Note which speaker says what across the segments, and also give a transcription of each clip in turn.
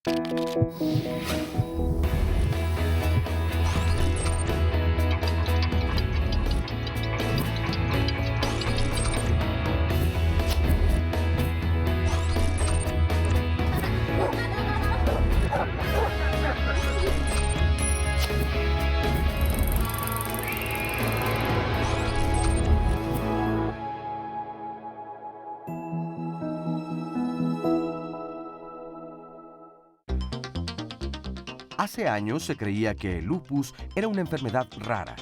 Speaker 1: Hace años se creía que el lupus era una enfermedad rara.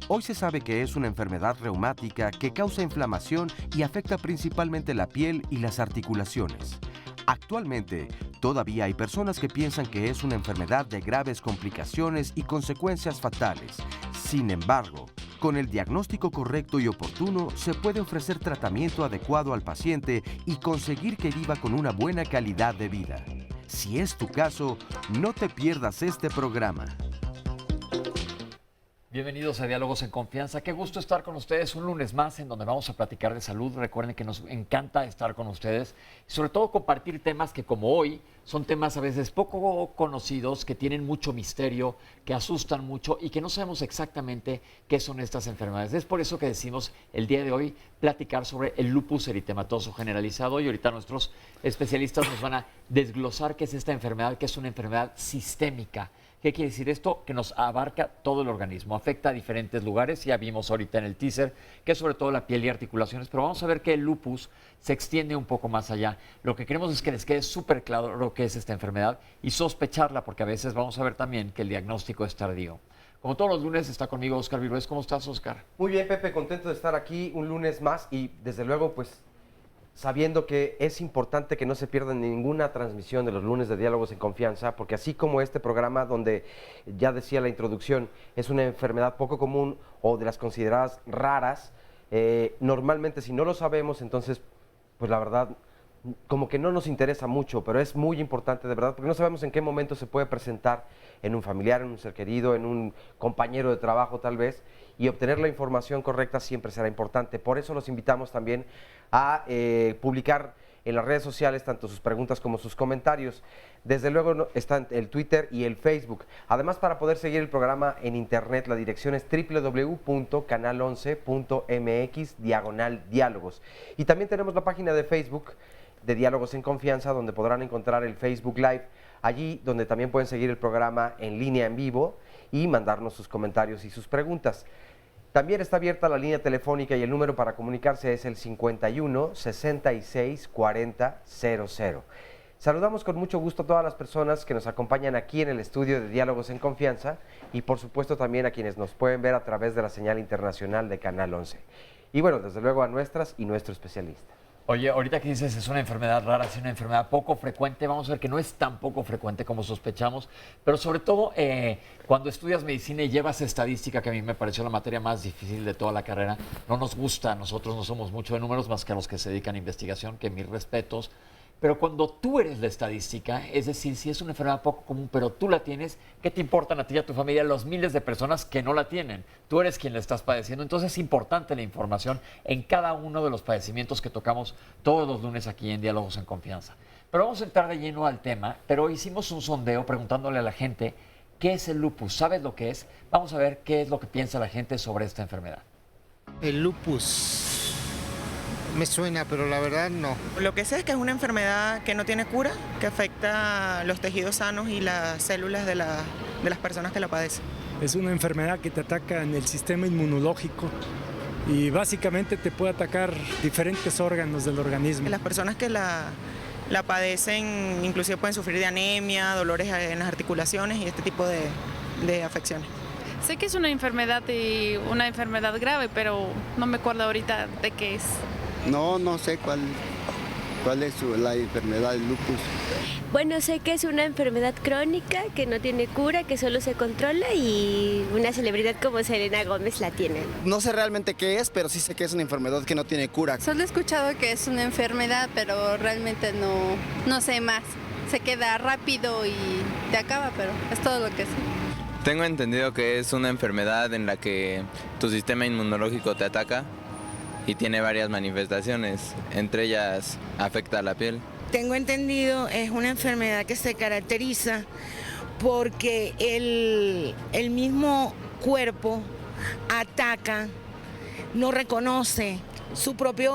Speaker 1: Hoy se sabe que es una enfermedad reumática que causa inflamación y afecta principalmente la piel y las articulaciones. Actualmente, todavía hay personas que piensan que es una enfermedad de graves complicaciones y consecuencias fatales. Sin embargo, con el diagnóstico correcto y oportuno, se puede ofrecer tratamiento adecuado al paciente y conseguir que viva con una buena calidad de vida. Si es tu caso, no te pierdas este programa.
Speaker 2: Bienvenidos a Diálogos en Confianza. Qué gusto estar con ustedes un lunes más en donde vamos a platicar de salud. Recuerden que nos encanta estar con ustedes y sobre todo compartir temas que como hoy son temas a veces poco conocidos, que tienen mucho misterio, que asustan mucho y que no sabemos exactamente qué son estas enfermedades. Es por eso que decimos el día de hoy platicar sobre el lupus eritematoso generalizado y ahorita nuestros especialistas nos van a desglosar qué es esta enfermedad, que es una enfermedad sistémica. ¿Qué quiere decir esto? Que nos abarca todo el organismo, afecta a diferentes lugares, ya vimos ahorita en el teaser, que es sobre todo la piel y articulaciones, pero vamos a ver que el lupus se extiende un poco más allá. Lo que queremos es que les quede súper claro lo que es esta enfermedad y sospecharla, porque a veces vamos a ver también que el diagnóstico es tardío. Como todos los lunes está conmigo Oscar Virués. ¿Cómo estás, Oscar?
Speaker 3: Muy bien, Pepe, contento de estar aquí un lunes más y desde luego pues sabiendo que es importante que no se pierdan ninguna transmisión de los lunes de Diálogos en Confianza, porque así como este programa donde ya decía la introducción, es una enfermedad poco común o de las consideradas raras, normalmente si no lo sabemos, entonces pues la verdad como que no nos interesa mucho, pero es muy importante de verdad, porque no sabemos en qué momento se puede presentar en un familiar, en un ser querido, en un compañero de trabajo tal vez, y obtener la información correcta siempre será importante. Por eso los invitamos también a publicar en las redes sociales tanto sus preguntas como sus comentarios. Desde luego están el Twitter y el Facebook. Además, para poder seguir el programa en internet, la dirección es www.canal11.mx/diálogos. Y también tenemos la página de Facebook de Diálogos en Confianza, donde podrán encontrar el Facebook Live, allí donde también pueden seguir el programa en línea en vivo y mandarnos sus comentarios y sus preguntas. También está abierta la línea telefónica y el número para comunicarse es el 51 66 40 00. Saludamos con mucho gusto a todas las personas que nos acompañan aquí en el estudio de Diálogos en Confianza y por supuesto también a quienes nos pueden ver a través de la señal internacional de Canal 11. Y bueno, desde luego a nuestras y nuestro especialista.
Speaker 2: Oye, ahorita que dices es una enfermedad rara, es una enfermedad poco frecuente, vamos a ver que no es tan poco frecuente como sospechamos, pero sobre todo cuando estudias medicina y llevas estadística, que a mí me pareció la materia más difícil de toda la carrera, no nos gusta, nosotros no somos mucho de números más que a los que se dedican a investigación, que mis respetos, pero cuando tú eres la estadística, es decir, si es una enfermedad poco común, pero tú la tienes, ¿qué te importan a ti y a tu familia los miles de personas que no la tienen? Tú eres quien la estás padeciendo, entonces es importante la información en cada uno de los padecimientos que tocamos todos los lunes aquí en Diálogos en Confianza. Pero vamos a entrar de lleno al tema, pero hicimos un sondeo preguntándole a la gente qué es el lupus, ¿sabes lo que es? Vamos a ver qué es lo que piensa la gente sobre esta enfermedad.
Speaker 4: El lupus me suena, pero la verdad no.
Speaker 5: Lo que sé es que es una enfermedad que no tiene cura, que afecta los tejidos sanos y las células de las personas que la padecen.
Speaker 6: Es una enfermedad que te ataca en el sistema inmunológico y básicamente te puede atacar diferentes órganos del organismo.
Speaker 5: Las personas que la padecen inclusive pueden sufrir de anemia, dolores en las articulaciones y este tipo de afecciones.
Speaker 7: Sé que es una enfermedad y una enfermedad grave, pero no me acuerdo ahorita de qué es.
Speaker 8: No sé cuál es la enfermedad del lupus.
Speaker 9: Bueno, sé que es una enfermedad crónica que no tiene cura, que solo se controla y una celebridad como Selena Gómez la tiene.
Speaker 8: No sé realmente qué es, pero sí sé que es una enfermedad que no tiene cura.
Speaker 10: Solo he escuchado que es una enfermedad, pero realmente no sé más. Se queda rápido y te acaba, pero es todo lo que sé.
Speaker 11: Tengo entendido que es una enfermedad en la que tu sistema inmunológico te ataca y tiene varias manifestaciones, entre ellas afecta a la piel.
Speaker 12: tengo entendido, es una enfermedad que se caracteriza porque el mismo cuerpo ataca, no reconoce su propio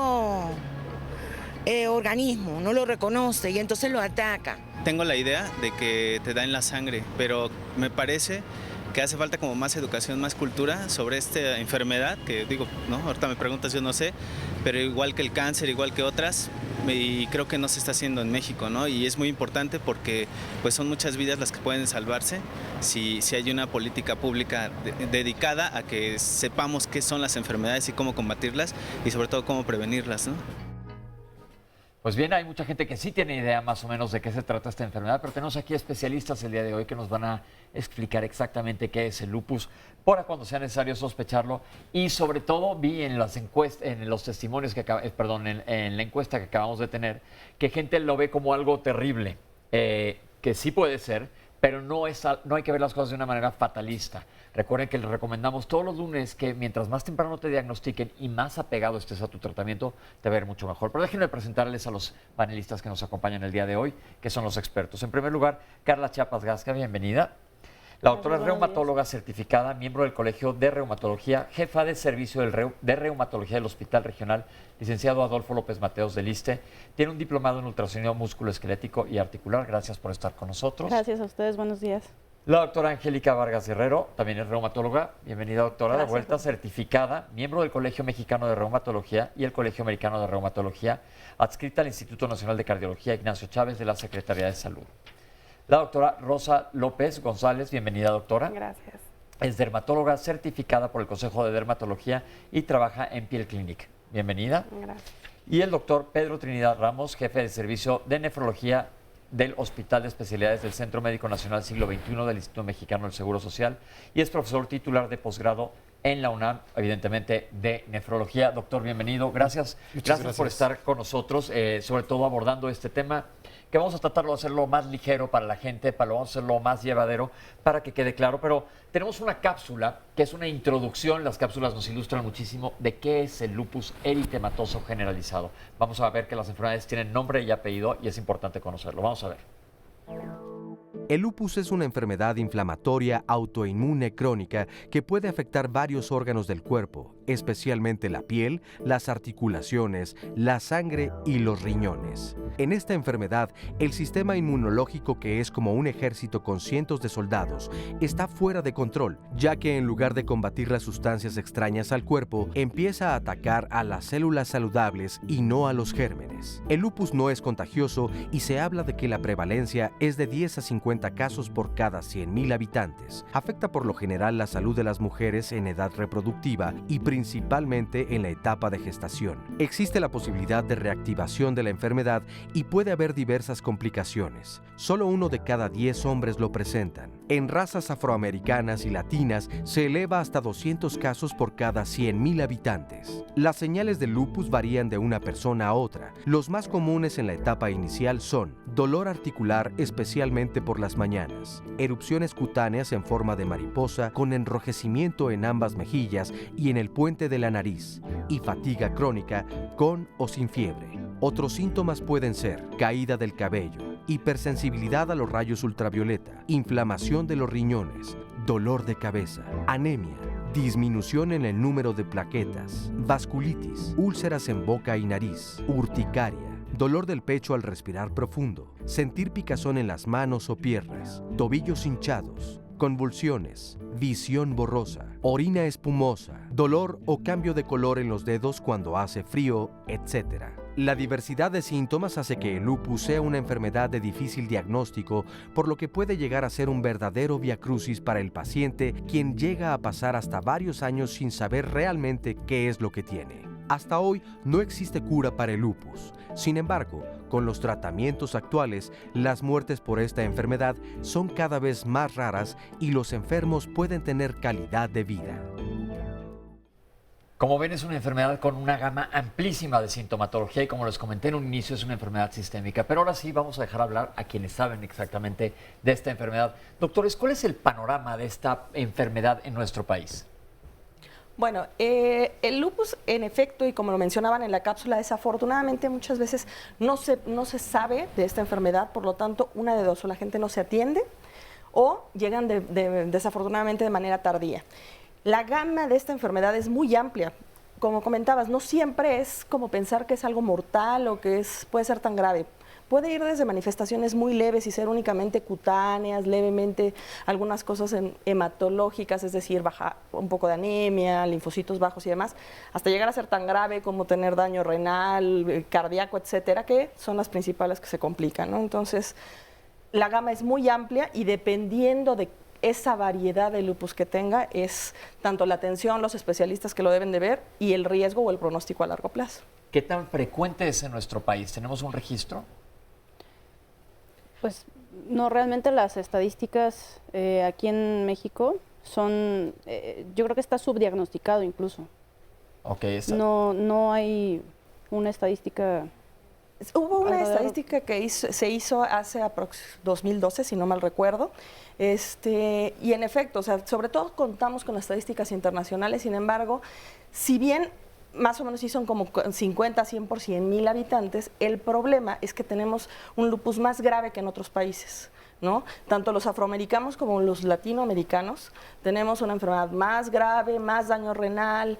Speaker 12: organismo, no lo reconoce y entonces lo ataca.
Speaker 13: Tengo la idea de que te da en la sangre, pero me parece que hace falta como más educación, más cultura sobre esta enfermedad, que digo, ¿no? Ahorita me preguntas, yo no sé, pero igual que el cáncer, igual que otras, y creo que no se está haciendo en México, ¿no? Y es muy importante porque pues son muchas vidas las que pueden salvarse si hay una política pública dedicada a que sepamos qué son las enfermedades y cómo combatirlas y sobre todo cómo prevenirlas, ¿no?
Speaker 2: Pues bien, hay mucha gente que sí tiene idea más o menos de qué se trata esta enfermedad, pero tenemos aquí especialistas el día de hoy que nos van a explicar exactamente qué es el lupus, para cuando sea necesario sospecharlo, y sobre todo vi en las encuestas, en los testimonios que en la encuesta que acabamos de tener, que gente lo ve como algo terrible, que sí puede ser, pero no hay que ver las cosas de una manera fatalista. Recuerden que les recomendamos todos los lunes que mientras más temprano te diagnostiquen y más apegado estés a tu tratamiento, te va a ir mucho mejor. Pero déjenme presentarles a los panelistas que nos acompañan el día de hoy, que son los expertos. En primer lugar, Carla Chiapas Gasca, bienvenida. La doctora es reumatóloga certificada, miembro del Colegio de Reumatología, jefa de servicio de reumatología del Hospital Regional, licenciado Adolfo López Mateos del ISSSTE. Tiene un diplomado en ultrasonido musculoesquelético y articular. Gracias por estar con nosotros.
Speaker 14: Gracias a ustedes, buenos días.
Speaker 2: La doctora Angélica Vargas Guerrero, también es reumatóloga. Bienvenida, doctora.
Speaker 14: Gracias.
Speaker 2: De vuelta, certificada, miembro del Colegio Mexicano de Reumatología y el Colegio Americano de Reumatología, adscrita al Instituto Nacional de Cardiología Ignacio Chávez de la Secretaría de Salud. La doctora Rosa López González, bienvenida, doctora.
Speaker 14: Gracias.
Speaker 2: Es dermatóloga certificada por el Consejo de Dermatología y trabaja en Piel Clinic. Bienvenida.
Speaker 14: Gracias.
Speaker 2: Y el doctor Pedro Trinidad Ramos, jefe de servicio de nefrología del Hospital de Especialidades del Centro Médico Nacional Siglo XXI del Instituto Mexicano del Seguro Social y es profesor titular de posgrado en la UNAM, evidentemente, de nefrología. Doctor, bienvenido. Gracias por estar con nosotros, sobre todo abordando este tema que vamos a tratarlo de hacerlo más ligero para la gente, vamos a hacerlo más llevadero para que quede claro. Pero tenemos una cápsula que es una introducción. Las cápsulas nos ilustran muchísimo de qué es el lupus eritematoso generalizado. Vamos a ver que las enfermedades tienen nombre y apellido y es importante conocerlo. Vamos a ver.
Speaker 1: El lupus es una enfermedad inflamatoria autoinmune crónica que puede afectar varios órganos del cuerpo, especialmente la piel, las articulaciones, la sangre y los riñones. En esta enfermedad, el sistema inmunológico, que es como un ejército con cientos de soldados, está fuera de control, ya que en lugar de combatir las sustancias extrañas al cuerpo, empieza a atacar a las células saludables y no a los gérmenes. El lupus no es contagioso y se habla de que la prevalencia es de 10 a 50 casos por cada 100,000 habitantes. Afecta por lo general la salud de las mujeres en edad reproductiva y principalmente en la etapa de gestación. Existe la posibilidad de reactivación de la enfermedad y puede haber diversas complicaciones. Solo 1 de cada 10 hombres lo presentan. En razas afroamericanas y latinas se eleva hasta 200 casos por cada 100,000 habitantes. Las señales del lupus varían de una persona a otra. Los más comunes en la etapa inicial son dolor articular, especialmente por las mañanas, erupciones cutáneas en forma de mariposa con enrojecimiento en ambas mejillas y en el puente de la nariz, y fatiga crónica con o sin fiebre. Otros síntomas pueden ser caída del cabello, hipersensibilidad a los rayos ultravioleta, inflamación de los riñones, dolor de cabeza, anemia, disminución en el número de plaquetas, vasculitis, úlceras en boca y nariz, urticaria, dolor del pecho al respirar profundo, sentir picazón en las manos o piernas, tobillos hinchados, convulsiones, visión borrosa, orina espumosa, dolor o cambio de color en los dedos cuando hace frío, etc. La diversidad de síntomas hace que el lupus sea una enfermedad de difícil diagnóstico, por lo que puede llegar a ser un verdadero viacrucis para el paciente, quien llega a pasar hasta varios años sin saber realmente qué es lo que tiene. Hasta hoy no existe cura para el lupus. Sin embargo, con los tratamientos actuales, las muertes por esta enfermedad son cada vez más raras y los enfermos pueden tener calidad de vida.
Speaker 2: Como ven, es una enfermedad con una gama amplísima de sintomatología y, como les comenté en un inicio, es una enfermedad sistémica. Pero ahora sí vamos a dejar hablar a quienes saben exactamente de esta enfermedad. Doctores, ¿cuál es el panorama de esta enfermedad en nuestro país?
Speaker 14: Bueno, el lupus, en efecto, y como lo mencionaban en la cápsula, desafortunadamente muchas veces no se sabe de esta enfermedad, por lo tanto, una de dos, o la gente no se atiende o llegan desafortunadamente de manera tardía. La gama de esta enfermedad es muy amplia. Como comentabas, no siempre es como pensar que es algo mortal o que puede ser tan grave. Puede ir desde manifestaciones muy leves y ser únicamente cutáneas, levemente algunas cosas hematológicas, es decir, baja un poco de anemia, linfocitos bajos y demás, hasta llegar a ser tan grave como tener daño renal, cardíaco, etcétera, que son las principales que se complican, ¿no? Entonces, la gama es muy amplia y dependiendo de esa variedad de lupus que tenga, es tanto la atención, los especialistas que lo deben de ver y el riesgo o el pronóstico a largo plazo.
Speaker 2: ¿Qué tan frecuente es en nuestro país? ¿Tenemos un registro?
Speaker 15: Pues no, realmente las estadísticas aquí en México son, yo creo que está subdiagnosticado incluso.
Speaker 2: Okay,
Speaker 15: no hay una estadística.
Speaker 14: Hubo una estadística que se hizo hace 2012, si no mal recuerdo, y en efecto, o sea, sobre todo contamos con las estadísticas internacionales, sin embargo, si bien más o menos sí son como 50, 100 por 100,000 habitantes, el problema es que tenemos un lupus más grave que en otros países, ¿no? Tanto los afroamericanos como los latinoamericanos tenemos una enfermedad más grave, más daño renal,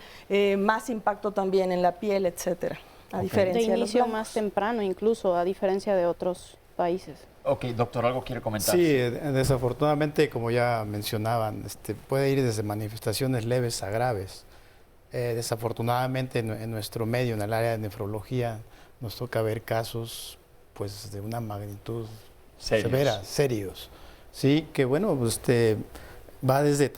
Speaker 14: más impacto también en la piel, etcétera. A diferencia
Speaker 15: de inicio más temprano, incluso, a diferencia de otros países.
Speaker 2: Ok, doctor, ¿algo quiere comentar?
Speaker 16: Sí, desafortunadamente, como ya mencionaban, puede ir desde manifestaciones leves a graves. Desafortunadamente, en nuestro medio, en el área de nefrología, nos toca ver casos pues de una magnitud severa, serios. Sí, que bueno, pues, va desde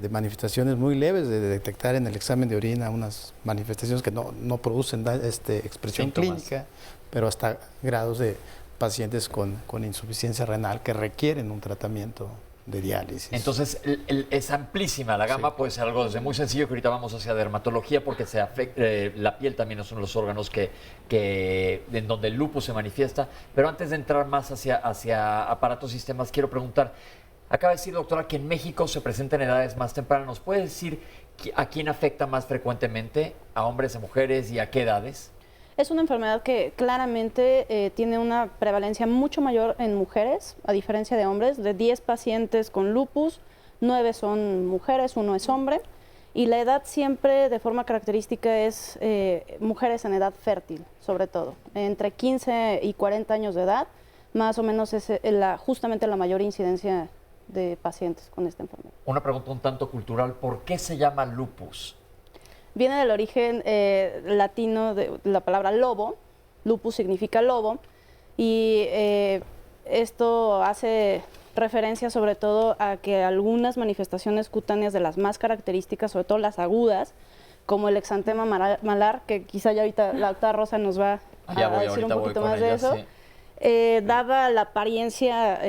Speaker 16: manifestaciones muy leves, de detectar en el examen de orina unas manifestaciones que no producen expresión clínica, pero hasta grados de pacientes con insuficiencia renal que requieren un tratamiento de diálisis.
Speaker 2: Entonces, es amplísima la gama, sí. Puede ser algo desde muy sencillo, que ahorita vamos hacia dermatología, porque la piel también es uno de los órganos en donde el lupus se manifiesta. Pero antes de entrar más hacia aparatos y sistemas, quiero preguntar, acaba de decir, doctora, que en México se presenta en edades más tempranas. ¿Nos puede decir a quién afecta más frecuentemente? ¿A hombres, a mujeres y a qué edades?
Speaker 15: Es una enfermedad que claramente tiene una prevalencia mucho mayor en mujeres, a diferencia de hombres. De 10 pacientes con lupus, 9 son mujeres, 1 es hombre. Y la edad siempre, de forma característica, es mujeres en edad fértil, sobre todo. Entre 15 y 40 años de edad, más o menos es justamente la mayor incidencia de pacientes con esta enfermedad.
Speaker 2: Una pregunta un tanto cultural, ¿por qué se llama lupus?
Speaker 15: Viene del origen latino de la palabra lobo, lupus significa lobo, y esto hace referencia sobre todo a que algunas manifestaciones cutáneas de las más características, sobre todo las agudas, como el exantema malar, que quizá ya ahorita la doctora Rosa nos va a decir un poquito más de eso, sí. Daba la apariencia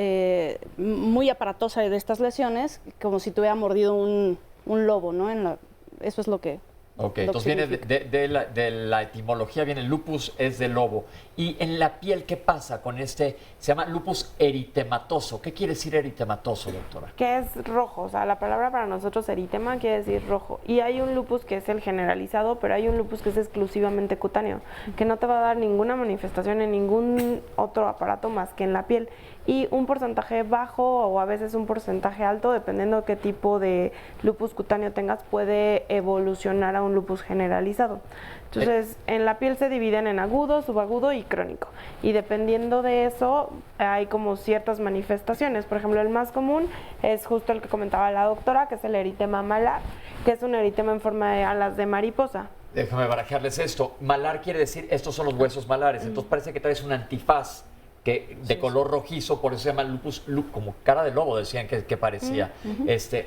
Speaker 15: muy aparatosa de estas lesiones, como si tuviera mordido un lobo, ¿no? Eso es lo que...
Speaker 2: Ok, entonces viene de la etimología, viene el lupus, es de lobo. Y en la piel, ¿qué pasa con se llama lupus eritematoso? ¿Qué quiere decir eritematoso, doctora?
Speaker 17: Que es rojo, o sea, la palabra para nosotros eritema quiere decir rojo. Y hay un lupus que es el generalizado, pero hay un lupus que es exclusivamente cutáneo, que no te va a dar ninguna manifestación en ningún otro aparato más que en la piel. Y un porcentaje bajo o a veces un porcentaje alto, dependiendo de qué tipo de lupus cutáneo tengas, puede evolucionar a un lupus generalizado. Entonces, en la piel se dividen en agudo, subagudo y crónico. Y dependiendo de eso, hay como ciertas manifestaciones. Por ejemplo, el más común es justo el que comentaba la doctora, que es el eritema malar, que es un eritema en forma de alas de mariposa.
Speaker 2: Déjame barajarles esto. Malar quiere decir, estos son los huesos malares. Entonces parece que traes un antifaz de color rojizo, por eso se llama lupus, como cara de lobo, decían que parecía,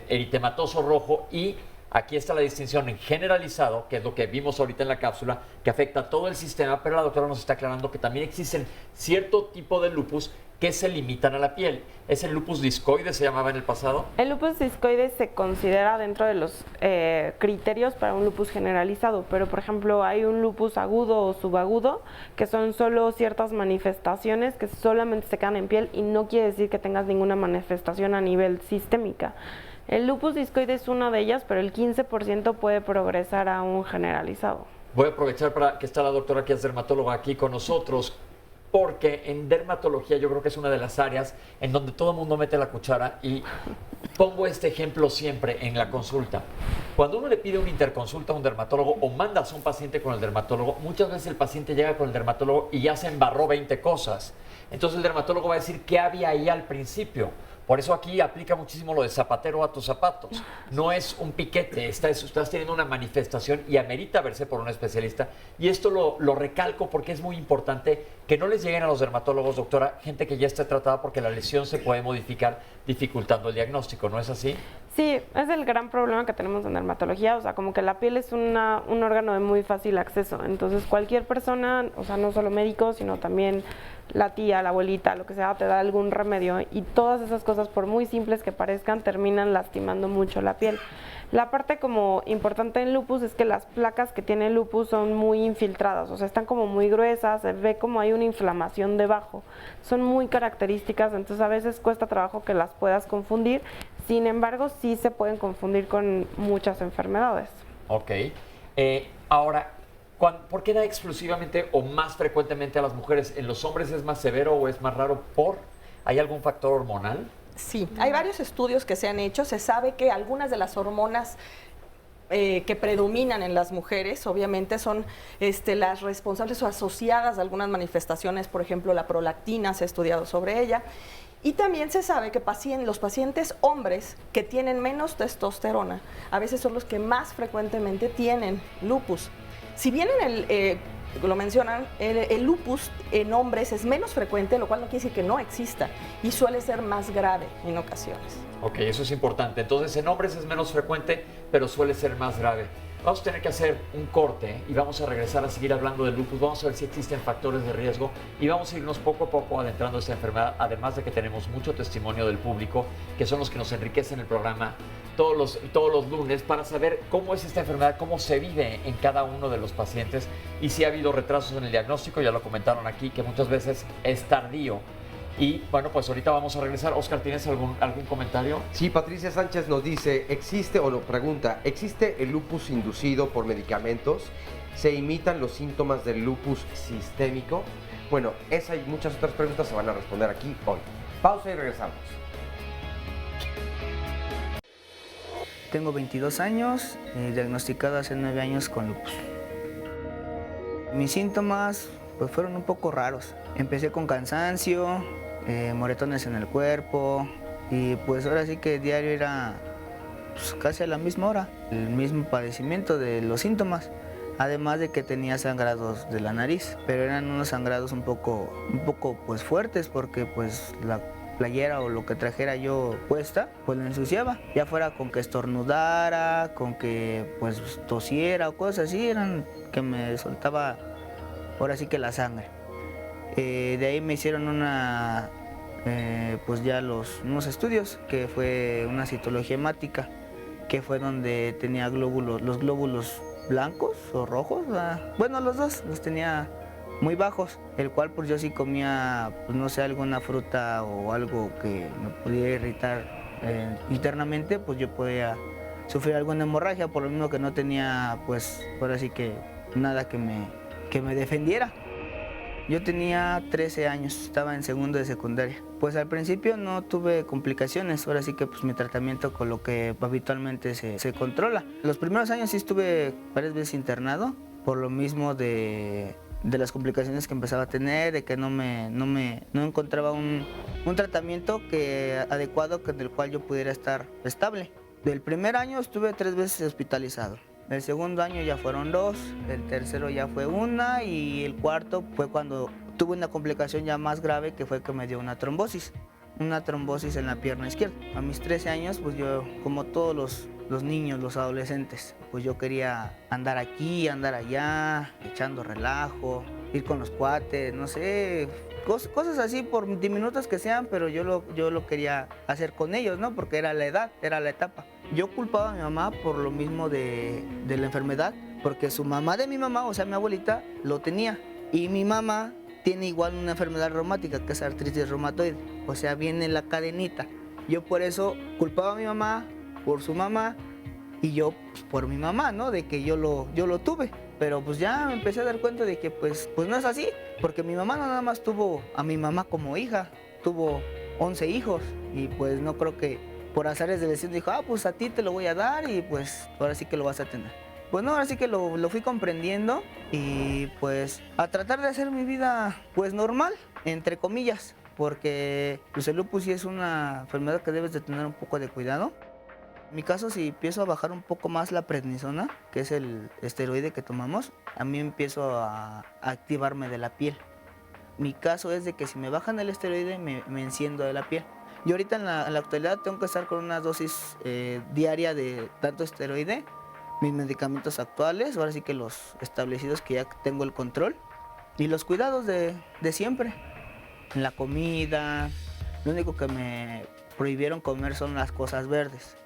Speaker 2: eritematoso rojo. Y aquí está la distinción en generalizado, que es lo que vimos ahorita en la cápsula, que afecta a todo el sistema, pero la doctora nos está aclarando que también existen cierto tipo de lupus que se limitan a la piel. ¿Es el lupus discoide, se llamaba en el pasado?
Speaker 17: El lupus discoide se considera dentro de los criterios para un lupus generalizado, pero por ejemplo hay un lupus agudo o subagudo, que son solo ciertas manifestaciones que solamente se quedan en piel y no quiere decir que tengas ninguna manifestación a nivel sistémica. El lupus discoide es una de ellas, pero el 15% puede progresar a un generalizado.
Speaker 2: Voy a aprovechar para que está la doctora, que es dermatóloga, aquí con nosotros, porque en dermatología yo creo que es una de las áreas en donde todo el mundo mete la cuchara, y pongo este ejemplo siempre en la consulta. Cuando uno le pide una interconsulta a un dermatólogo o mandas a un paciente con el dermatólogo, muchas veces el paciente llega con el dermatólogo y ya se embarró 20 cosas. Entonces el dermatólogo va a decir qué había ahí al principio. Por eso aquí aplica muchísimo lo de zapatero a tus zapatos. No es un piquete, estás teniendo una manifestación y amerita verse por un especialista. Y esto lo recalco porque es muy importante que no les lleguen a los dermatólogos, doctora, gente que ya esté tratada, porque la lesión se puede modificar dificultando el diagnóstico, ¿no es así?
Speaker 17: Sí, es el gran problema que tenemos en dermatología, o sea, como que la piel es un órgano de muy fácil acceso. Entonces cualquier persona, o sea, no solo médicos, sino también la tía, la abuelita, lo que sea, te da algún remedio, y todas esas cosas, por muy simples que parezcan, terminan lastimando mucho la piel. La parte como importante en lupus es que las placas que tiene el lupus son muy infiltradas, o sea, están como muy gruesas, se ve como hay una inflamación debajo. Son muy características, entonces a veces cuesta trabajo que las puedas confundir. Sin embargo, sí se pueden confundir con muchas enfermedades.
Speaker 2: Ok. Ahora, ¿por qué da exclusivamente o más frecuentemente a las mujeres? ¿En los hombres es más severo o es más raro? ¿Hay algún factor hormonal?
Speaker 14: Sí, hay varios estudios que se han hecho. Se sabe que algunas de las hormonas que predominan en las mujeres, obviamente, son las responsables o asociadas a algunas manifestaciones. Por ejemplo, la prolactina, se ha estudiado sobre ella. Y también se sabe que los pacientes hombres que tienen menos testosterona a veces son los que más frecuentemente tienen lupus. Si bien lo mencionan, el lupus en hombres es menos frecuente, lo cual no quiere decir que no exista, y suele ser más grave en ocasiones.
Speaker 2: Ok, eso es importante. Entonces, en hombres es menos frecuente, pero suele ser más grave. Vamos a tener que hacer un corte y vamos a regresar a seguir hablando del lupus. Vamos a ver si existen factores de riesgo y vamos a irnos poco a poco adentrando a esta enfermedad, además de que tenemos mucho testimonio del público, que son los que nos enriquecen el programa todos los lunes, para saber cómo es esta enfermedad, cómo se vive en cada uno de los pacientes, y si ha habido retrasos en el diagnóstico. Ya lo comentaron aquí, que muchas veces es tardío. Y bueno, pues ahorita vamos a regresar. Oscar, ¿tienes algún comentario?
Speaker 3: Sí, Patricia Sánchez nos dice, pregunta, ¿existe el lupus inducido por medicamentos? ¿Se imitan los síntomas del lupus sistémico? Bueno, esa y muchas otras preguntas se van a responder aquí hoy. Pausa y regresamos.
Speaker 18: Tengo 22 años, diagnosticado hace 9 años con lupus. Mis síntomas pues fueron un poco raros. Empecé con cansancio, moretones en el cuerpo, y pues ahora sí que diario era pues, casi a la misma hora, el mismo padecimiento de los síntomas. Además de que tenía sangrados de la nariz, pero eran unos sangrados un poco pues fuertes, porque pues la playera o lo que trajera yo puesta, pues lo ensuciaba, ya fuera con que estornudara, con que pues tosiera o cosas así, eran que me soltaba ahora sí que la sangre. De ahí me hicieron pues ya unos estudios, que fue una citología hemática, que fue donde tenía los glóbulos blancos o rojos, bueno, los dos los tenía muy bajos, el cual pues yo sí comía, pues no sé, alguna fruta o algo que me pudiera irritar internamente, pues yo podía sufrir alguna hemorragia, por lo mismo que no tenía pues ahora sí que nada que me defendiera. Yo tenía 13 años, estaba en segundo de secundaria. Pues al principio no tuve complicaciones, ahora sí que pues mi tratamiento con lo que habitualmente se controla. Los primeros años sí estuve varias veces internado, por lo mismo de las complicaciones que empezaba a tener, de que no encontraba un tratamiento adecuado con el cual yo pudiera estar estable. Del primer año estuve 3 veces hospitalizado. El segundo año ya fueron 2, el tercero ya fue 1 y el cuarto fue cuando tuve una complicación ya más grave, que fue que me dio una trombosis en la pierna izquierda. A mis 13 años, pues yo, como todos los niños, los adolescentes, pues yo quería andar aquí, andar allá, echando relajo, ir con los cuates, no sé, cosas así por diminutas que sean, pero yo lo quería hacer con ellos, ¿no? Porque era la edad, era la etapa. Yo culpaba a mi mamá por lo mismo de la enfermedad, porque su mamá de mi mamá, o sea, mi abuelita, lo tenía. Y mi mamá tiene igual una enfermedad reumática, que es artritis reumatoide, o sea, viene la cadenita. Yo por eso culpaba a mi mamá por su mamá y yo por mi mamá, ¿no? De que yo lo tuve. Pero pues ya me empecé a dar cuenta de que pues no es así, porque mi mamá no nada más tuvo a mi mamá como hija, tuvo 11 hijos y pues no creo que por azares del destino dijo, pues a ti te lo voy a dar y pues ahora sí que lo vas a tener. Pues no, ahora sí que lo fui comprendiendo y pues a tratar de hacer mi vida pues normal, entre comillas, porque pues el lupus sí es una enfermedad que debes de tener un poco de cuidado. En mi caso, si empiezo a bajar un poco más la prednisona, que es el esteroide que tomamos, a mí empiezo a activarme de la piel. Mi caso es de que si me bajan el esteroide, me enciendo de la piel. Yo ahorita en la actualidad tengo que estar con una dosis diaria de tanto esteroide, mis medicamentos actuales, ahora sí que los establecidos que ya tengo el control, y los cuidados de siempre. En la comida, lo único que me prohibieron comer son las cosas verdes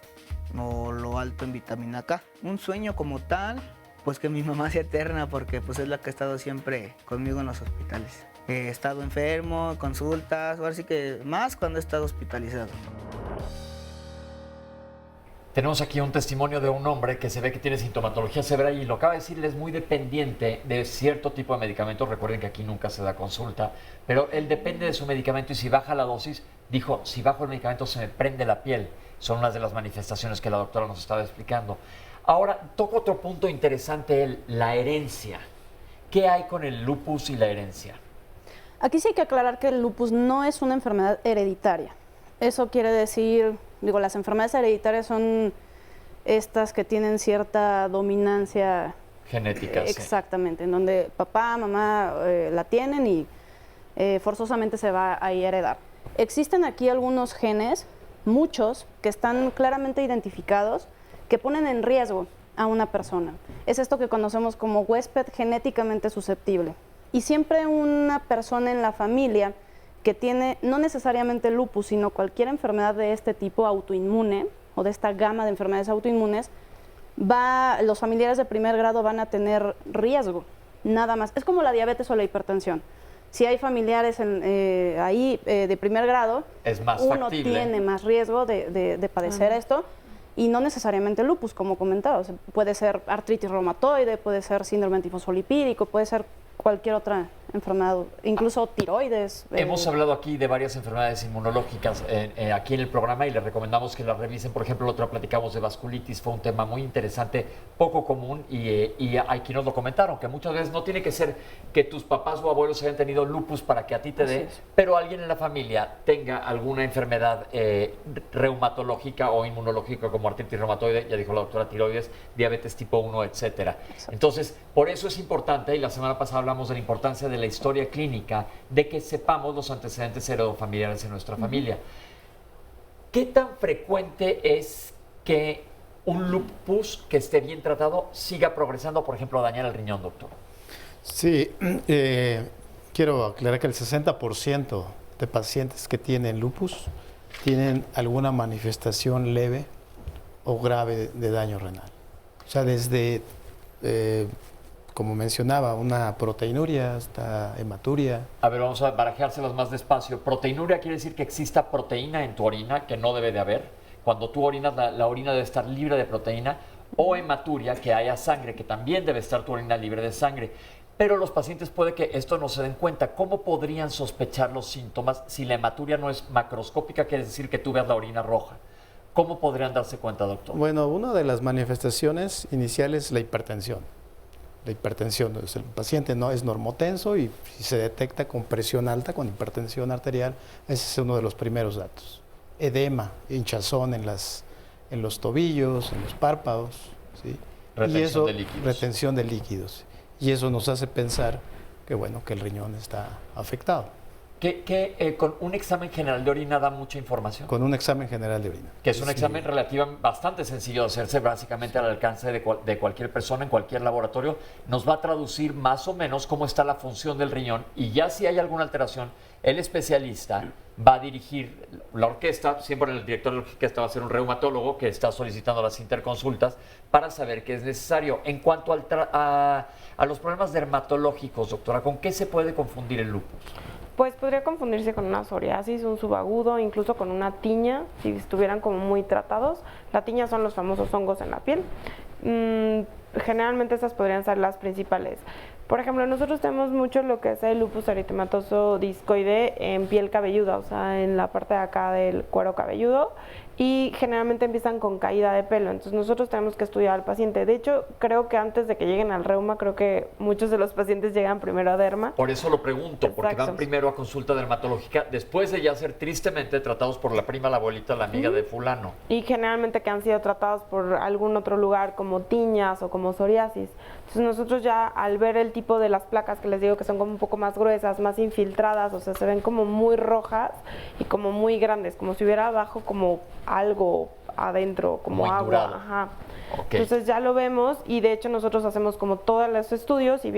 Speaker 18: o lo alto en vitamina K. Un sueño como tal, pues que mi mamá sea eterna, porque pues es la que ha estado siempre conmigo en los hospitales. He estado enfermo, consultas, ahora sí que más cuando he estado hospitalizado.
Speaker 2: Tenemos aquí un testimonio de un hombre que se ve que tiene sintomatología severa y lo acaba de decir, él es muy dependiente de cierto tipo de medicamentos. Recuerden que aquí nunca se da consulta, pero él depende de su medicamento y si baja la dosis, dijo, si bajo el medicamento se me prende la piel. Son unas de las manifestaciones que la doctora nos estaba explicando. Ahora, toca otro punto interesante, la herencia. ¿Qué hay con el lupus y la herencia?
Speaker 15: Aquí sí hay que aclarar que el lupus no es una enfermedad hereditaria. Eso quiere decir, las enfermedades hereditarias son estas que tienen cierta dominancia
Speaker 2: genética.
Speaker 15: Exactamente, en donde papá, mamá la tienen y forzosamente se va a heredar. Existen aquí algunos genes, muchos, que están claramente identificados, que ponen en riesgo a una persona. Es esto que conocemos como huésped genéticamente susceptible. Y siempre una persona en la familia que tiene no necesariamente lupus, sino cualquier enfermedad de este tipo autoinmune o de esta gama de enfermedades autoinmunes, los familiares de primer grado van a tener riesgo, nada más. Es como la diabetes o la hipertensión. Si hay familiares ahí de primer grado,
Speaker 2: es más
Speaker 15: uno
Speaker 2: factible.
Speaker 15: Tiene más riesgo de padecer esto, y no necesariamente lupus, como comentaba. O sea, puede ser artritis reumatoide, puede ser síndrome antifosfolipídico, puede ser cualquier otra enfermedad, incluso tiroides.
Speaker 2: Hemos hablado aquí de varias enfermedades inmunológicas aquí en el programa y les recomendamos que las revisen. Por ejemplo, la otra platicamos de vasculitis, fue un tema muy interesante, poco común y hay quienes nos lo comentaron, que muchas veces no tiene que ser que tus papás o abuelos hayan tenido lupus para que a ti te dé, pero alguien en la familia tenga alguna enfermedad reumatológica o inmunológica como artritis reumatoide, ya dijo la doctora, tiroides, diabetes tipo 1, etcétera. Entonces, por eso es importante, y la semana pasada hablamos de la importancia de la historia clínica, de que sepamos los antecedentes heredofamiliares en nuestra familia. ¿Qué tan frecuente es que un lupus que esté bien tratado siga progresando, por ejemplo, a dañar el riñón, doctor?
Speaker 16: Sí, quiero aclarar que el 60% de pacientes que tienen lupus tienen alguna manifestación leve o grave de daño renal. O sea, desde como mencionaba, una proteinuria hasta hematuria.
Speaker 2: A ver, vamos a barajárselas más despacio. Proteinuria quiere decir que exista proteína en tu orina, que no debe de haber. Cuando tú orinas, la orina debe estar libre de proteína. O hematuria, que haya sangre, que también debe estar tu orina libre de sangre. Pero los pacientes puede que esto no se den cuenta. ¿Cómo podrían sospechar los síntomas si la hematuria no es macroscópica, quiere decir que tú veas la orina roja? ¿Cómo podrían darse cuenta, doctor?
Speaker 16: Bueno, una de las manifestaciones iniciales es la hipertensión. La hipertensión, el paciente no es normotenso y si se detecta con presión alta, con hipertensión arterial, ese es uno de los primeros datos. Edema, hinchazón en los tobillos, en los párpados, ¿sí?
Speaker 2: Retención de líquidos.
Speaker 16: Retención de líquidos. Y eso nos hace pensar que, bueno, que el riñón está afectado.
Speaker 2: ¿Con un examen general de orina da mucha información?
Speaker 16: Con un examen general de orina.
Speaker 2: Que es un examen relativamente bastante sencillo de hacerse, básicamente al alcance de cualquier persona en cualquier laboratorio. Nos va a traducir más o menos cómo está la función del riñón y ya si hay alguna alteración, el especialista va a dirigir la orquesta, siempre el director de la orquesta va a ser un reumatólogo que está solicitando las interconsultas para saber qué es necesario. En cuanto a los problemas dermatológicos, doctora, ¿con qué se puede confundir el lupus?
Speaker 17: Pues podría confundirse con una psoriasis, un subagudo, incluso con una tiña, si estuvieran como muy tratados. La tiña son los famosos hongos en la piel. Generalmente esas podrían ser las principales. Por ejemplo, nosotros tenemos mucho lo que es el lupus eritematoso discoide en piel cabelluda, o sea, en la parte de acá del cuero cabelludo, y generalmente empiezan con caída de pelo. Entonces nosotros tenemos que estudiar al paciente. De hecho, creo que antes de que lleguen al reuma, creo que muchos de los pacientes llegan primero a derma.
Speaker 2: Por eso lo pregunto, porque
Speaker 17: Exacto.
Speaker 2: van primero a consulta dermatológica después de ya ser tristemente tratados por la prima, la abuelita, la amiga de fulano.
Speaker 17: Y generalmente que han sido tratados por algún otro lugar como tiñas o como psoriasis. Entonces nosotros ya al ver el tipo de las placas que les digo que son como un poco más gruesas, más infiltradas, o sea, se ven como muy rojas y como muy grandes, como si hubiera abajo como algo adentro, como
Speaker 2: Muy
Speaker 17: agua.
Speaker 2: endurado.
Speaker 17: Ajá.
Speaker 2: Okay.
Speaker 17: Entonces ya lo vemos y de hecho nosotros hacemos como todos los estudios y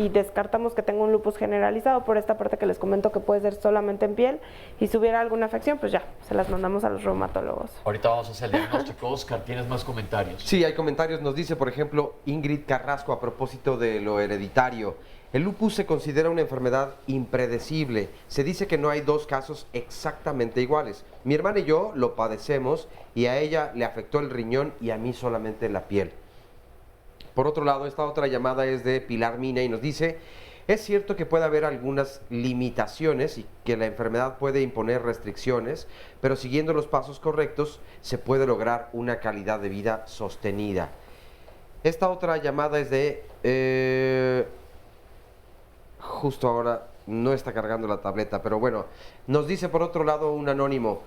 Speaker 17: descartamos que tenga un lupus generalizado por esta parte que les comento que puede ser solamente en piel, y si hubiera alguna afección pues ya, se las mandamos a los reumatólogos.
Speaker 2: Ahorita vamos a hacer el diagnóstico. Oscar, ¿tienes más comentarios?
Speaker 3: Sí, hay comentarios. Nos dice, por ejemplo, Ingrid Carrasco a propósito de lo hereditario. El lupus se considera una enfermedad impredecible. Se dice que no hay dos casos exactamente iguales. Mi hermana y yo lo padecemos y a ella le afectó el riñón y a mí solamente la piel. Por otro lado, esta otra llamada es de Pilar Mina y nos dice, es cierto que puede haber algunas limitaciones y que la enfermedad puede imponer restricciones, pero siguiendo los pasos correctos se puede lograr una calidad de vida sostenida. Esta otra llamada es de... justo ahora no está cargando la tableta, pero bueno, nos dice por otro lado un anónimo,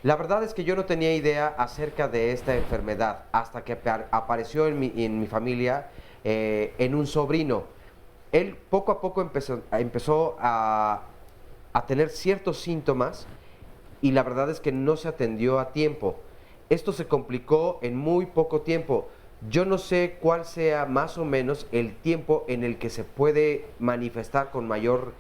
Speaker 3: la verdad es que yo no tenía idea acerca de esta enfermedad hasta que apareció en mi familia en un sobrino. Él poco a poco empezó a tener ciertos síntomas y la verdad es que no se atendió a tiempo. Esto se complicó en muy poco tiempo. Yo no sé cuál sea más o menos el tiempo en el que se puede manifestar con mayor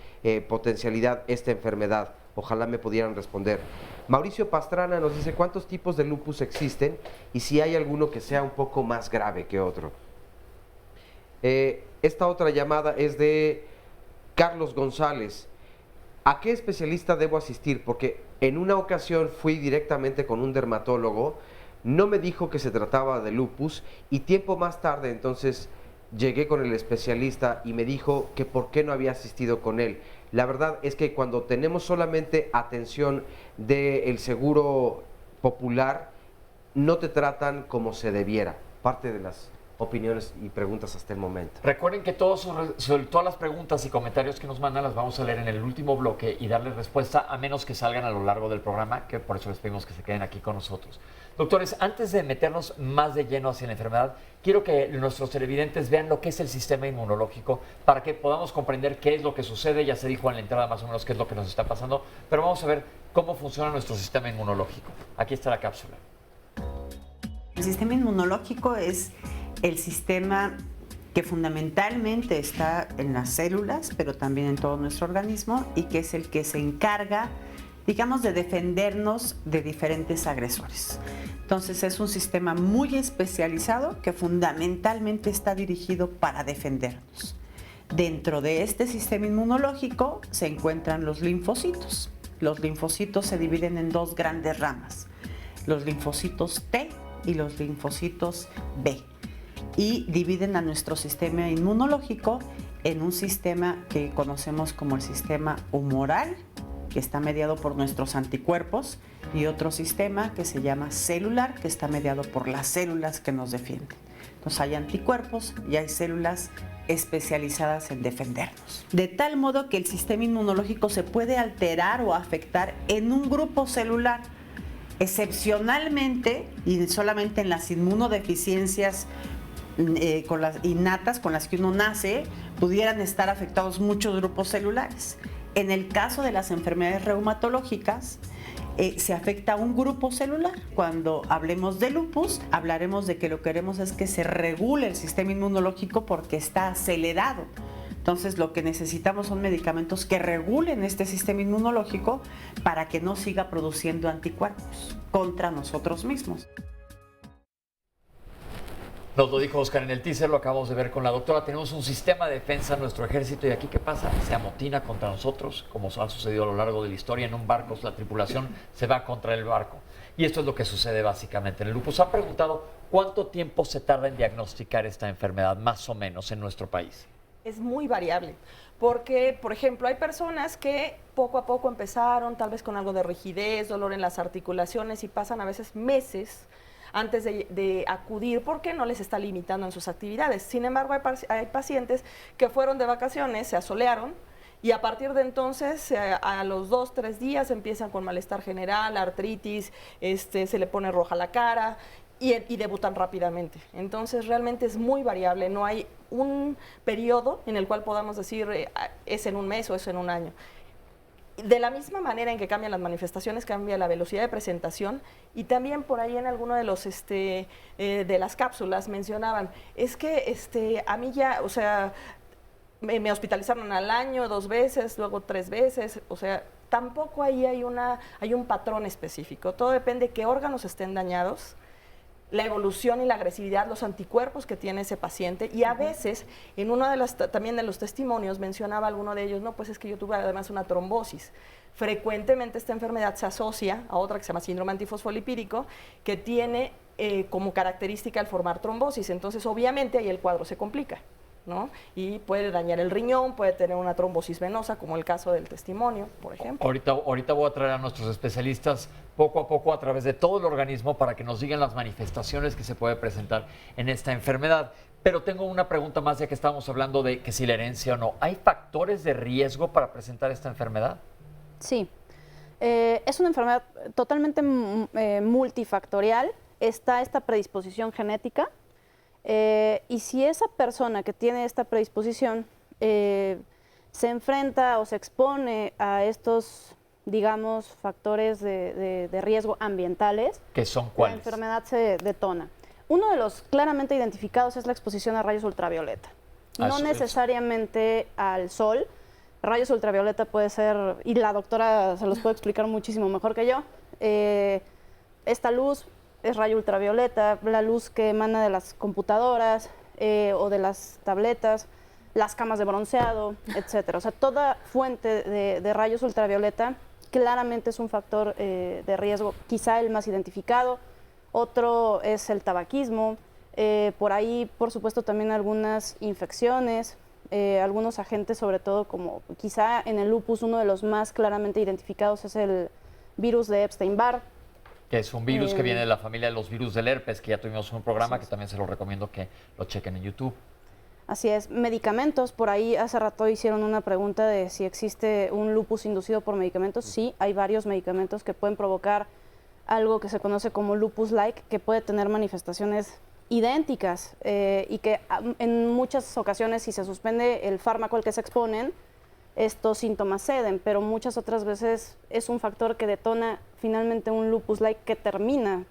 Speaker 3: potencialidad esta enfermedad. Ojalá me pudieran responder. Mauricio Pastrana nos dice cuántos tipos de lupus existen y si hay alguno que sea un poco más grave que otro. Esta otra llamada es de Carlos González. ¿A qué especialista debo asistir? Porque en una ocasión fui directamente con un dermatólogo, no me dijo que se trataba de lupus y tiempo más tarde entonces llegué con el especialista y me dijo que por qué no había asistido con él. La verdad es que cuando tenemos solamente atención del seguro popular, no te tratan como se debiera. Parte de las opiniones y preguntas hasta el momento.
Speaker 2: Recuerden que todas las preguntas y comentarios que nos mandan las vamos a leer en el último bloque y darles respuesta a menos que salgan a lo largo del programa, que por eso les pedimos que se queden aquí con nosotros. Doctores, antes de meternos más de lleno hacia la enfermedad, quiero que nuestros televidentes vean lo que es el sistema inmunológico para que podamos comprender qué es lo que sucede. Ya se dijo en la entrada más o menos qué es lo que nos está pasando, pero vamos a ver cómo funciona nuestro sistema inmunológico. Aquí está la cápsula.
Speaker 19: El sistema inmunológico es el sistema que fundamentalmente está en las células, pero también en todo nuestro organismo, y que es el que se encarga, digamos, de defendernos de diferentes agresores. Entonces es un sistema muy especializado que fundamentalmente está dirigido para defendernos. Dentro de este sistema inmunológico se encuentran los linfocitos. Los linfocitos se dividen en dos grandes ramas, los linfocitos T y los linfocitos B. Y dividen a nuestro sistema inmunológico en un sistema que conocemos como el sistema humoral, que está mediado por nuestros anticuerpos, y otro sistema que se llama celular, que está mediado por las células que nos defienden. Entonces hay anticuerpos y hay células especializadas en defendernos. De tal modo que el sistema inmunológico se puede alterar o afectar en un grupo celular. Excepcionalmente, y solamente en las inmunodeficiencias con las innatas con las que uno nace, pudieran estar afectados muchos grupos celulares. En el caso de las enfermedades reumatológicas, se afecta a un grupo celular. Cuando hablemos de lupus, hablaremos de que lo que queremos es que se regule el sistema inmunológico porque está acelerado. Entonces, lo que necesitamos son medicamentos que regulen este sistema inmunológico para que no siga produciendo anticuerpos contra nosotros mismos.
Speaker 2: Nos lo dijo Oscar en el teaser, lo acabamos de ver con la doctora. Tenemos un sistema de defensa en nuestro ejército y aquí ¿qué pasa? Se amotina contra nosotros, como ha sucedido a lo largo de la historia. En un barco, la tripulación se va contra el barco. Y esto es lo que sucede básicamente en el lupus. Han preguntado cuánto tiempo se tarda en diagnosticar esta enfermedad, más o menos, en nuestro país.
Speaker 14: Es muy variable, porque, por ejemplo, hay personas que poco a poco empezaron tal vez con algo de rigidez, dolor en las articulaciones y pasan a veces meses antes de acudir porque no les está limitando en sus actividades. Sin embargo, hay pacientes que fueron de vacaciones, se asolearon y a partir de entonces, a los 2, 3 días empiezan con malestar general, artritis, se le pone roja la cara y debutan rápidamente. Entonces, realmente es muy variable, no hay un periodo en el cual podamos decir es en un mes o es en un año. De la misma manera en que cambian las manifestaciones, cambia la velocidad de presentación y también por ahí en alguno de los de las cápsulas mencionaban, es que a mí ya, o sea, me hospitalizaron al año 2 veces, luego 3 veces, o sea, tampoco ahí hay un patrón específico, todo depende de qué órganos estén dañados, la evolución y la agresividad, los anticuerpos que tiene ese paciente y a veces en uno de también de los testimonios mencionaba alguno de ellos, no, pues es que yo tuve además una trombosis. Frecuentemente esta enfermedad se asocia a otra que se llama síndrome antifosfolipídico que tiene como característica el formar trombosis, entonces obviamente ahí el cuadro se complica, ¿no? Y puede dañar el riñón, puede tener una trombosis venosa, como el caso del testimonio, por ejemplo.
Speaker 2: Ahorita voy a traer a nuestros especialistas poco a poco a través de todo el organismo para que nos digan las manifestaciones que se puede presentar en esta enfermedad. Pero tengo una pregunta más, ya que estábamos hablando de que si la herencia o no. ¿Hay factores de riesgo para presentar esta enfermedad?
Speaker 15: Sí. Es una enfermedad totalmente multifactorial. Está esta predisposición genética. Y si esa persona que tiene esta predisposición se enfrenta o se expone a estos, digamos, factores de riesgo ambientales,
Speaker 2: ¿qué son cuáles?
Speaker 15: La enfermedad se detona. Uno de los claramente identificados es la exposición a rayos ultravioleta. No necesariamente al sol. Rayos ultravioleta puede ser, y la doctora se los puede explicar muchísimo mejor que yo, esta luz es rayo ultravioleta, la luz que emana de las computadoras o de las tabletas, las camas de bronceado, etcétera. O sea, toda fuente de rayos ultravioleta claramente es un factor de riesgo, quizá el más identificado. Otro es el tabaquismo, por ahí, por supuesto, también algunas infecciones, algunos agentes, sobre todo como quizá en el lupus uno de los más claramente identificados es el virus de Epstein-Barr,
Speaker 2: que es un virus que viene de la familia de los virus del herpes, que ya tuvimos un programa que también se lo recomiendo que lo chequen en YouTube.
Speaker 15: Así es. Medicamentos, por ahí hace rato hicieron una pregunta de si existe un lupus inducido por medicamentos. Sí, hay varios medicamentos que pueden provocar algo que se conoce como lupus-like, que puede tener manifestaciones idénticas y que en muchas ocasiones, si se suspende el fármaco al que se exponen, estos síntomas ceden, pero muchas otras veces es un factor que detona finalmente un lupus-like que termina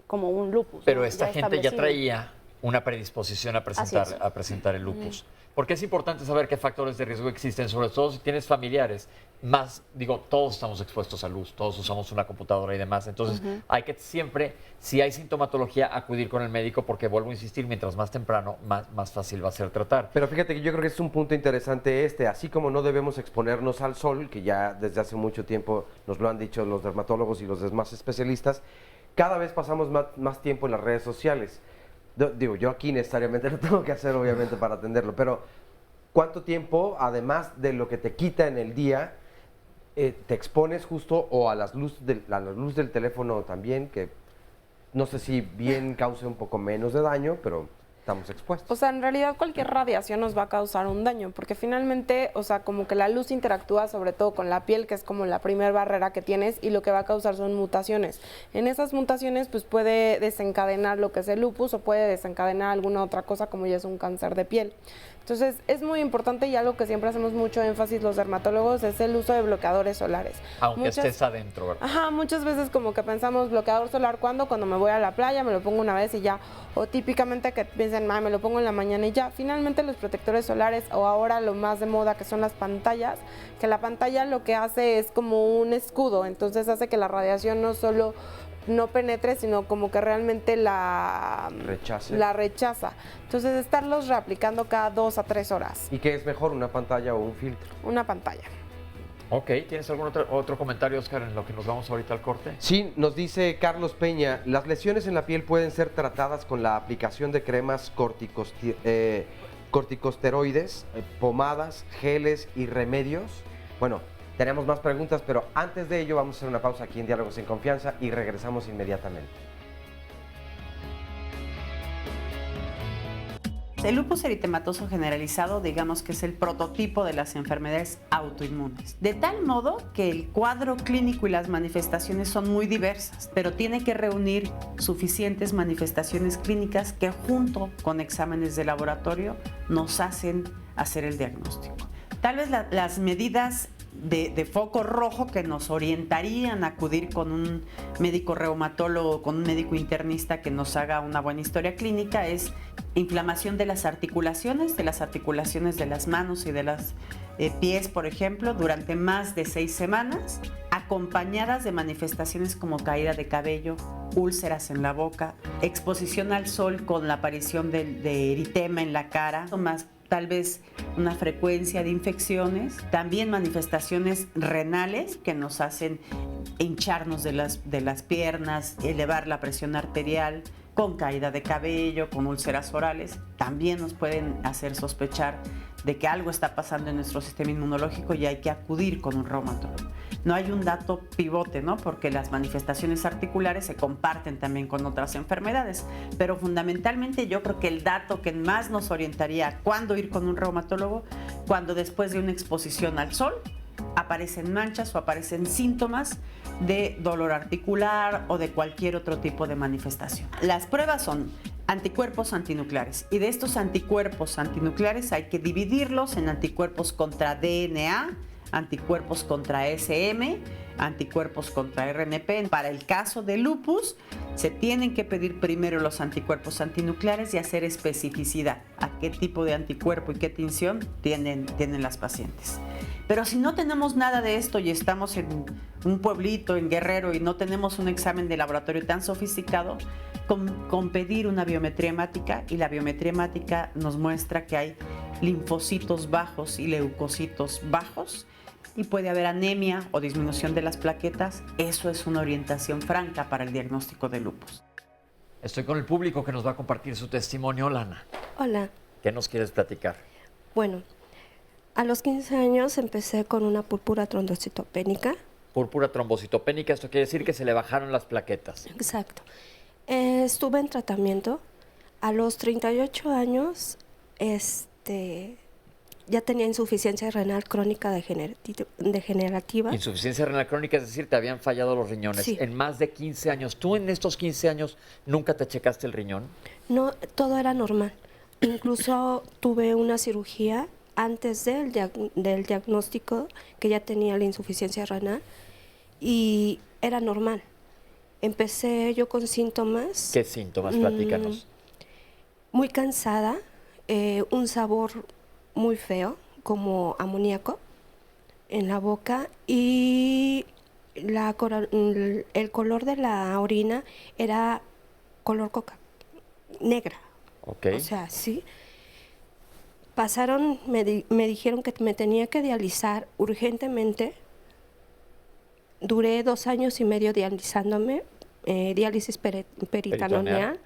Speaker 15: como un lupus.
Speaker 2: Pero esta gente ya traía una predisposición a presentar el lupus. Porque es importante saber qué factores de riesgo existen, sobre todo si tienes familiares. Más, todos estamos expuestos a luz, todos usamos una computadora y demás. Entonces, hay que siempre, si hay sintomatología, acudir con el médico porque, vuelvo a insistir, mientras más temprano, más fácil va a ser tratar.
Speaker 3: Pero fíjate que yo creo que es un punto interesante así como no debemos exponernos al sol, que ya desde hace mucho tiempo nos lo han dicho los dermatólogos y los demás especialistas, cada vez pasamos más tiempo en las redes sociales. Yo aquí necesariamente lo tengo que hacer, obviamente, para atenderlo, pero ¿cuánto tiempo, además de lo que te quita en el día, te expones justo o a la luz del teléfono también, que no sé si bien cause un poco menos de daño, pero estamos expuestos?
Speaker 17: O sea, en realidad cualquier radiación nos va a causar un daño, porque finalmente, o sea, como que la luz interactúa sobre todo con la piel, que es como la primera barrera que tienes, y lo que va a causar son mutaciones. En esas mutaciones, pues puede desencadenar lo que es el lupus o puede desencadenar alguna otra cosa, como ya es un cáncer de piel. Entonces, es muy importante y algo que siempre hacemos mucho énfasis los dermatólogos es el uso de bloqueadores solares.
Speaker 2: Aunque estés adentro, ¿verdad?
Speaker 17: Ajá, muchas veces como que pensamos bloqueador solar, ¿cuándo? Cuando me voy a la playa, me lo pongo una vez y ya. O típicamente que piensen, me lo pongo en la mañana y ya. Finalmente los protectores solares, o ahora lo más de moda que son las pantallas, que la pantalla lo que hace es como un escudo, entonces hace que la radiación no solo no penetre, sino como que realmente la rechaza. Entonces, estarlos reaplicando cada 2 a 3 horas.
Speaker 3: ¿Y qué es mejor, una pantalla o un filtro?
Speaker 17: Una pantalla.
Speaker 2: Ok, ¿tienes algún otro comentario, Oscar, en lo que nos vamos ahorita al corte?
Speaker 3: Sí, nos dice Carlos Peña, las lesiones en la piel pueden ser tratadas con la aplicación de cremas corticosteroides, pomadas, geles y remedios. Bueno, tenemos más preguntas, pero antes de ello vamos a hacer una pausa aquí en Diálogos en Confianza y regresamos inmediatamente.
Speaker 19: El lupus eritematoso generalizado, digamos que es el prototipo de las enfermedades autoinmunes. De tal modo que el cuadro clínico y las manifestaciones son muy diversas, pero tiene que reunir suficientes manifestaciones clínicas que junto con exámenes de laboratorio nos hacen hacer el diagnóstico. Tal vez las medidas de foco rojo que nos orientarían a acudir con un médico reumatólogo, con un médico internista que nos haga una buena historia clínica es inflamación de las articulaciones de las manos y de los pies, por ejemplo, durante más de 6 semanas, acompañadas de manifestaciones como caída de cabello, úlceras en la boca, exposición al sol con la aparición de eritema en la cara, más tal vez una frecuencia de infecciones, también manifestaciones renales que nos hacen hincharnos de las piernas, elevar la presión arterial, con caída de cabello, con úlceras orales, también nos pueden hacer sospechar de que algo está pasando en nuestro sistema inmunológico y hay que acudir con un reumatólogo. No hay un dato pivote, ¿no? Porque las manifestaciones articulares se comparten también con otras enfermedades, pero fundamentalmente yo creo que el dato que más nos orientaría a cuándo ir con un reumatólogo, cuando después de una exposición al sol aparecen manchas o aparecen síntomas de dolor articular o de cualquier otro tipo de manifestación. Las pruebas son anticuerpos antinucleares y de estos anticuerpos antinucleares hay que dividirlos en anticuerpos contra DNA, anticuerpos contra SM, anticuerpos contra RNP. Para el caso de lupus, se tienen que pedir primero los anticuerpos antinucleares y hacer especificidad a qué tipo de anticuerpo y qué tinción tienen las pacientes. Pero si no tenemos nada de esto y estamos en un pueblito, en Guerrero, y no tenemos un examen de laboratorio tan sofisticado, con pedir una biometría hemática, y la biometría hemática nos muestra que hay linfocitos bajos y leucocitos bajos, y puede haber anemia o disminución de las plaquetas, eso es una orientación franca para el diagnóstico de lupus.
Speaker 2: Estoy con el público que nos va a compartir su testimonio. Lana,
Speaker 20: Hola.
Speaker 2: ¿qué nos quieres platicar?
Speaker 20: Bueno, a los 15 años empecé con una púrpura trombocitopénica.
Speaker 2: Púrpura trombocitopénica, esto quiere decir que se le bajaron las plaquetas.
Speaker 20: Exacto. Estuve en tratamiento. A los 38 años, ya tenía insuficiencia renal crónica degenerativa.
Speaker 2: Insuficiencia renal crónica, es decir, te habían fallado los riñones.
Speaker 20: Sí.
Speaker 2: En más de 15 años. ¿Tú en estos 15 años nunca te checaste el riñón?
Speaker 20: No, todo era normal. Incluso tuve una cirugía antes del diagnóstico, que ya tenía la insuficiencia renal, y era normal. Empecé yo con síntomas.
Speaker 2: ¿Qué síntomas? Platícanos.
Speaker 20: Muy cansada, un sabor muy feo, como amoníaco en la boca, y el color de la orina era color coca, negra.
Speaker 2: Okay.
Speaker 20: O sea, sí. Pasaron, me dijeron que me tenía que dializar urgentemente. Duré 2 años y medio dializándome, diálisis peritoneal.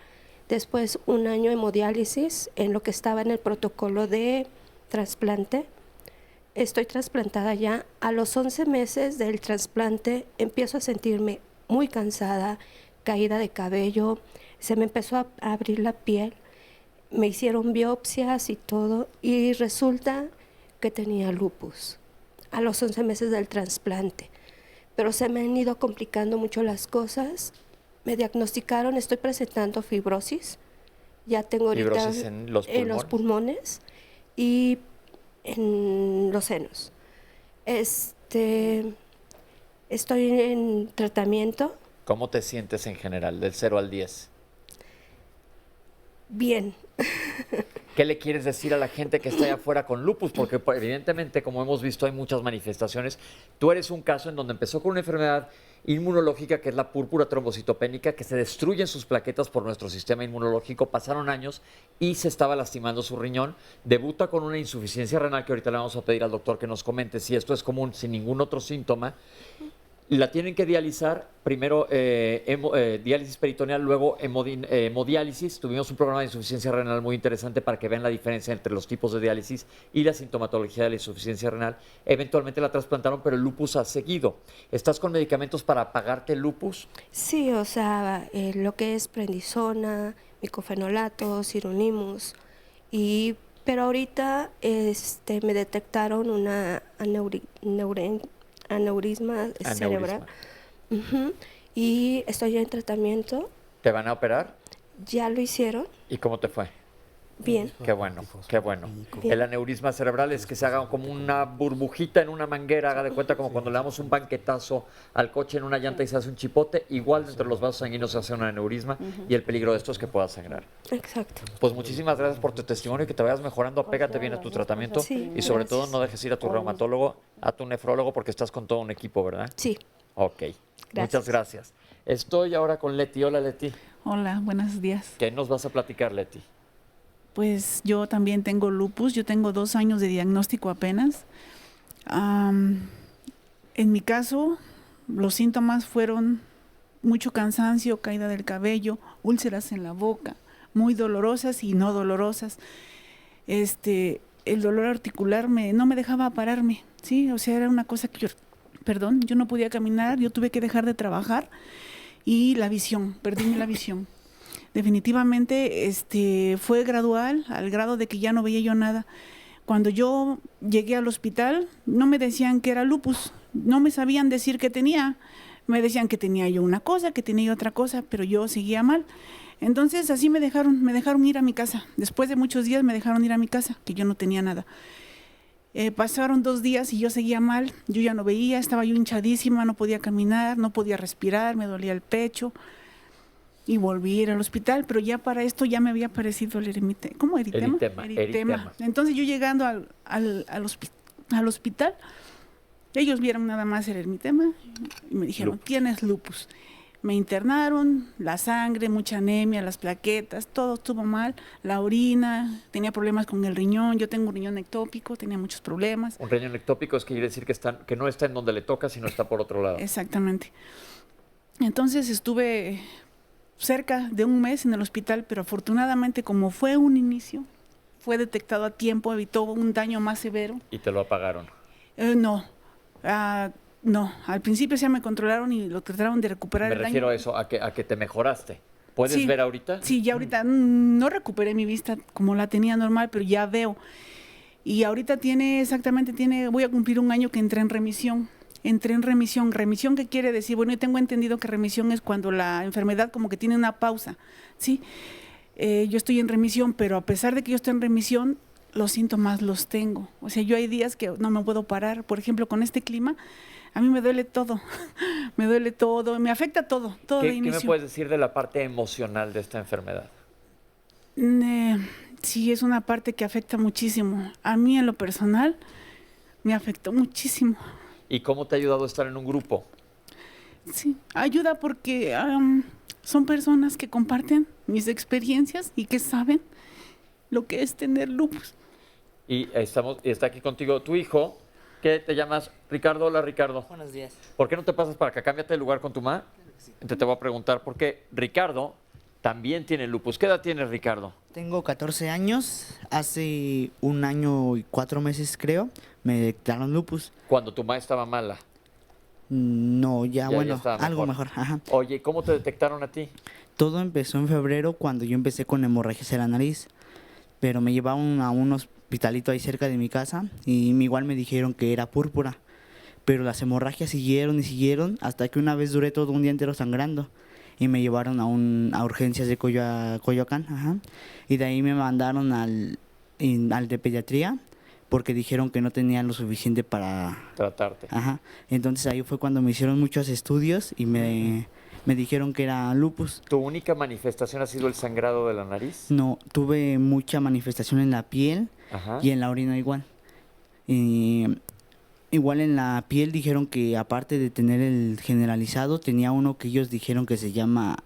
Speaker 20: Después 1 año hemodiálisis, en lo que estaba en el protocolo de trasplante. Estoy trasplantada ya. A los 11 meses del trasplante empiezo a sentirme muy cansada, caída de cabello, se me empezó a abrir la piel. Me hicieron biopsias y todo, y resulta que tenía lupus a los 11 meses del trasplante. Pero se me han ido complicando mucho las cosas. Me diagnosticaron, estoy presentando fibrosis. Ya tengo ahorita
Speaker 2: ¿Fibrosis en los
Speaker 20: pulmones y en los senos. Estoy en tratamiento.
Speaker 2: ¿Cómo te sientes en general, del 0 al 10?
Speaker 20: Bien.
Speaker 2: ¿Qué le quieres decir a la gente que está allá afuera con lupus? Porque pues, evidentemente, como hemos visto, hay muchas manifestaciones. Tú eres un caso en donde empezó con una enfermedad inmunológica, que es la púrpura trombocitopénica, que se destruyen sus plaquetas por nuestro sistema inmunológico. Pasaron años y se estaba lastimando su riñón. Debuta con una insuficiencia renal, que ahorita le vamos a pedir al doctor que nos comente si esto es común, sin ningún otro síntoma. La tienen que dializar, primero diálisis peritoneal, luego hemodiálisis. Tuvimos un programa de insuficiencia renal muy interesante para que vean la diferencia entre los tipos de diálisis y la sintomatología de la insuficiencia renal. Eventualmente la trasplantaron, pero el lupus ha seguido. ¿Estás con medicamentos para apagarte el lupus?
Speaker 20: Sí, o sea, lo que es prednisona, micofenolato, sironimus, pero ahorita me detectaron una aneurisma cerebral. Y estoy en tratamiento.
Speaker 2: ¿Te van a operar?
Speaker 20: Ya lo hicieron.
Speaker 2: ¿Y cómo te fue?
Speaker 20: Bien.
Speaker 2: Qué bueno, qué bueno.
Speaker 20: Bien.
Speaker 2: El aneurisma cerebral es que se haga como una burbujita en una manguera, haga de cuenta como cuando le damos un banquetazo al coche en una llanta y se hace un chipote, igual dentro de los vasos sanguíneos se hace un aneurisma y el peligro de esto es que pueda sangrar.
Speaker 20: Exacto.
Speaker 2: Pues muchísimas gracias por tu testimonio y que te vayas mejorando, apégate bien a tu tratamiento y sobre todo no dejes ir a tu reumatólogo, a tu nefrólogo porque estás con todo un equipo, ¿verdad?
Speaker 20: Sí.
Speaker 2: Ok, muchas gracias. Estoy ahora con Leti. Hola, Leti.
Speaker 21: Hola, buenos días.
Speaker 2: ¿Qué nos vas a platicar, Leti?
Speaker 21: Pues yo también tengo lupus, yo tengo 2 años de diagnóstico apenas. En mi caso, los síntomas fueron mucho cansancio, caída del cabello, úlceras en la boca, muy dolorosas y no dolorosas. El dolor articular no me dejaba pararme, ¿sí? O sea, era una cosa que yo no podía caminar, yo tuve que dejar de trabajar y la visión, perdí la visión. Definitivamente fue gradual, al grado de que ya no veía yo nada. Cuando yo llegué al hospital, no me decían que era lupus, no me sabían decir qué tenía. Me decían que tenía yo una cosa, que tenía yo otra cosa, pero yo seguía mal. Entonces así me dejaron ir a mi casa. Después de muchos días me dejaron ir a mi casa, que yo no tenía nada. Pasaron 2 días y yo seguía mal, yo ya no veía, estaba yo hinchadísima, no podía caminar, no podía respirar, me dolía el pecho. Y volví a ir al hospital, pero ya para esto ya me había aparecido el eritema. ¿Cómo eritema? Eritema. Entonces yo llegando al hospital, ellos vieron nada más el eritema y me dijeron, tienes lupus. Me internaron, la sangre, mucha anemia, las plaquetas, todo estuvo mal, la orina, tenía problemas con el riñón, yo tengo un riñón ectópico, tenía muchos problemas.
Speaker 2: Un riñón ectópico es que quiere decir que no está en donde le toca, sino está por otro lado.
Speaker 21: Exactamente. Entonces estuve cerca de 1 mes en el hospital, pero afortunadamente como fue un inicio, fue detectado a tiempo, evitó un daño más severo.
Speaker 2: ¿Y te lo apagaron?
Speaker 21: No, al principio ya me controlaron y lo trataron de recuperar el daño.
Speaker 2: Me refiero a eso, a que te mejoraste. ¿Puedes ver ahorita?
Speaker 21: Sí, ya ahorita no recuperé mi vista como la tenía normal, pero ya veo. Y ahorita voy a cumplir 1 año que entré en remisión. ¿Remisión qué quiere decir? Bueno, yo tengo entendido que remisión es cuando la enfermedad como que tiene una pausa, ¿sí? Yo estoy en remisión, pero a pesar de que yo estoy en remisión, los síntomas los tengo. O sea, yo hay días que no me puedo parar. Por ejemplo, con este clima, a mí me duele todo. Me afecta todo de inicio.
Speaker 2: ¿Qué me puedes decir de la parte emocional de esta enfermedad?
Speaker 21: Sí, es una parte que afecta muchísimo. A mí, en lo personal, me afectó muchísimo.
Speaker 2: ¿Y cómo te ha ayudado a estar en un grupo?
Speaker 21: Sí, ayuda porque son personas que comparten mis experiencias y que saben lo que es tener lupus.
Speaker 2: Y está aquí contigo tu hijo, que te llamas Ricardo. Hola, Ricardo.
Speaker 22: Buenos días.
Speaker 2: ¿Por qué no te pasas para acá? Cámbiate de lugar con tu mamá. Entonces te voy a preguntar, porque Ricardo también tiene lupus. ¿Qué edad tienes, Ricardo?
Speaker 22: Tengo 14 años. Hace 1 año y 4 meses, creo, me detectaron lupus.
Speaker 2: ¿Cuando tu mamá estaba mala?
Speaker 22: No, ya bueno,
Speaker 2: estaba
Speaker 22: algo mejor. Ajá.
Speaker 2: Oye, ¿cómo te detectaron a ti?
Speaker 22: Todo empezó en febrero cuando yo empecé con hemorragias en la nariz, pero me llevaron a un hospitalito ahí cerca de mi casa y igual me dijeron que era púrpura, pero las hemorragias siguieron y siguieron hasta que una vez duré todo un día entero sangrando y me llevaron a urgencias de Coyoacán, ajá, y de ahí me mandaron al de pediatría porque dijeron que no tenían lo suficiente para
Speaker 2: tratarte.
Speaker 22: Ajá. Entonces ahí fue cuando me hicieron muchos estudios y me me dijeron que era lupus.
Speaker 2: ¿Tu única manifestación ha sido el sangrado de la nariz?
Speaker 22: No, tuve mucha manifestación en la piel
Speaker 2: Ajá.
Speaker 22: y en la orina igual. Igual en la piel dijeron que aparte de tener el generalizado, tenía uno que ellos dijeron que se llama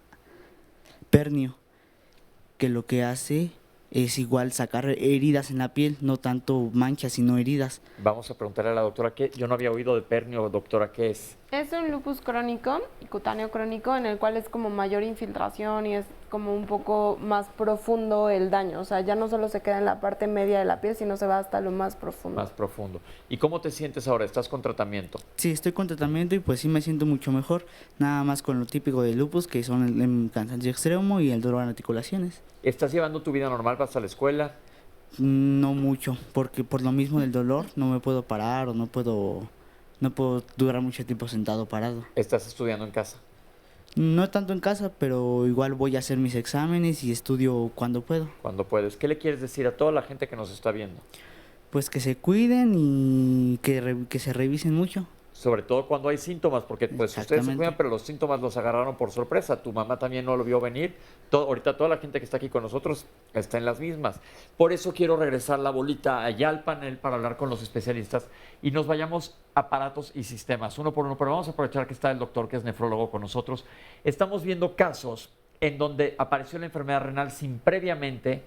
Speaker 22: pernio, que lo que hace es igual sacar heridas en la piel, no tanto manchas, sino heridas.
Speaker 2: Vamos a preguntarle a la doctora qué. Yo no había oído de pernio, doctora, ¿qué es?
Speaker 17: Es un lupus crónico, cutáneo crónico, en el cual es como mayor infiltración y es como un poco más profundo el daño. O sea, ya no solo se queda en la parte media de la piel, sino se va hasta lo más profundo.
Speaker 2: Más profundo. ¿Y cómo te sientes ahora? ¿Estás con tratamiento?
Speaker 22: Sí, estoy con tratamiento y pues sí me siento mucho mejor, nada más con lo típico del lupus, que son el cansancio extremo y el dolor en articulaciones.
Speaker 2: ¿Estás llevando tu vida normal? ¿Vas a la escuela?
Speaker 22: No mucho, porque por lo mismo del dolor no me puedo parar o no puedo durar mucho tiempo sentado parado.
Speaker 2: ¿Estás estudiando en casa?
Speaker 22: No tanto en casa, pero igual voy a hacer mis exámenes y estudio cuando puedo.
Speaker 2: Cuando puedes. ¿Qué le quieres decir a toda la gente que nos está viendo?
Speaker 22: Pues que se cuiden y que se revisen mucho.
Speaker 2: Sobre todo cuando hay síntomas, porque pues ustedes se cuidan, pero los síntomas los agarraron por sorpresa. Tu mamá también no lo vio venir. Ahorita toda la gente que está aquí con nosotros está en las mismas. Por eso quiero regresar la bolita allá al panel para hablar con los especialistas y nos vayamos aparatos y sistemas, uno por uno. Pero vamos a aprovechar que está el doctor, que es nefrólogo, con nosotros. Estamos viendo casos en donde apareció la enfermedad renal sin previamente.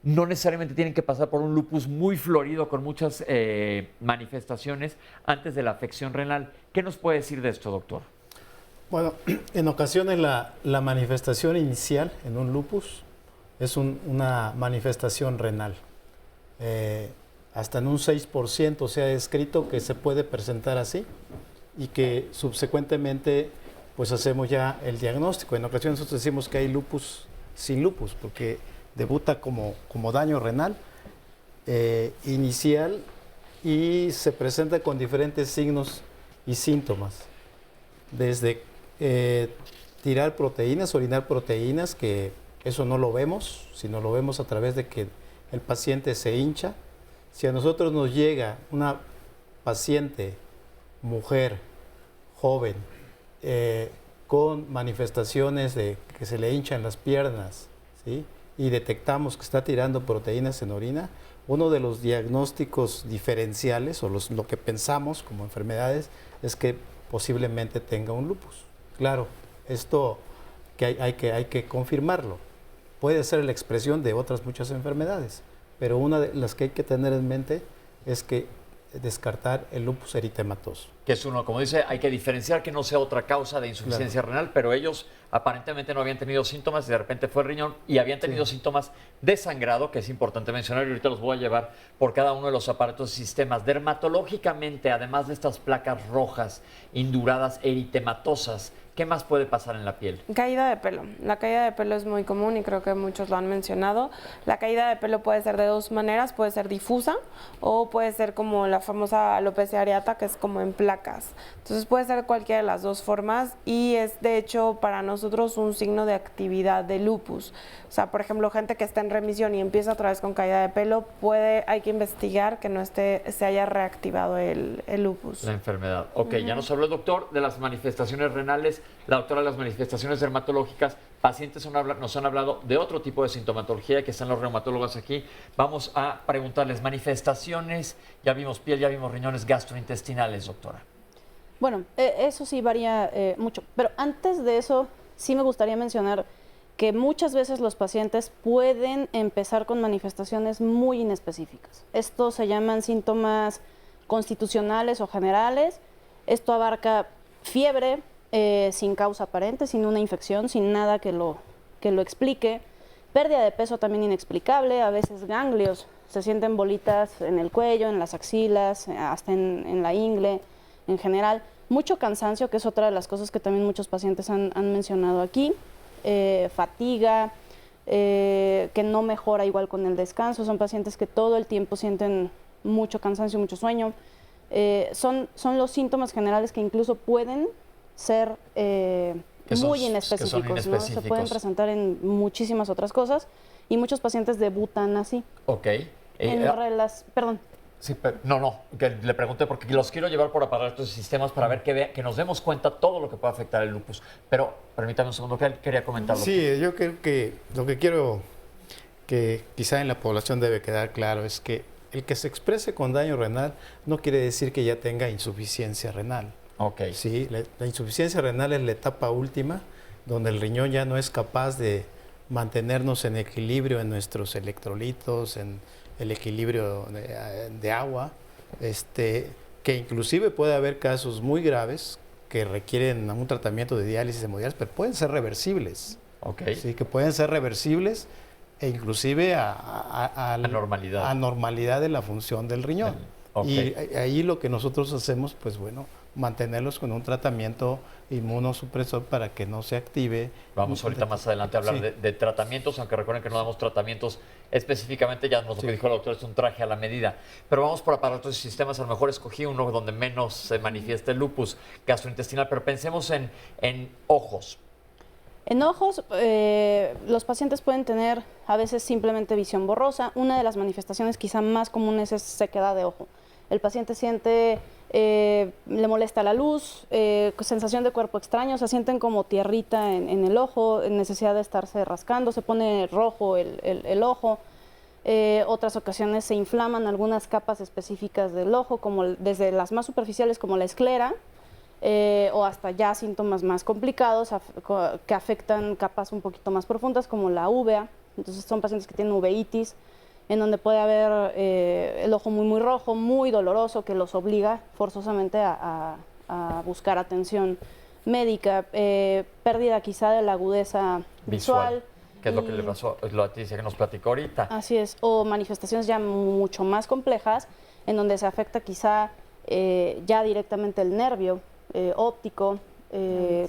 Speaker 2: No necesariamente tienen que pasar por un lupus muy florido con muchas manifestaciones antes de la afección renal. ¿Qué nos puede decir de esto, doctor?
Speaker 16: Bueno, en ocasiones la manifestación inicial en un lupus es una manifestación renal. Hasta en un 6% se ha descrito que se puede presentar así y que subsecuentemente pues hacemos ya el diagnóstico. En ocasiones nosotros decimos que hay lupus sin lupus porque debuta como daño renal inicial y se presenta con diferentes signos y síntomas. Desde tirar proteínas, orinar proteínas, que eso no lo vemos, sino lo vemos a través de que el paciente se hincha. Si a nosotros nos llega una paciente, mujer, joven, con manifestaciones de que se le hinchan las piernas, ¿sí?, y detectamos que está tirando proteínas en orina, uno de los diagnósticos diferenciales o lo que pensamos como enfermedades es que posiblemente tenga un lupus. Claro, esto que hay que confirmarlo. Puede ser la expresión de otras muchas enfermedades, pero una de las que hay que tener en mente es que descartar el lupus eritematoso.
Speaker 2: Que es uno, como dice, hay que diferenciar que no sea otra causa de insuficiencia renal, pero ellos aparentemente no habían tenido síntomas y de repente fue el riñón y habían tenido síntomas de sangrado, que es importante mencionar, y ahorita los voy a llevar por cada uno de los aparatos y sistemas. Dermatológicamente, además de estas placas rojas, induradas, eritematosas, ¿qué más puede pasar en la piel?
Speaker 17: Caída de pelo. La caída de pelo es muy común y creo que muchos lo han mencionado. La caída de pelo puede ser de dos maneras, puede ser difusa o puede ser como la famosa alopecia areata, que es como en placas. Entonces puede ser cualquiera de las dos formas y es de hecho para nosotros un signo de actividad de lupus. O sea, por ejemplo, gente que está en remisión y empieza otra vez con caída de pelo, hay que investigar que no se haya reactivado el lupus.
Speaker 2: La enfermedad. Ok, ya nos habló el doctor de las manifestaciones renales, la doctora de las manifestaciones dermatológicas. Pacientes nos han hablado de otro tipo de sintomatología, que están los reumatólogos aquí. Vamos a preguntarles manifestaciones, ya vimos piel, ya vimos riñones, gastrointestinales, doctora.
Speaker 15: Bueno, eso sí varía mucho, pero antes de eso sí me gustaría mencionar que muchas veces los pacientes pueden empezar con manifestaciones muy inespecíficas. Estos se llaman síntomas constitucionales o generales. Esto abarca fiebre sin causa aparente, sin una infección, sin nada que lo explique. Pérdida de peso también inexplicable, a veces ganglios, se sienten bolitas en el cuello, en las axilas, hasta en la ingle en general. Mucho cansancio, que es otra de las cosas que también muchos pacientes han mencionado aquí. Fatiga, que no mejora igual con el descanso. Son pacientes que todo el tiempo sienten mucho cansancio, mucho sueño. Son los síntomas generales que incluso pueden ser muy inespecíficos, ¿no? Se pueden presentar en muchísimas otras cosas y muchos pacientes debutan así.
Speaker 2: Ok.
Speaker 15: Perdón.
Speaker 2: Sí, pero, no, que le pregunté porque los quiero llevar por aparatos y sistemas para ver que nos demos cuenta todo lo que puede afectar el lupus. Pero permítame un segundo, que él quería comentarlo.
Speaker 16: Sí, yo creo que lo que quiero que quizá en la población debe quedar claro es que el que se exprese con daño renal no quiere decir que ya tenga insuficiencia renal.
Speaker 2: Ok.
Speaker 16: Sí, la insuficiencia renal es la etapa última donde el riñón ya no es capaz de mantenernos en equilibrio en nuestros electrolitos, en el equilibrio de agua, que inclusive puede haber casos muy graves que requieren un tratamiento de diálisis hemodiálisis, pero pueden ser reversibles.
Speaker 2: Okay.
Speaker 16: Sí, que pueden ser reversibles e inclusive a normalidad de la función del riñón.
Speaker 2: Okay.
Speaker 16: Y ahí lo que nosotros hacemos, pues bueno, mantenerlos con un tratamiento inmunosupresor para que no se active.
Speaker 2: Vamos ahorita más adelante a hablar
Speaker 16: sí.
Speaker 2: de tratamientos, aunque recuerden que no damos tratamientos específicamente, ya lo que dijo el doctor es un traje a la medida. Pero vamos por aparatos y sistemas, a lo mejor escogí uno donde menos se manifiesta el lupus gastrointestinal, pero pensemos en ojos.
Speaker 15: En ojos, los pacientes pueden tener a veces simplemente visión borrosa. Una de las manifestaciones quizá más comunes es sequedad de ojo. El paciente siente, le molesta la luz, sensación de cuerpo extraño, se sienten como tierrita en el ojo, necesidad de estarse rascando, se pone rojo el ojo. Otras ocasiones se inflaman algunas capas específicas del ojo, como desde las más superficiales como la esclera, o hasta ya síntomas más complicados que afectan capas un poquito más profundas como la uvea. Entonces son pacientes que tienen uveitis, en donde puede haber el ojo muy rojo, muy doloroso, que los obliga forzosamente a buscar atención médica, pérdida quizá de la agudeza visual.
Speaker 2: Que es lo que le pasó, lo dice que nos platicó ahorita.
Speaker 15: Así es, o manifestaciones ya mucho más complejas, en donde se afecta quizá ya directamente el nervio óptico,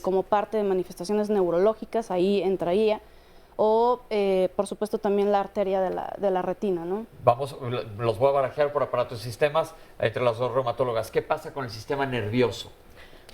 Speaker 15: como parte de manifestaciones neurológicas, ahí entraría, o por supuesto también la arteria de la retina, ¿no?
Speaker 2: Vamos, los voy a barajear por aparatos y sistemas entre las dos reumatólogas. ¿Qué pasa con el sistema nervioso?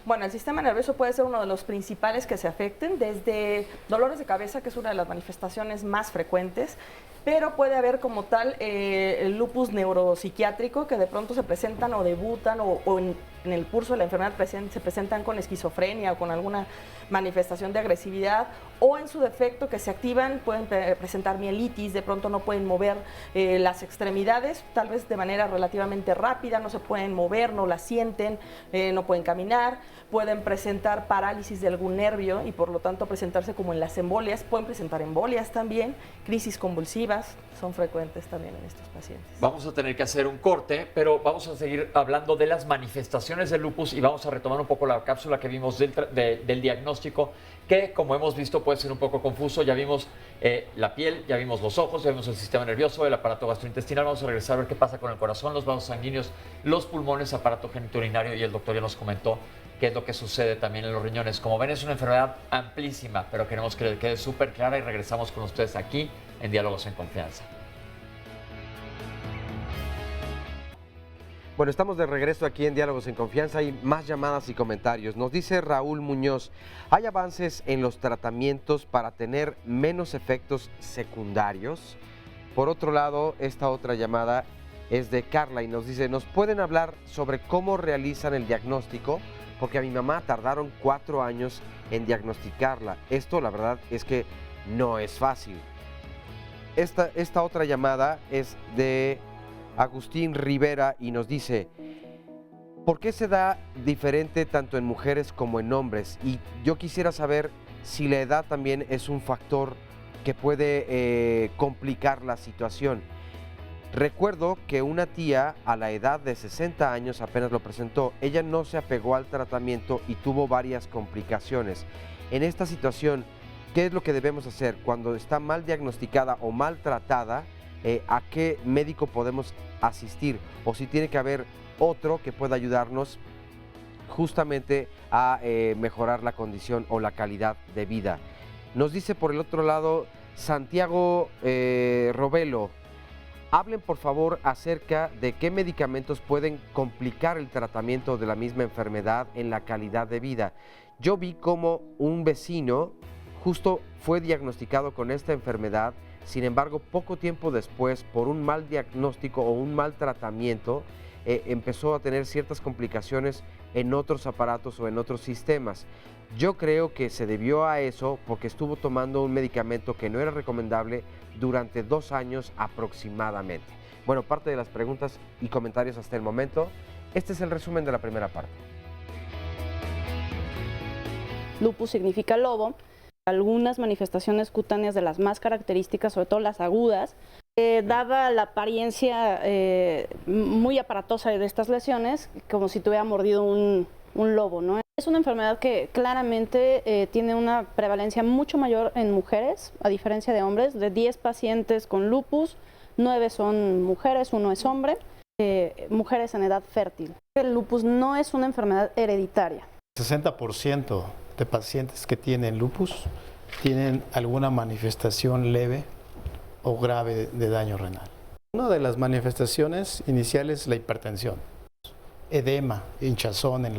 Speaker 14: Bueno, el sistema nervioso puede ser uno de los principales que se afecten, desde dolores de cabeza, que es una de las manifestaciones más frecuentes, pero puede haber como tal el lupus neuropsiquiátrico, que de pronto se presentan o debutan o en el curso de la enfermedad se presentan con esquizofrenia o con alguna manifestación de agresividad, o en su defecto que se activan, pueden presentar mielitis, de pronto no pueden mover las extremidades, tal vez de manera relativamente rápida, no se pueden mover, no la sienten, no pueden caminar, pueden presentar parálisis de algún nervio y por lo tanto presentarse como en las embolias, pueden presentar embolias también, crisis convulsivas, son frecuentes también en estos pacientes.
Speaker 2: Vamos a tener que hacer un corte, pero vamos a seguir hablando de las manifestaciones del lupus y vamos a retomar un poco la cápsula que vimos del diagnóstico, que como hemos visto puede ser un poco confuso. Ya vimos la piel, ya vimos los ojos, ya vimos el sistema nervioso, el aparato gastrointestinal. Vamos a regresar a ver qué pasa con el corazón, los vasos sanguíneos, los pulmones, aparato genitourinario, y el doctor ya nos comentó qué es lo que sucede también en los riñones. Como ven, es una enfermedad amplísima, pero queremos que le quede súper clara y regresamos con ustedes aquí en Diálogos en Confianza.
Speaker 3: Bueno, estamos de regreso aquí en Diálogos en Confianza. Hay más llamadas y comentarios. Nos dice Raúl Muñoz, ¿hay avances en los tratamientos para tener menos efectos secundarios? Por otro lado, esta otra llamada es de Carla y nos dice, ¿nos pueden hablar sobre cómo realizan el diagnóstico? Porque a mi mamá tardaron 4 años en diagnosticarla. Esto, la verdad, es que no es fácil. Esta otra llamada es de Agustín Rivera y nos dice, ¿por qué se da diferente tanto en mujeres como en hombres? Y yo quisiera saber si la edad también es un factor que puede complicar la situación. Recuerdo que una tía a la edad de 60 años apenas lo presentó. Ella no se apegó al tratamiento y tuvo varias complicaciones. En esta situación, ¿qué es lo que debemos hacer cuando está mal diagnosticada o mal tratada? ¿A qué médico podemos asistir? O si tiene que haber otro que pueda ayudarnos justamente a mejorar la condición o la calidad de vida. Nos dice por el otro lado Santiago Robelo, hablen por favor acerca de qué medicamentos pueden complicar el tratamiento de la misma enfermedad en la calidad de vida. Yo vi como un vecino justo fue diagnosticado con esta enfermedad, Sin embargo, poco tiempo después, por un mal diagnóstico o un mal tratamiento, empezó a tener ciertas complicaciones en otros aparatos o en otros sistemas. Yo creo que se debió a eso porque estuvo tomando un medicamento que no era recomendable durante 2 años aproximadamente. Bueno, parte de las preguntas y comentarios hasta el momento. Este es el resumen de la primera parte.
Speaker 15: Lupus significa lobo. Algunas manifestaciones cutáneas de las más características, sobre todo las agudas, dada la apariencia muy aparatosa de estas lesiones, como si tuviera mordido un lobo, ¿no? Es una enfermedad que claramente tiene una prevalencia mucho mayor en mujeres, a diferencia de hombres. De 10 pacientes con lupus, 9 son mujeres, 1 es hombre, mujeres en edad fértil. El lupus no es una enfermedad hereditaria.
Speaker 16: 60% de pacientes que tienen lupus tienen alguna manifestación leve o grave de daño renal. Una de las manifestaciones iniciales es la hipertensión, edema, hinchazón en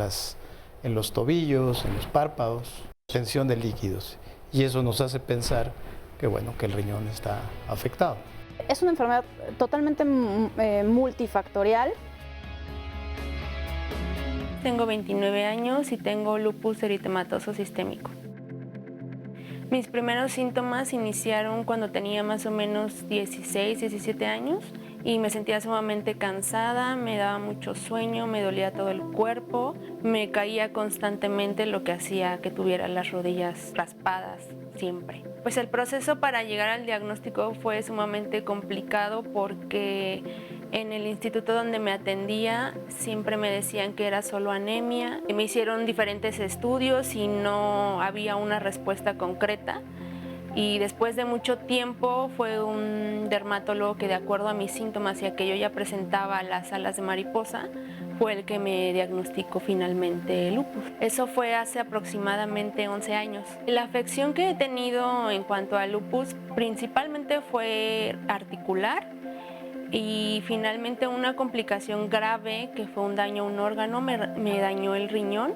Speaker 16: los tobillos, en los párpados, tensión de líquidos, y eso nos hace pensar que, bueno, que el riñón está afectado.
Speaker 15: Es una enfermedad totalmente multifactorial.
Speaker 17: Tengo 29 años y tengo lupus eritematoso sistémico. Mis primeros síntomas iniciaron cuando tenía más o menos 16, 17 años y me sentía sumamente cansada, me daba mucho sueño, me dolía todo el cuerpo, me caía constantemente, lo que hacía que tuviera las rodillas raspadas siempre. Pues el proceso para llegar al diagnóstico fue sumamente complicado porque en el instituto donde me atendía siempre me decían que era solo anemia. Me hicieron diferentes estudios y no había una respuesta concreta. Y después de mucho tiempo fue un dermatólogo que, de acuerdo a mis síntomas y a que yo ya presentaba las alas de mariposa, fue el que me diagnosticó finalmente lupus. Eso fue hace aproximadamente 11 años. La afección que he tenido en cuanto a lupus principalmente fue articular y finalmente una complicación grave que fue un daño a un órgano, me dañó el riñón.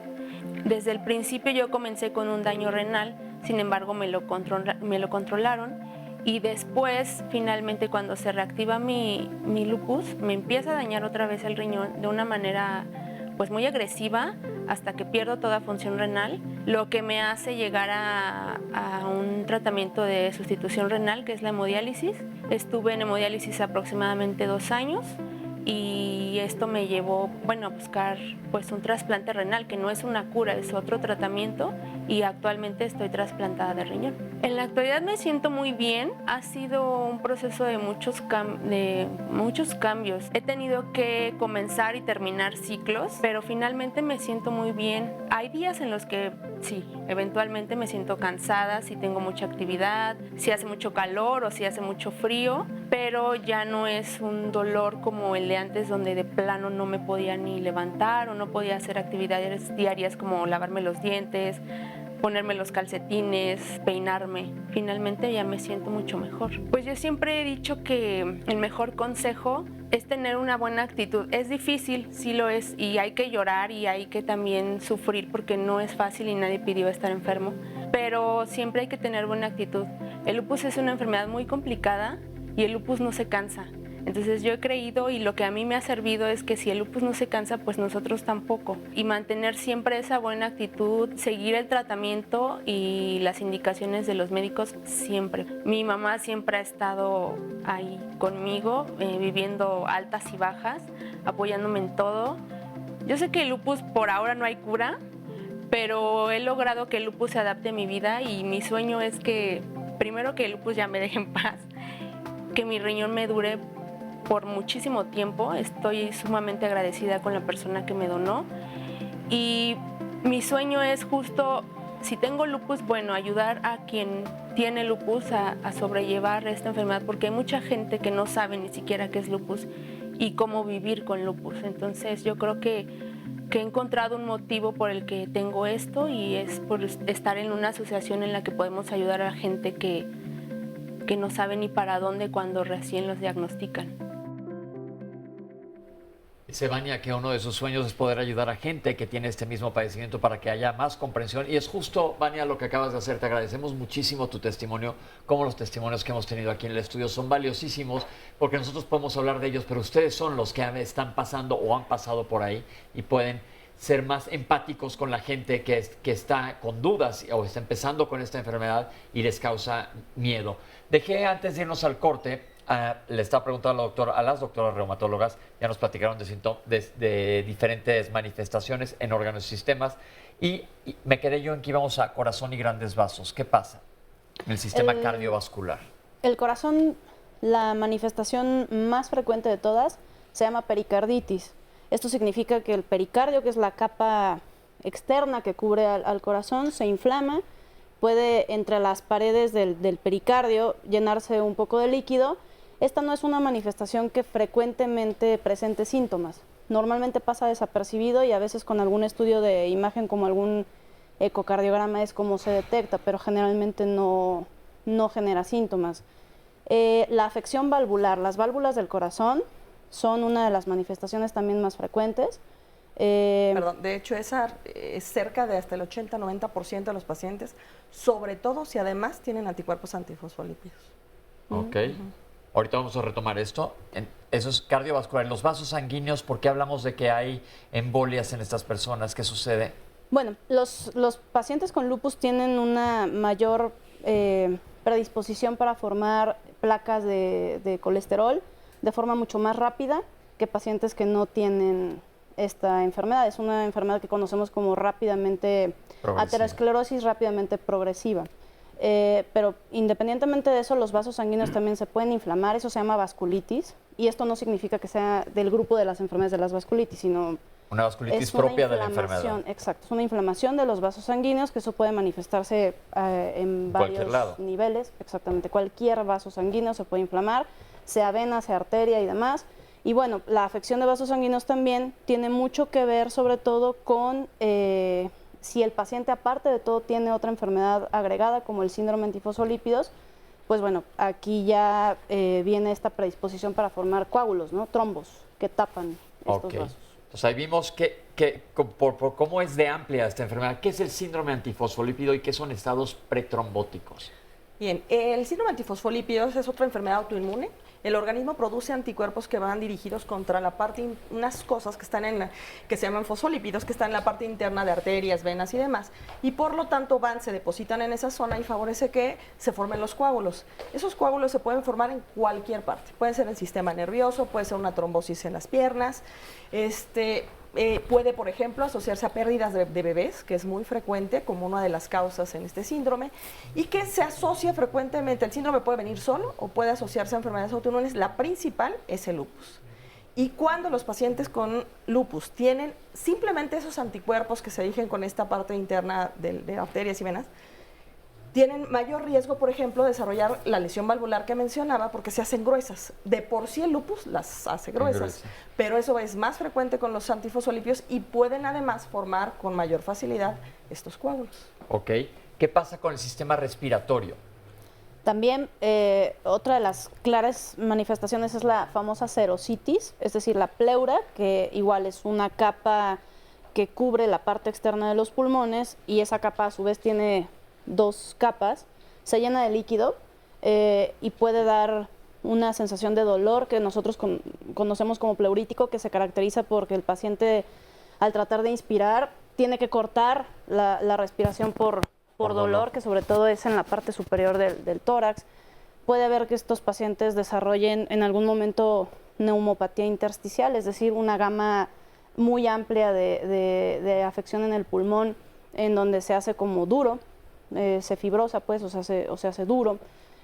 Speaker 17: Desde el principio yo comencé con un daño renal, sin embargo me lo controlaron y después finalmente cuando se reactiva mi lupus me empieza a dañar otra vez el riñón de una manera pues muy agresiva hasta que pierdo toda función renal, lo que me hace llegar a un tratamiento de sustitución renal que es la hemodiálisis. Estuve en hemodiálisis aproximadamente 2 años y esto me llevó, bueno, a buscar pues un trasplante renal, que no es una cura, es otro tratamiento, y actualmente estoy trasplantada de riñón. En la actualidad me siento muy bien, ha sido un proceso de muchos cambios. He tenido que comenzar y terminar ciclos, pero finalmente me siento muy bien. Hay días en los que sí, eventualmente me siento cansada, si tengo mucha actividad, si hace mucho calor o si hace mucho frío, pero ya no es un dolor como el de antes, donde de plano no me podía ni levantar o no podía hacer actividades diarias como lavarme los dientes, ponerme los calcetines, peinarme. Finalmente ya me siento mucho mejor. Pues yo siempre he dicho que el mejor consejo es tener una buena actitud. Es difícil, sí lo es, y hay que llorar y hay que también sufrir porque no es fácil y nadie pidió estar enfermo, pero siempre hay que tener buena actitud. El lupus es una enfermedad muy complicada y el lupus no se cansa. Entonces yo he creído, y lo que a mí me ha servido es que si el lupus no se cansa, pues nosotros tampoco. Y mantener siempre esa buena actitud, seguir el tratamiento y las indicaciones de los médicos siempre. Mi mamá siempre ha estado ahí conmigo, viviendo altas y bajas, apoyándome en todo. Yo sé que el lupus por ahora no hay cura, pero he logrado que el lupus se adapte a mi vida y mi sueño es que, primero, que el lupus ya me deje en paz, que mi riñón me dure por muchísimo tiempo. Estoy sumamente agradecida con la persona que me donó y mi sueño es justo, si tengo lupus, bueno, ayudar a quien tiene lupus a sobrellevar esta enfermedad, porque hay mucha gente que no sabe ni siquiera qué es lupus y cómo vivir con lupus. Entonces yo creo que he encontrado un motivo por el que tengo esto, y es por estar en una asociación en la que podemos ayudar a la gente que no sabe ni para dónde cuando recién los diagnostican.
Speaker 2: Dice Vania que uno de sus sueños es poder ayudar a gente que tiene este mismo padecimiento para que haya más comprensión. Y es justo, Vania, lo que acabas de hacer. Te agradecemos muchísimo tu testimonio, como los testimonios que hemos tenido aquí en el estudio son valiosísimos, porque nosotros podemos hablar de ellos, pero ustedes son los que están pasando o han pasado por ahí y pueden ser más empáticos con la gente que está con dudas o está empezando con esta enfermedad y les causa miedo. Dejé, antes de irnos al corte, le estaba preguntando a las doctoras reumatólogas, ya nos platicaron de diferentes manifestaciones en órganos y sistemas, y me quedé yo en que íbamos a corazón y grandes vasos. ¿Qué pasa en el sistema cardiovascular?
Speaker 15: El corazón, la manifestación más frecuente de todas, se llama pericarditis. Esto significa que el pericardio, que es la capa externa que cubre al corazón, se inflama, puede entre las paredes del pericardio llenarse un poco de líquido. Esta no es una manifestación que frecuentemente presente síntomas. Normalmente pasa desapercibido y a veces con algún estudio de imagen como algún ecocardiograma es como se detecta, pero generalmente no genera síntomas. La afección valvular, las válvulas del corazón son una de las manifestaciones también más frecuentes.
Speaker 14: Perdón, de hecho es cerca de hasta el 80-90% de los pacientes, sobre todo si además tienen anticuerpos antifosfolípidos.
Speaker 2: Ok. Ahorita vamos a retomar esto. Eso es cardiovascular. En los vasos sanguíneos, ¿por qué hablamos de que hay embolias en estas personas? ¿Qué sucede?
Speaker 15: Bueno, los pacientes con lupus tienen una mayor predisposición para formar placas de colesterol de forma mucho más rápida que pacientes que no tienen esta enfermedad. Es una enfermedad que conocemos como rápidamente aterosclerosis rápidamente progresiva. Pero independientemente de eso, los vasos sanguíneos también se pueden inflamar, eso se llama vasculitis, y esto no significa que sea del grupo de las enfermedades de las vasculitis, sino
Speaker 2: una vasculitis propia de la enfermedad.
Speaker 15: Exacto, es una inflamación de los vasos sanguíneos, que eso puede manifestarse en varios niveles, exactamente, cualquier vaso sanguíneo se puede inflamar, sea vena, sea arteria y demás. Y bueno, la afección de vasos sanguíneos también tiene mucho que ver sobre todo con si el paciente aparte de todo tiene otra enfermedad agregada como el síndrome antifosfolípidos, pues bueno, aquí ya viene esta predisposición para formar coágulos, ¿no? Trombos que tapan estos vasos.
Speaker 2: Entonces ahí vimos por cómo es de amplia esta enfermedad. ¿Qué es el síndrome antifosfolípido y qué son estados pretrombóticos?
Speaker 14: Bien, el síndrome antifosfolípidos es otra enfermedad autoinmune. El organismo produce anticuerpos que van dirigidos contra la parte, unas cosas que están que se llaman fosfolípidos, que están en la parte interna de arterias, venas y demás, y por lo tanto se depositan en esa zona y favorece que se formen los coágulos. Esos coágulos se pueden formar en cualquier parte, puede ser en el sistema nervioso, puede ser una trombosis en las piernas, puede, por ejemplo, asociarse a pérdidas de bebés, que es muy frecuente como una de las causas en este síndrome, y que se asocia frecuentemente. El síndrome puede venir solo o puede asociarse a enfermedades autoinmunes. La principal es el lupus. Y cuando los pacientes con lupus tienen simplemente esos anticuerpos que se dirigen con esta parte interna de arterias y venas, tienen mayor riesgo, por ejemplo, de desarrollar la lesión valvular que mencionaba, porque se hacen gruesas. De por sí el lupus las hace gruesas, pero eso es más frecuente con los antifosfolípidos y pueden además formar con mayor facilidad estos coágulos.
Speaker 2: Ok. ¿Qué pasa con el sistema respiratorio?
Speaker 15: También otra de las claras manifestaciones es la famosa serositis, es decir, la pleura, que igual es una capa que cubre la parte externa de los pulmones y esa capa a su vez tiene dos capas, se llena de líquido y puede dar una sensación de dolor que nosotros conocemos como pleurítico, que se caracteriza porque el paciente al tratar de inspirar tiene que cortar la respiración por dolor, que sobre todo es en la parte superior del tórax. Puede haber que estos pacientes desarrollen en algún momento neumopatía intersticial, es decir, una gama muy amplia de afección en el pulmón, en donde se hace como duro, se fibrosa pues, o se hace duro.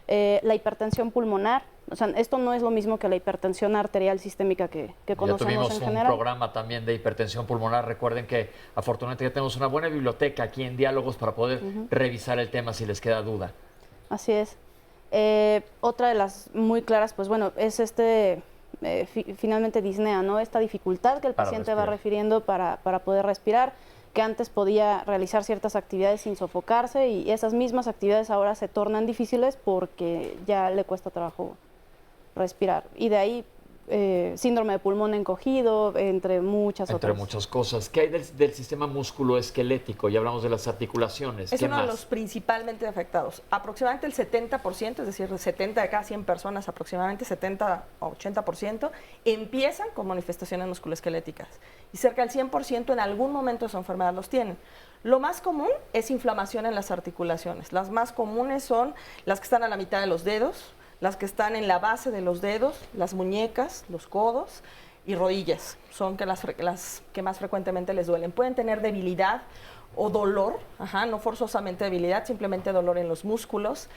Speaker 15: La hipertensión pulmonar, o sea, esto no es lo mismo que la hipertensión arterial sistémica que conocemos en general.
Speaker 2: Ya tuvimos un programa también de hipertensión pulmonar. Recuerden que afortunadamente ya tenemos una buena biblioteca aquí en Diálogos para poder revisar el tema si les queda duda.
Speaker 15: Así es. Otra de las muy claras, pues bueno, es finalmente disnea, ¿no? Esta dificultad que el paciente va refiriendo para poder respirar, que antes podía realizar ciertas actividades sin sofocarse y esas mismas actividades ahora se tornan difíciles porque ya le cuesta trabajo respirar. Y de ahí síndrome de pulmón encogido, entre muchas otras.
Speaker 2: Entre muchas cosas. ¿Qué hay del sistema musculoesquelético? Ya hablamos de las articulaciones.
Speaker 14: Es
Speaker 2: ¿Qué
Speaker 14: uno
Speaker 2: más?
Speaker 14: de los principalmente afectados. Aproximadamente el 70%, es decir, 70 de cada 100 personas, aproximadamente 70 o 80%, empiezan con manifestaciones musculoesqueléticas. Y cerca del 100% en algún momento de su enfermedad los tienen. Lo más común es inflamación en las articulaciones. Las más comunes son las que están a la mitad de los dedos, las que están en la base de los dedos, las muñecas, los codos y rodillas. Son las que más frecuentemente les duelen. Pueden tener debilidad o dolor, no forzosamente debilidad, simplemente dolor en los músculos,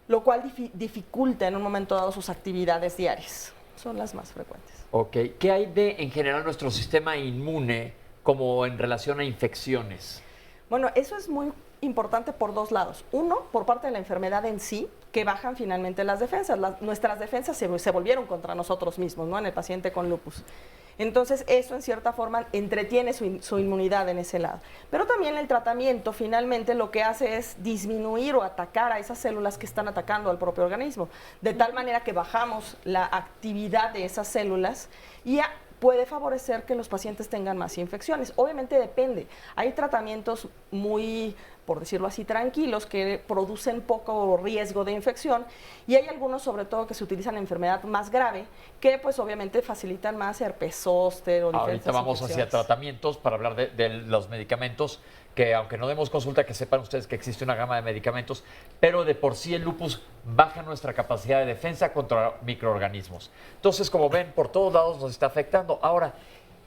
Speaker 14: lo cual dificulta en un momento dado sus actividades diarias. Son las más frecuentes.
Speaker 2: Ok. ¿Qué hay en general nuestro sistema inmune como en relación a infecciones?
Speaker 14: Bueno, eso es muy importante por dos lados. Uno, por parte de la enfermedad en sí, que bajan finalmente las defensas. Nuestras defensas se volvieron contra nosotros mismos, ¿no? En el paciente con lupus. Entonces, eso en cierta forma entretiene su inmunidad en ese lado. Pero también el tratamiento finalmente lo que hace es disminuir o atacar a esas células que están atacando al propio organismo, de tal manera que bajamos la actividad de esas células y puede favorecer que los pacientes tengan más infecciones. Obviamente depende. Hay tratamientos muy, por decirlo así, tranquilos, que producen poco riesgo de infección, y hay algunos, sobre todo, que se utilizan en enfermedad más grave, que pues obviamente facilitan más herpes zóster o diferentes
Speaker 2: Ahorita vamos hacia
Speaker 14: infecciones.
Speaker 2: tratamientos para hablar de los medicamentos, que aunque no demos consulta, que sepan ustedes que existe una gama de medicamentos, pero de por sí el lupus baja nuestra capacidad de defensa contra microorganismos. Entonces, como ven, por todos lados nos está afectando. Ahora,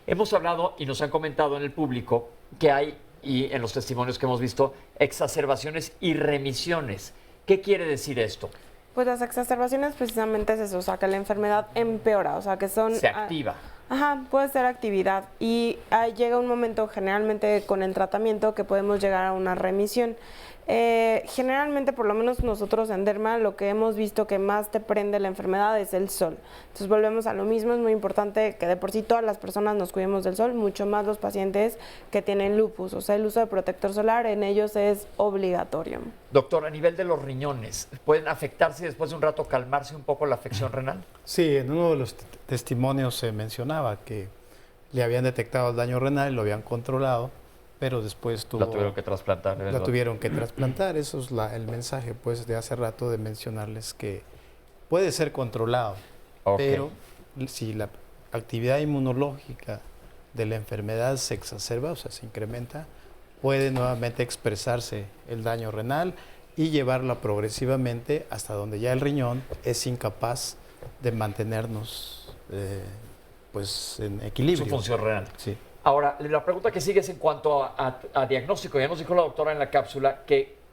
Speaker 2: hemos hablado y nos han comentado en el público que hay, y en los testimonios que hemos visto, exacerbaciones y remisiones. ¿Qué quiere decir esto?
Speaker 17: Pues las exacerbaciones precisamente es eso, o sea, que la enfermedad empeora, o sea, que son...
Speaker 2: Se activa.
Speaker 17: Ajá, puede ser actividad y llega un momento generalmente con el tratamiento que podemos llegar a una remisión. Generalmente, por lo menos nosotros en Derma, lo que hemos visto que más te prende la enfermedad es el sol. Entonces volvemos a lo mismo, es muy importante que de por sí todas las personas nos cuidemos del sol, mucho más los pacientes que tienen lupus, o sea, el uso de protector solar en ellos es obligatorio.
Speaker 2: Doctor, a nivel de los riñones, ¿pueden afectarse y después de un rato calmarse un poco la afección renal?
Speaker 16: Sí, en uno de los testimonios se mencionaba que le habían detectado el daño renal y lo habían controlado, pero después
Speaker 2: La tuvieron que trasplantar.
Speaker 16: La tuvieron que trasplantar. Eso es el mensaje pues de hace rato de mencionarles que puede ser controlado, pero si la actividad inmunológica de la enfermedad se exacerba, o sea, se incrementa, puede nuevamente expresarse el daño renal y llevarla progresivamente hasta donde ya el riñón es incapaz de mantenernos pues en equilibrio.
Speaker 2: Su función renal.
Speaker 16: Sí.
Speaker 2: Ahora, la pregunta que sigue es en cuanto a diagnóstico. Ya nos dijo la doctora en la cápsula que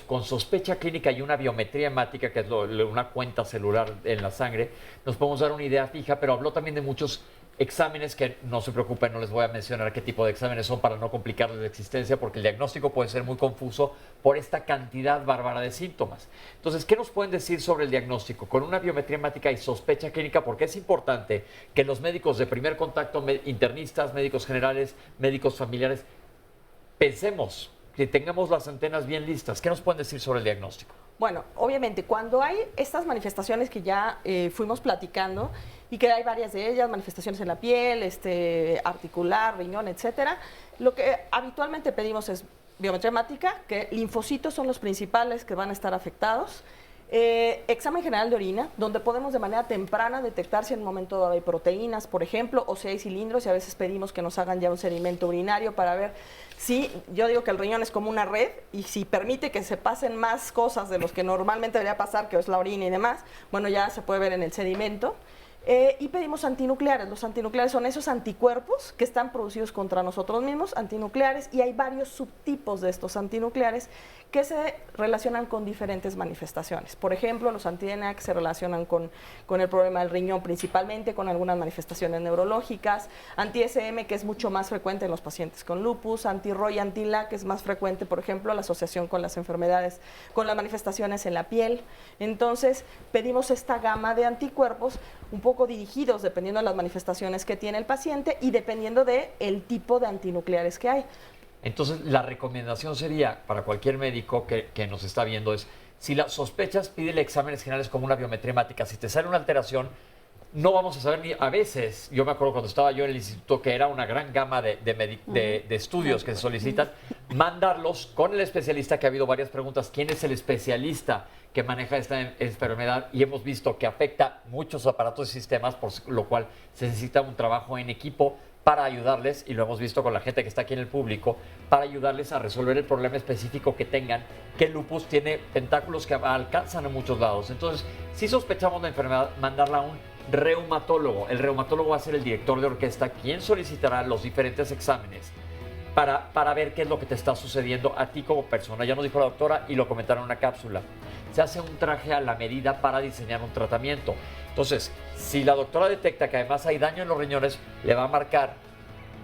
Speaker 2: con sospecha clínica y una biometría hemática, que es una cuenta celular en la sangre, nos podemos dar una idea fija, pero habló también de muchos exámenes que no se preocupen, no les voy a mencionar qué tipo de exámenes son para no complicarles la existencia, porque el diagnóstico puede ser muy confuso por esta cantidad bárbara de síntomas. Entonces, ¿qué nos pueden decir sobre el diagnóstico? Con una biometría hemática y sospecha clínica, porque es importante que los médicos de primer contacto, internistas, médicos generales, médicos familiares, pensemos, que tengamos las antenas bien listas. ¿Qué nos pueden decir sobre el diagnóstico?
Speaker 14: Bueno, obviamente, cuando hay estas manifestaciones que ya fuimos platicando, y que hay varias de ellas, manifestaciones en la piel, articular, riñón, etcétera, lo que habitualmente pedimos es biometría hemática, que linfocitos son los principales que van a estar afectados, examen general de orina, donde podemos de manera temprana detectar si en un momento dado hay proteínas, por ejemplo, o si hay cilindros, y a veces pedimos que nos hagan ya un sedimento urinario para ver si, yo digo que el riñón es como una red, y si permite que se pasen más cosas de los que normalmente debería pasar, que es la orina y demás, bueno, ya se puede ver en el sedimento. Y pedimos antinucleares. Los antinucleares son esos anticuerpos que están producidos contra nosotros mismos, antinucleares, y hay varios subtipos de estos antinucleares que se relacionan con diferentes manifestaciones. Por ejemplo, los anti-DNA que se relacionan con el problema del riñón principalmente, con algunas manifestaciones neurológicas, anti-SM, que es mucho más frecuente en los pacientes con lupus, anti-RO y anti-LA, que es más frecuente, por ejemplo, la asociación con las enfermedades, con las manifestaciones en la piel. Entonces, pedimos esta gama de anticuerpos un poco dirigidos dependiendo de las manifestaciones que tiene el paciente y dependiendo del tipo de antinucleares que hay.
Speaker 2: Entonces, la recomendación sería para cualquier médico que nos está viendo es, si las sospechas, pídele exámenes generales como una biometría hemática. Si te sale una alteración, no vamos a saber ni a veces, yo me acuerdo cuando estaba yo en el instituto que era una gran gama de estudios que se solicitan, mandarlos con el especialista, que ha habido varias preguntas, ¿quién es el especialista que maneja esta enfermedad? Y hemos visto que afecta muchos aparatos y sistemas, por lo cual se necesita un trabajo en equipo para ayudarles, y lo hemos visto con la gente que está aquí en el público, para ayudarles a resolver el problema específico que tengan, que el lupus tiene tentáculos que alcanzan a muchos lados. Entonces, si sospechamos la enfermedad, mandarla a un reumatólogo. El reumatólogo va a ser el director de orquesta, quien solicitará los diferentes exámenes para ver qué es lo que te está sucediendo a ti como persona. Ya nos dijo la doctora y lo comentaron en una cápsula. Se hace un traje a la medida para diseñar un tratamiento. Entonces, si la doctora detecta que además hay daño en los riñones, le va a marcar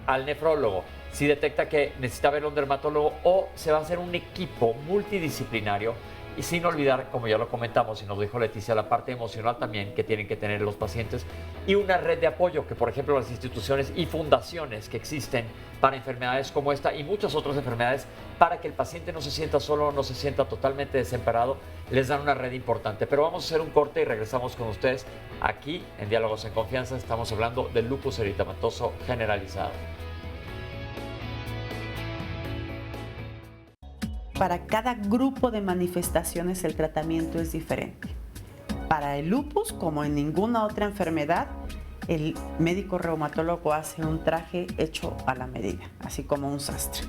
Speaker 2: al nefrólogo. Si detecta que necesita ver a un dermatólogo, o se va a hacer un equipo multidisciplinario. Y sin olvidar, como ya lo comentamos y nos dijo Leticia, la parte emocional también que tienen que tener los pacientes, y una red de apoyo que, por ejemplo, las instituciones y fundaciones que existen para enfermedades como esta y muchas otras enfermedades, para que el paciente no se sienta solo, no se sienta totalmente desamparado, les dan una red importante. Pero vamos a hacer un corte y regresamos con ustedes aquí en Diálogos en Confianza. Estamos hablando del lupus eritematoso generalizado.
Speaker 19: Para cada grupo de manifestaciones el tratamiento es diferente. Para el lupus, como en ninguna otra enfermedad, el médico reumatólogo hace un traje hecho a la medida, así como un sastre.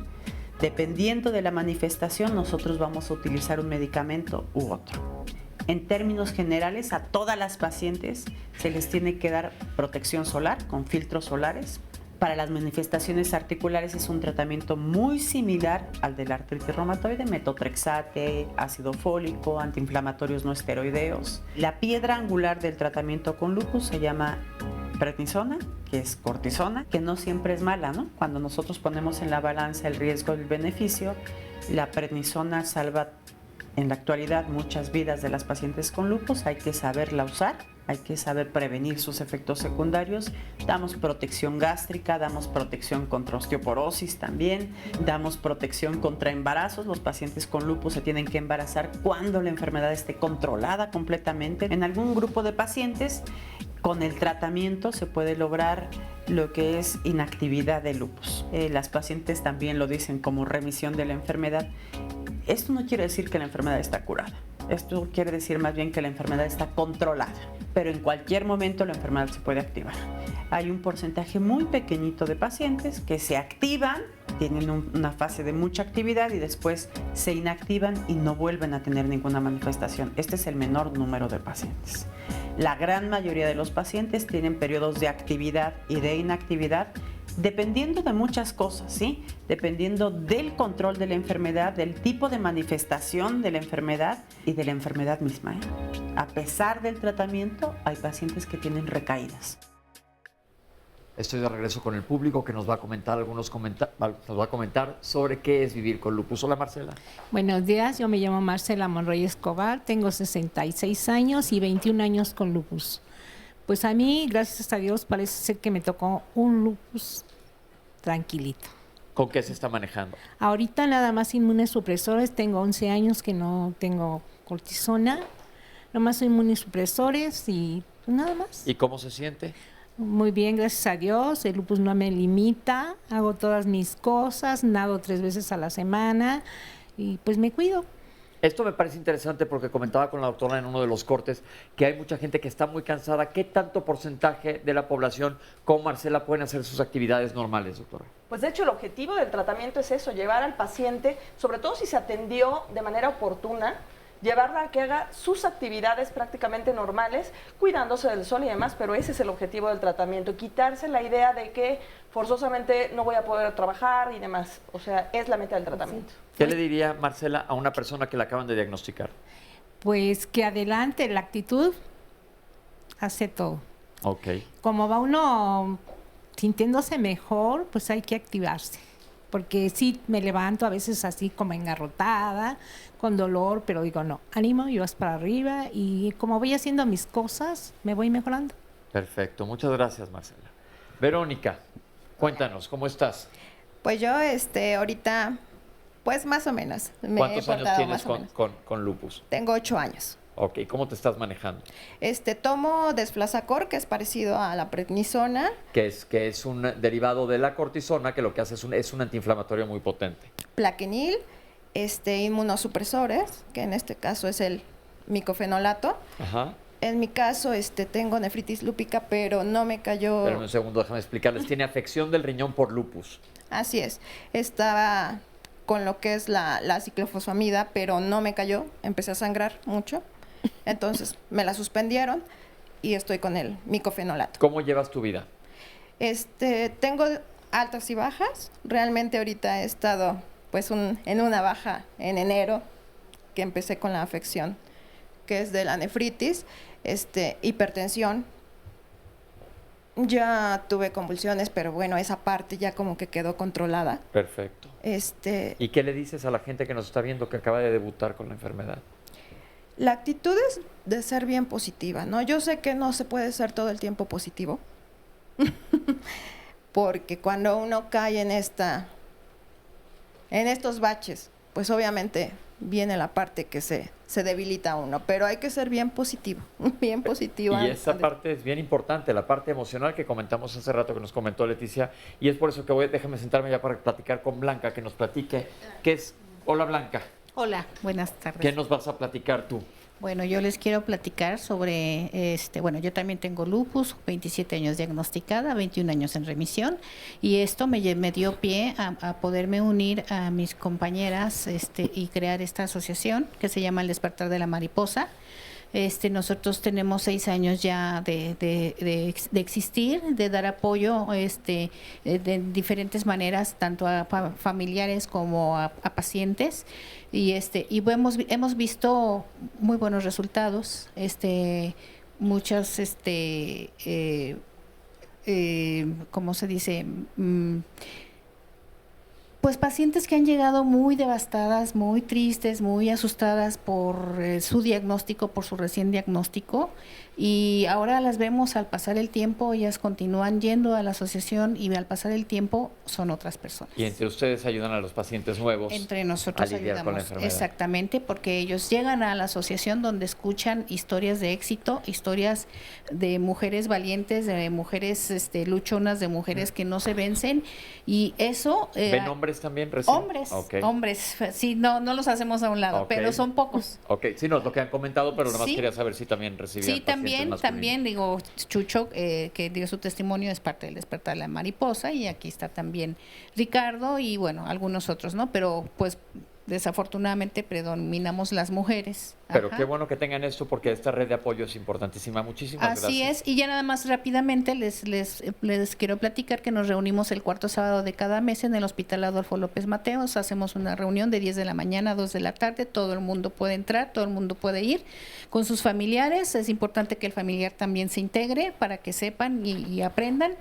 Speaker 19: Dependiendo de la manifestación, nosotros vamos a utilizar un medicamento u otro. En términos generales, a todas las pacientes se les tiene que dar protección solar con filtros solares. Para las manifestaciones articulares es un tratamiento muy similar al de la artritis reumatoide: metotrexate, ácido fólico, antiinflamatorios no esteroideos. La piedra angular del tratamiento con lupus se llama prednisona, que es cortisona, que no siempre es mala, ¿no? Cuando nosotros ponemos en la balanza el riesgo y el beneficio, la prednisona salva en la actualidad muchas vidas de las pacientes con lupus. Hay que saberla usar, hay que saber prevenir sus efectos secundarios. Damos protección gástrica, damos protección contra osteoporosis también, damos protección contra embarazos. Los pacientes con lupus se tienen que embarazar cuando la enfermedad esté controlada completamente. En algún grupo de pacientes, con el tratamiento se puede lograr lo que es inactividad de lupus. Las pacientes también lo dicen como remisión de la enfermedad. Esto no quiere decir que la enfermedad está curada. Esto quiere decir más bien que la enfermedad está controlada, pero en cualquier momento la enfermedad se puede activar. Hay un porcentaje muy pequeñito de pacientes que se activan, tienen una fase de mucha actividad y después se inactivan y no vuelven a tener ninguna manifestación. Este es el menor número de pacientes. La gran mayoría de los pacientes tienen periodos de actividad y de inactividad, dependiendo de muchas cosas, ¿sí? Dependiendo del control de la enfermedad, del tipo de manifestación de la enfermedad y de la enfermedad misma, ¿eh? A pesar del tratamiento, hay pacientes que tienen recaídas.
Speaker 2: Estoy de regreso con el público que nos va a comentar nos va a comentar sobre qué es vivir con lupus. Hola, Marcela.
Speaker 4: Buenos días, yo me llamo Marcela Monroy Escobar, tengo 66 años y 21 años con lupus. Pues a mí, gracias a Dios, parece ser que me tocó un lupus tranquilito.
Speaker 2: ¿Con qué se está manejando?
Speaker 4: Ahorita nada más inmunosupresores, tengo 11 años que no tengo cortisona, nomás inmunosupresores y pues nada más.
Speaker 2: ¿Y cómo se siente?
Speaker 4: Muy bien, gracias a Dios, el lupus no me limita, hago todas mis cosas, nado 3 veces a la semana y pues me cuido.
Speaker 2: Esto me parece interesante porque comentaba con la doctora en uno de los cortes que hay mucha gente que está muy cansada. ¿Qué tanto porcentaje de la población con Marcela pueden hacer sus actividades normales, doctora?
Speaker 14: Pues de hecho el objetivo del tratamiento es eso, llevar al paciente, sobre todo si se atendió de manera oportuna, llevarla a que haga sus actividades prácticamente normales, cuidándose del sol y demás, pero ese es el objetivo del tratamiento, quitarse la idea de que forzosamente no voy a poder trabajar y demás. O sea, es la meta del tratamiento.
Speaker 2: ¿Qué le diría, Marcela, a una persona que la acaban de diagnosticar?
Speaker 4: Pues que adelante, la actitud hace todo.
Speaker 2: Ok.
Speaker 4: Como va uno sintiéndose mejor, pues hay que activarse. Porque sí me levanto a veces así como engarrotada, con dolor, pero digo no, ánimo, yo vas para arriba y como voy haciendo mis cosas, me voy mejorando.
Speaker 2: Perfecto, muchas gracias, Marcela. Verónica, cuéntanos, ¿cómo estás?
Speaker 6: Pues yo ahorita, pues más o menos.
Speaker 2: ¿Cuántos años tienes con lupus?
Speaker 6: Tengo 8 años.
Speaker 2: Ok, ¿cómo te estás manejando?
Speaker 5: Tomo Desflazacor, que es parecido a la prednisona.
Speaker 2: Que es un derivado de la cortisona, que lo que hace es un antiinflamatorio muy potente.
Speaker 5: Plaquenil, inmunosupresores, que en este caso es el micofenolato.
Speaker 2: Ajá.
Speaker 5: En mi caso, tengo nefritis lúpica, pero no me cayó...
Speaker 2: Pero un segundo, déjame explicarles. Tiene afección del riñón por lupus.
Speaker 5: Así es. Estaba con lo que es la ciclofosfamida, pero no me cayó. Empecé a sangrar mucho. Entonces, me la suspendieron y estoy con el micofenolato.
Speaker 2: ¿Cómo llevas tu vida?
Speaker 5: Tengo altas y bajas. Realmente ahorita he estado pues en una baja en enero, que empecé con la afección, que es de la nefritis, hipertensión. Ya tuve convulsiones, pero bueno, esa parte ya como que quedó controlada.
Speaker 2: Perfecto. ¿Y qué le dices a la gente que nos está viendo que acaba de debutar con la enfermedad?
Speaker 5: La actitud es de ser bien positiva, ¿no? Yo sé que no se puede ser todo el tiempo positivo, porque cuando uno cae en estos baches, pues obviamente viene la parte que se debilita uno, pero hay que ser bien positivo, bien positiva.
Speaker 2: Y esa parte es bien importante, la parte emocional que comentamos hace rato, que nos comentó Leticia, y es por eso que déjame sentarme ya para platicar con Blanca, que nos platique qué es. Hola, Blanca.
Speaker 6: Hola, buenas tardes.
Speaker 2: ¿Qué nos vas a platicar tú?
Speaker 6: Bueno, yo les quiero platicar sobre, yo también tengo lupus, 27 años diagnosticada, 21 años en remisión, y esto me dio pie a poderme unir a mis compañeras y crear esta asociación que se llama El Despertar de la Mariposa. Nosotros tenemos 6 años ya de existir, de dar apoyo de diferentes maneras, tanto a familiares como a pacientes, y hemos visto muy buenos resultados, muchas, ¿cómo se dice? Pues pacientes que han llegado muy devastadas, muy tristes, muy asustadas por su diagnóstico, por su recién diagnóstico, y ahora las vemos al pasar el tiempo, ellas continúan yendo a la asociación y al pasar el tiempo son otras personas.
Speaker 2: Y entre ustedes ayudan a los pacientes nuevos.
Speaker 6: Entre nosotros
Speaker 2: a lidiar con la
Speaker 6: ayudamos,
Speaker 2: enfermedad.
Speaker 6: exactamente, porque ellos llegan a la asociación donde escuchan historias de éxito, historias de mujeres valientes, de mujeres luchonas, de mujeres que no se vencen, y eso...
Speaker 2: ¿Ven hombres también recién?
Speaker 6: Hombres, sí, no los hacemos a un lado, pero son pocos.
Speaker 2: Ok, sí, no, lo que han comentado, pero nomás
Speaker 6: Sí.
Speaker 2: quería saber si también recibían
Speaker 6: Sí,
Speaker 2: pacientes
Speaker 6: también, digo, Chucho, que dio su testimonio, es parte del Despertar de la Mariposa, y aquí está también Ricardo y, bueno, algunos otros, ¿no? Pero, pues, desafortunadamente predominamos las mujeres.
Speaker 2: Pero
Speaker 6: Ajá.
Speaker 2: qué bueno que tengan esto porque esta red de apoyo es importantísima. Muchísimas gracias.
Speaker 6: Así es, y ya nada más rápidamente les quiero platicar que nos reunimos el cuarto sábado de cada mes en el Hospital Adolfo López Mateos. Hacemos una reunión de 10 de la mañana a 2 de la tarde. Todo el mundo puede entrar, todo el mundo puede ir con sus familiares. Es importante que el familiar también se integre para que sepan y aprendan.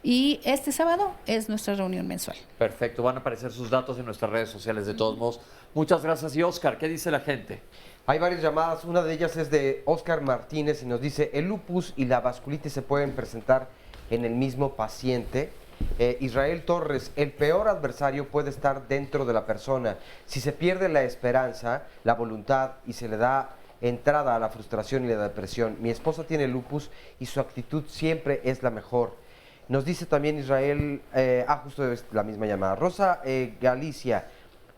Speaker 6: Y este sábado es nuestra reunión mensual.
Speaker 2: Perfecto, van a aparecer sus datos en nuestras redes sociales de todos modos. Muchas gracias. Y Oscar, ¿qué dice la gente?
Speaker 3: Hay varias llamadas, una de ellas es de Oscar Martínez y nos dice, el lupus y la vasculitis se pueden presentar en el mismo paciente. Israel Torres, el peor adversario puede estar dentro de la persona. Si se pierde la esperanza, la voluntad y se le da entrada a la frustración y la depresión. Mi esposa tiene lupus y su actitud siempre es la mejor. Nos dice también Israel, justo es la misma llamada. Rosa Galicia,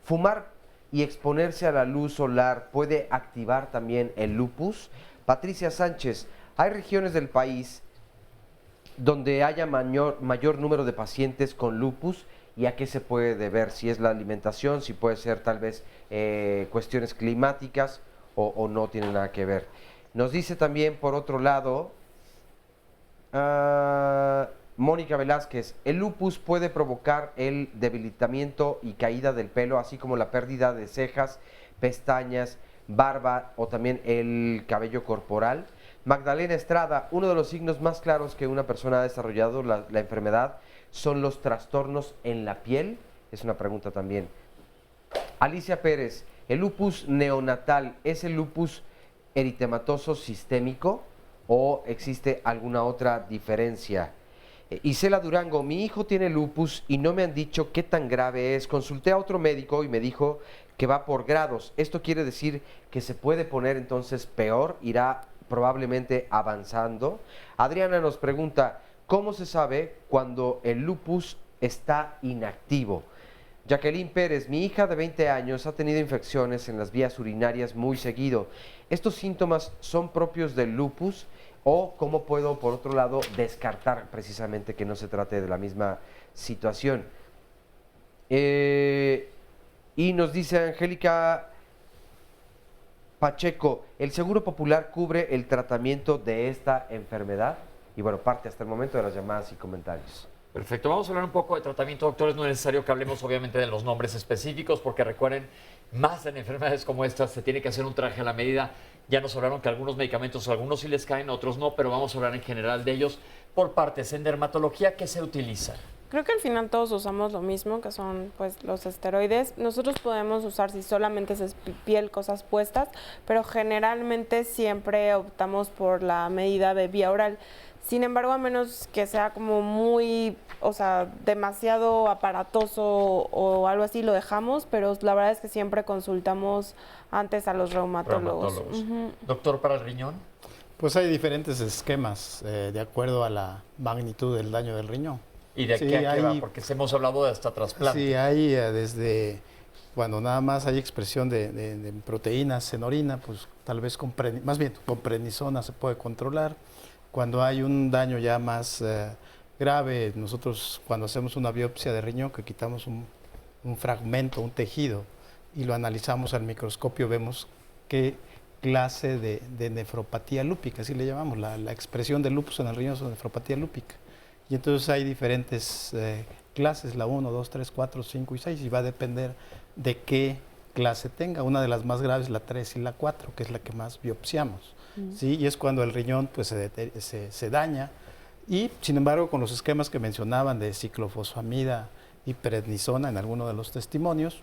Speaker 3: fumar y exponerse a la luz solar puede activar también el lupus. Patricia Sánchez, hay regiones del país donde haya mayor número de pacientes con lupus, y a qué se puede deber, si es la alimentación, si puede ser tal vez cuestiones climáticas o no tiene nada que ver. Nos dice también por otro lado Mónica Velázquez, el lupus puede provocar el debilitamiento y caída del pelo, así como la pérdida de cejas, pestañas, barba o también el cabello corporal. Magdalena Estrada, uno de los signos más claros que una persona ha desarrollado la enfermedad son los trastornos en la piel. Es una pregunta también. Alicia Pérez, el lupus neonatal, ¿es el lupus eritematoso sistémico o existe alguna otra diferencia? Isela Durango, mi hijo tiene lupus y no me han dicho qué tan grave es. Consulté a otro médico y me dijo que va por grados. Esto quiere decir que se puede poner entonces peor, irá probablemente avanzando. Adriana nos pregunta, ¿cómo se sabe cuando el lupus está inactivo? Jacqueline Pérez, mi hija de 20 años ha tenido infecciones en las vías urinarias muy seguido. ¿Estos síntomas son propios del lupus o cómo puedo, por otro lado, descartar precisamente que no se trate de la misma situación? Y nos dice Angélica Pacheco, ¿el Seguro Popular cubre el tratamiento de esta enfermedad? Y bueno, parte hasta el momento de las llamadas y comentarios.
Speaker 2: Perfecto, vamos a hablar un poco de tratamiento, doctores. No es necesario que hablemos obviamente de los nombres específicos, porque recuerden, más en enfermedades como estas se tiene que hacer un traje a la medida. Ya nos hablaron que algunos medicamentos, algunos sí les caen, otros no, pero vamos a hablar en general de ellos por partes. En dermatología, ¿qué se utiliza?
Speaker 17: Creo que al final todos usamos lo mismo, que son pues los esteroides. Nosotros podemos usar, si solamente es piel, cosas puestas, pero generalmente siempre optamos por la medida de vía oral. Sin embargo, a menos que sea como muy, o sea, demasiado aparatoso o algo así, lo dejamos, pero la verdad es que siempre consultamos antes a los reumatólogos.
Speaker 2: Doctor, ¿para el riñón?
Speaker 16: Pues hay diferentes esquemas de acuerdo a la magnitud del daño del riñón.
Speaker 2: ¿Y de qué a qué va? Porque hemos hablado de hasta trasplante.
Speaker 16: Sí, hay desde cuando nada más hay expresión de proteínas en orina, pues tal vez con prednisona se puede controlar. Cuando hay un daño ya más grave, nosotros cuando hacemos una biopsia de riñón, que quitamos un fragmento, un tejido, y lo analizamos al microscopio, vemos qué clase de nefropatía lúpica, así le llamamos, la expresión del lupus en el riñón es una nefropatía lúpica. Y entonces hay diferentes clases, la 1, 2, 3, 4, 5 y 6, y va a depender de qué clase tenga. Una de las más graves, la 3 y la 4, que es la que más biopsiamos. ¿Sí? Y es cuando el riñón pues, se daña. Y, sin embargo, con los esquemas que mencionaban de ciclofosfamida y prednisona en alguno de los testimonios,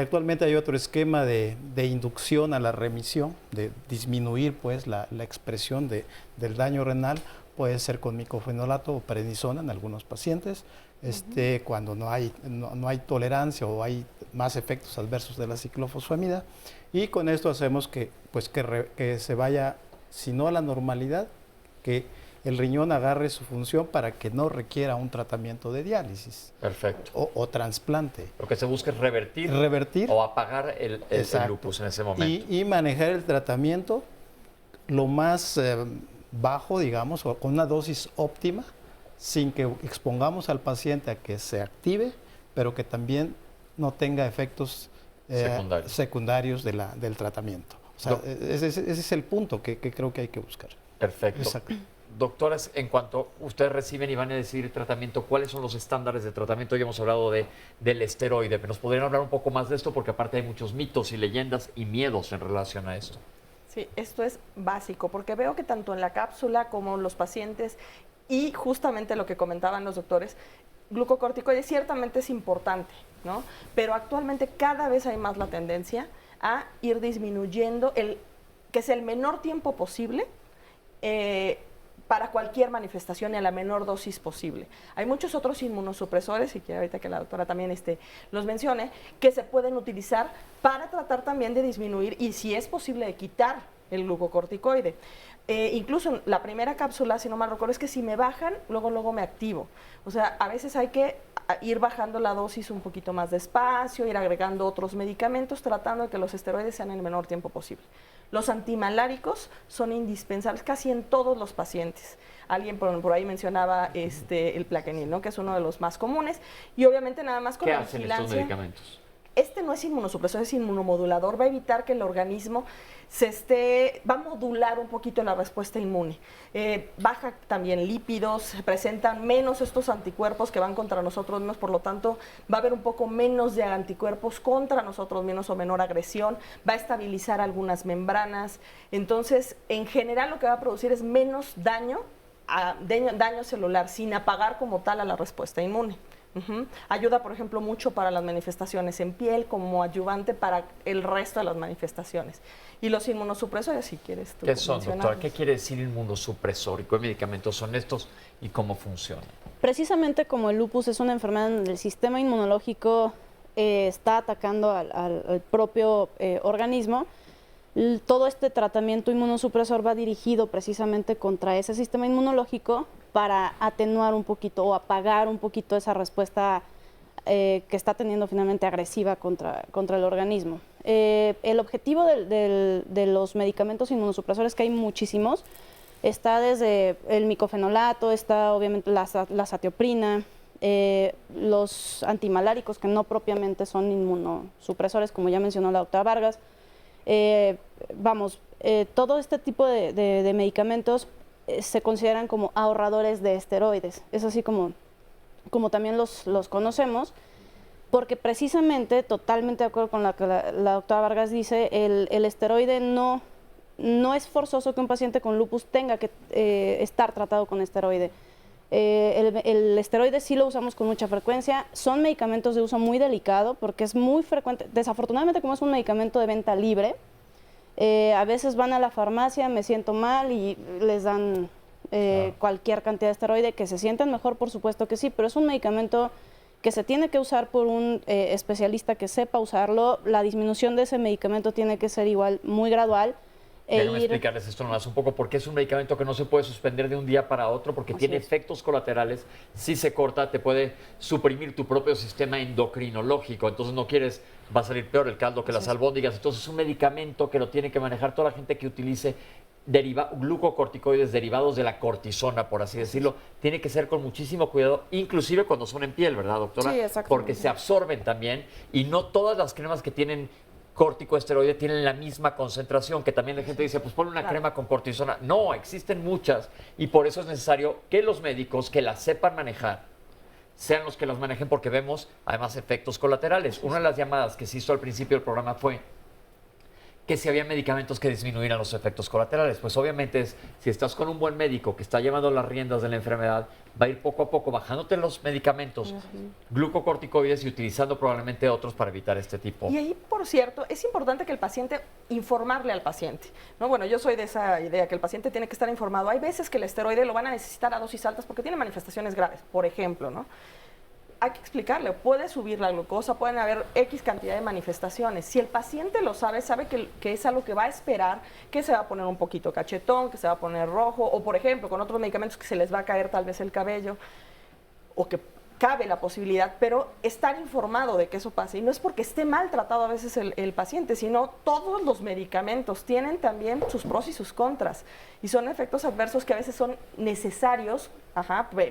Speaker 16: actualmente hay otro esquema de inducción a la remisión, de disminuir pues, la expresión del daño renal. Puede ser con micofenolato o prednisona en algunos pacientes, cuando no hay tolerancia o hay más efectos adversos de la ciclofosfamida. Y con esto hacemos que se vaya, si no a la normalidad, que el riñón agarre su función para que no requiera un tratamiento de diálisis.
Speaker 2: Perfecto.
Speaker 16: O trasplante.
Speaker 2: Lo que se busca es revertir o apagar el lupus en ese momento.
Speaker 16: Y manejar el tratamiento lo más bajo, digamos, o con una dosis óptima, sin que expongamos al paciente a que se active, pero que también no tenga efectos secundarios del tratamiento. O sea, ese es el punto que creo que hay que buscar.
Speaker 2: Perfecto.
Speaker 16: Exacto.
Speaker 2: Doctores, en cuanto ustedes reciben y van a decidir tratamiento, ¿cuáles son los estándares de tratamiento? Ya hemos hablado del esteroide, pero ¿nos podrían hablar un poco más de esto? Porque aparte hay muchos mitos y leyendas y miedos en relación a esto.
Speaker 14: Sí, esto es básico, porque veo que tanto en la cápsula como los pacientes y justamente lo que comentaban los doctores, glucocorticoides ciertamente es importante, ¿no? Pero actualmente cada vez hay más la tendencia a ir disminuyendo que es el menor tiempo posible para cualquier manifestación y a la menor dosis posible. Hay muchos otros inmunosupresores, y quiero ahorita que la doctora también los mencione, que se pueden utilizar para tratar también de disminuir y si es posible de quitar el glucocorticoide. Incluso la primera cápsula, si no mal recuerdo, es que si me bajan, luego me activo. O sea, a veces hay que ir bajando la dosis un poquito más despacio, ir agregando otros medicamentos, tratando de que los esteroides sean en el menor tiempo posible. Los antimaláricos son indispensables casi en todos los pacientes. Alguien por ahí mencionaba el Plaquenil, ¿no? Que es uno de los más comunes. Y obviamente nada más con la vigilancia.
Speaker 2: ¿Qué hacen estos medicamentos?
Speaker 14: Este no es inmunosupresor, es inmunomodulador. Va a evitar que el organismo va a modular un poquito la respuesta inmune. Baja también lípidos, se presentan menos estos anticuerpos que van contra nosotros mismos, por lo tanto va a haber un poco menos de anticuerpos contra nosotros mismos o menor agresión, va a estabilizar algunas membranas. Entonces, en general lo que va a producir es menos daño celular, sin apagar como tal a la respuesta inmune. Ayuda, por ejemplo, mucho para las manifestaciones en piel, como ayudante para el resto de las manifestaciones. Y los inmunosupresores, si quieres tú.
Speaker 2: ¿Qué son, doctora? ¿Qué quiere decir inmunosupresor? ¿Y qué medicamentos son estos y cómo funcionan?
Speaker 15: Precisamente como el lupus es una enfermedad donde el sistema inmunológico está atacando al propio organismo, todo este tratamiento inmunosupresor va dirigido precisamente contra ese sistema inmunológico para atenuar un poquito o apagar un poquito esa respuesta que está teniendo finalmente agresiva contra el organismo. El objetivo de los medicamentos inmunosupresores, que hay muchísimos, está desde el micofenolato, está obviamente la zatioprina, los antimaláricos, que no propiamente son inmunosupresores, como ya mencionó la doctora Vargas. Todo este tipo de medicamentos se consideran como ahorradores de esteroides. Es así como también los conocemos, porque precisamente, totalmente de acuerdo con lo que la doctora Vargas dice, el esteroide no es forzoso que un paciente con lupus tenga que estar tratado con esteroide. El esteroide sí lo usamos con mucha frecuencia, son medicamentos de uso muy delicado porque es muy frecuente, desafortunadamente como es un medicamento de venta libre, a veces van a la farmacia, me siento mal y les dan cualquier cantidad de esteroide, que se sienten mejor, por supuesto que sí, pero es un medicamento que se tiene que usar por un especialista que sepa usarlo. La disminución de ese medicamento tiene que ser igual muy gradual.
Speaker 2: Déjame explicarles esto nomás un poco, porque es un medicamento que no se puede suspender de un día para otro, porque tiene efectos colaterales. Si se corta, te puede suprimir tu propio sistema endocrinológico, entonces no quieres, va a salir peor el caldo que las albóndigas. Entonces es un medicamento que lo tiene que manejar toda la gente que utilice glucocorticoides derivados de la cortisona, por así decirlo. Tiene que ser con muchísimo cuidado, inclusive cuando son en piel, ¿verdad, doctora?
Speaker 14: Sí, exactamente.
Speaker 2: Porque se absorben también, y no todas las cremas que tienen corticoesteroide tienen la misma concentración, que también la gente dice, pues ponle una crema con cortisona. No, existen muchas, y por eso es necesario que los médicos que las sepan manejar sean los que las manejen, porque vemos además efectos colaterales. Una de las llamadas que se hizo al principio del programa fue que si había medicamentos que disminuyeran los efectos colaterales. Pues obviamente si estás con un buen médico que está llevando las riendas de la enfermedad, va a ir poco a poco bajándote los medicamentos, glucocorticoides, y utilizando probablemente otros para evitar este tipo.
Speaker 14: Y ahí, por cierto, es importante que el paciente, informarle al paciente, ¿no? Bueno, yo soy de esa idea, que el paciente tiene que estar informado. Hay veces que el esteroide lo van a necesitar a dosis altas porque tiene manifestaciones graves, por ejemplo, ¿no? Hay que explicarle, puede subir la glucosa, pueden haber X cantidad de manifestaciones. Si el paciente lo sabe, sabe que es algo que va a esperar, que se va a poner un poquito cachetón, que se va a poner rojo, o por ejemplo, con otros medicamentos que se les va a caer tal vez el cabello, o que cabe la posibilidad, pero estar informado de que eso pase. Y no es porque esté mal tratado a veces el paciente, sino todos los medicamentos tienen también sus pros y sus contras. Y son efectos adversos que a veces son necesarios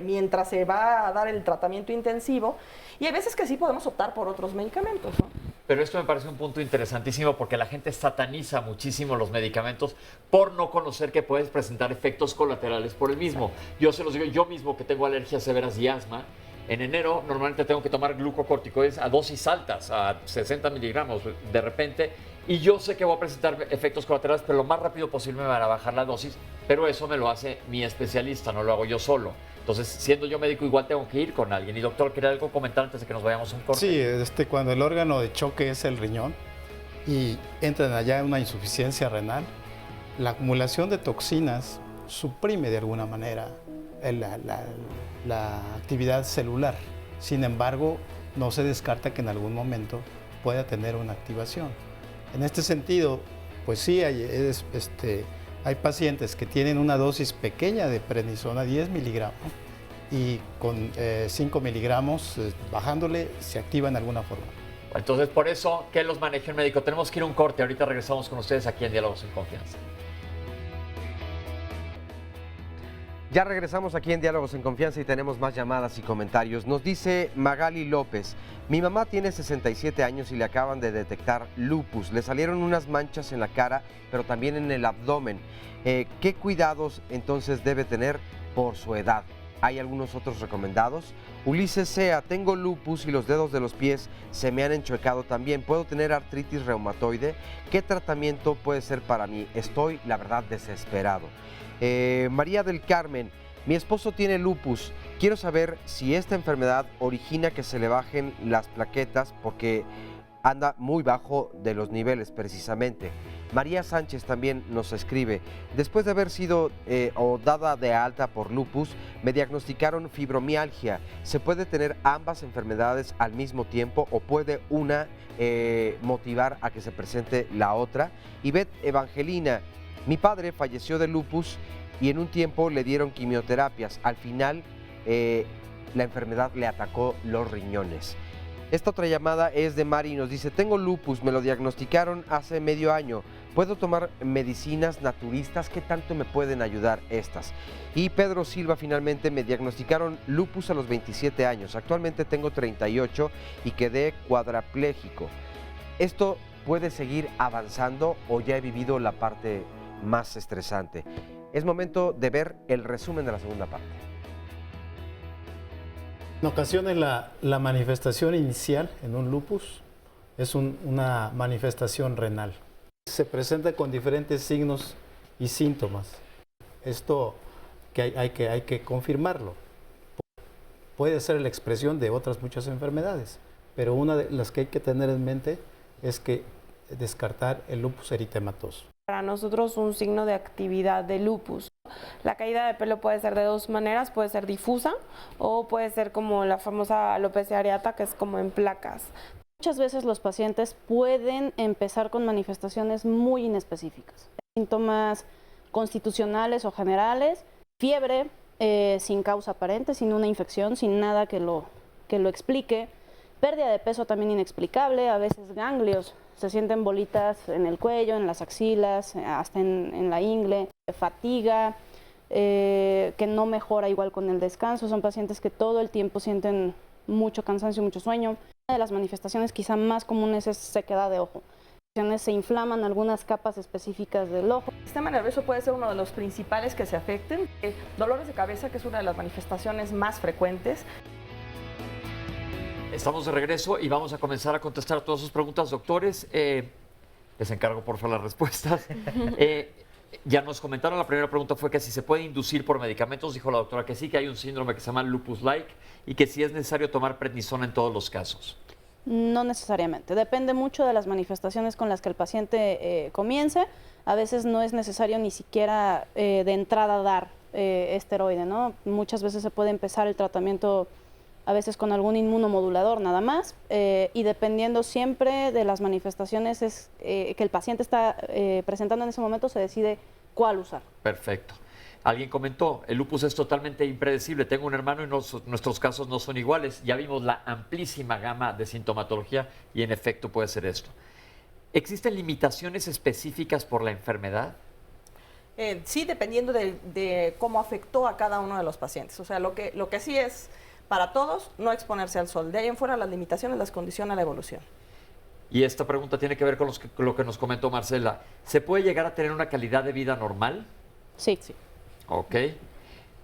Speaker 14: mientras se va a dar el tratamiento intensivo. Y hay veces que sí podemos optar por otros medicamentos, ¿no?
Speaker 2: Pero esto me parece un punto interesantísimo, porque la gente sataniza muchísimo los medicamentos por no conocer que puedes presentar efectos colaterales por el mismo. Yo se los digo, yo mismo que tengo alergias severas y asma, en enero normalmente tengo que tomar glucocorticoides a dosis altas, a 60 miligramos de repente, y yo sé que voy a presentar efectos colaterales, pero lo más rápido posible me van a bajar la dosis, pero eso me lo hace mi especialista, no lo hago yo solo. Entonces, siendo yo médico, igual tengo que ir con alguien. Y doctor, ¿quería algo comentar antes de que nos vayamos a un corte?
Speaker 16: Sí, cuando el órgano de choque es el riñón y entra allá en una insuficiencia renal, la acumulación de toxinas suprime de alguna manera la actividad celular. Sin embargo, no se descarta que en algún momento pueda tener una activación. En este sentido, pues sí, hay pacientes que tienen una dosis pequeña de prednisona, 10 miligramos, y con 5 miligramos, bajándole, se activa en alguna forma.
Speaker 2: Entonces, por eso, que los maneje el médico. Tenemos que ir a un corte. Ahorita regresamos con ustedes aquí en Diálogos en Confianza.
Speaker 3: Ya regresamos aquí en Diálogos en Confianza y tenemos más llamadas y comentarios. Nos dice Magali López: mi mamá tiene 67 años y le acaban de detectar lupus. Le salieron unas manchas en la cara, pero también en el abdomen. ¿Qué cuidados entonces debe tener por su edad? ¿Hay algunos otros recomendados? Ulises Sea: tengo lupus y los dedos de los pies se me han enchuecado también. ¿Puedo tener artritis reumatoide? ¿Qué tratamiento puede ser para mí? Estoy, la verdad, desesperado. María del Carmen: mi esposo tiene lupus. Quiero saber si esta enfermedad origina que se le bajen las plaquetas, porque anda muy bajo de los niveles precisamente. María Sánchez también nos escribe, después de haber sido o dada de alta por lupus, me diagnosticaron fibromialgia. ¿Se puede tener ambas enfermedades al mismo tiempo o puede una motivar a que se presente la otra? Ivette Evangelina, mi padre falleció de lupus y en un tiempo le dieron quimioterapias. Al final la enfermedad le atacó los riñones. Esta otra llamada es de Mari y nos dice, tengo lupus, me lo diagnosticaron hace medio año. ¿Puedo tomar medicinas naturistas? ¿Qué tanto me pueden ayudar estas? Y Pedro Silva, finalmente me diagnosticaron lupus a los 27 años. Actualmente tengo 38 y quedé cuadraplégico. ¿Esto puede seguir avanzando o ya he vivido la parte más estresante? Es momento de ver el resumen de la segunda parte.
Speaker 16: En ocasiones la manifestación inicial en un lupus es una manifestación renal. Se presenta con diferentes signos y síntomas. Esto que hay que confirmarlo. Puede ser la expresión de otras muchas enfermedades, pero una de las que hay que tener en mente es que descartar el lupus eritematoso.
Speaker 17: Para nosotros un signo de actividad de lupus. La caída de pelo puede ser de dos maneras, puede ser difusa o puede ser como la famosa alopecia areata, que es como en placas.
Speaker 15: Muchas veces los pacientes pueden empezar con manifestaciones muy inespecíficas, síntomas constitucionales o generales, fiebre sin causa aparente, sin una infección, sin nada que lo explique, pérdida de peso también inexplicable, a veces ganglios, se sienten bolitas en el cuello, en las axilas, hasta en la ingle, fatiga, que no mejora igual con el descanso, son pacientes que todo el tiempo sienten mucho cansancio, mucho sueño. Una de las manifestaciones quizá más comunes es sequedad de ojo. Se inflaman algunas capas específicas del ojo.
Speaker 14: El sistema nervioso puede ser uno de los principales que se afecten. Dolores de cabeza, que es una de las manifestaciones más frecuentes.
Speaker 2: Estamos de regreso y vamos a comenzar a contestar todas sus preguntas, doctores. Les encargo, por favor, las respuestas. Ya nos comentaron, la primera pregunta fue que si se puede inducir por medicamentos. Dijo la doctora que sí, que hay un síndrome que se llama lupus-like y que sí es necesario tomar prednisona en todos los casos.
Speaker 15: No necesariamente. Depende mucho de las manifestaciones con las que el paciente comience. A veces no es necesario ni siquiera de entrada dar esteroide, ¿no? Muchas veces se puede empezar el tratamiento a veces con algún inmunomodulador nada más, y dependiendo siempre de las manifestaciones que el paciente está presentando en ese momento, se decide cuál usar.
Speaker 2: Perfecto. Alguien comentó, el lupus es totalmente impredecible. Tengo un hermano y nuestros casos no son iguales. Ya vimos la amplísima gama de sintomatología y en efecto puede ser esto. ¿Existen limitaciones específicas por la enfermedad?
Speaker 14: Sí, dependiendo de cómo afectó a cada uno de los pacientes. O sea, lo que sí es para todos, no exponerse al sol. De ahí en fuera, las limitaciones las condiciona la evolución.
Speaker 2: Y esta pregunta tiene que ver con lo que nos comentó Marcela. ¿Se puede llegar a tener una calidad de vida normal?
Speaker 15: Sí.
Speaker 2: Ok.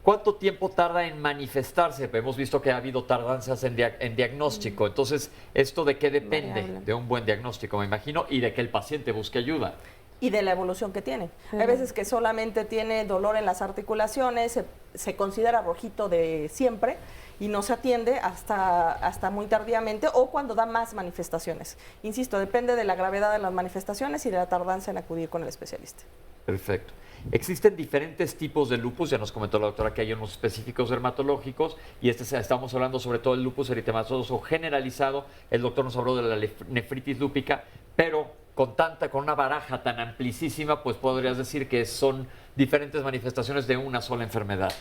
Speaker 2: ¿Cuánto tiempo tarda en manifestarse? Hemos visto que ha habido tardanzas en diagnóstico. Entonces, ¿esto de qué depende?
Speaker 14: Variable.
Speaker 2: De un buen diagnóstico, me imagino, y de que el paciente busque ayuda.
Speaker 14: Y de la evolución que tiene. Hay veces que solamente tiene dolor en las articulaciones, se considera rojito de siempre y no se atiende hasta muy tardíamente o cuando da más manifestaciones. Insisto, depende de la gravedad de las manifestaciones y de la tardanza en acudir con el especialista.
Speaker 2: Perfecto. Existen diferentes tipos de lupus, ya nos comentó la doctora que hay unos específicos dermatológicos y estamos hablando sobre todo del lupus eritematoso generalizado. El doctor nos habló de la nefritis lúpica, pero con una baraja tan amplísima, pues podrías decir que son diferentes manifestaciones de una sola enfermedad.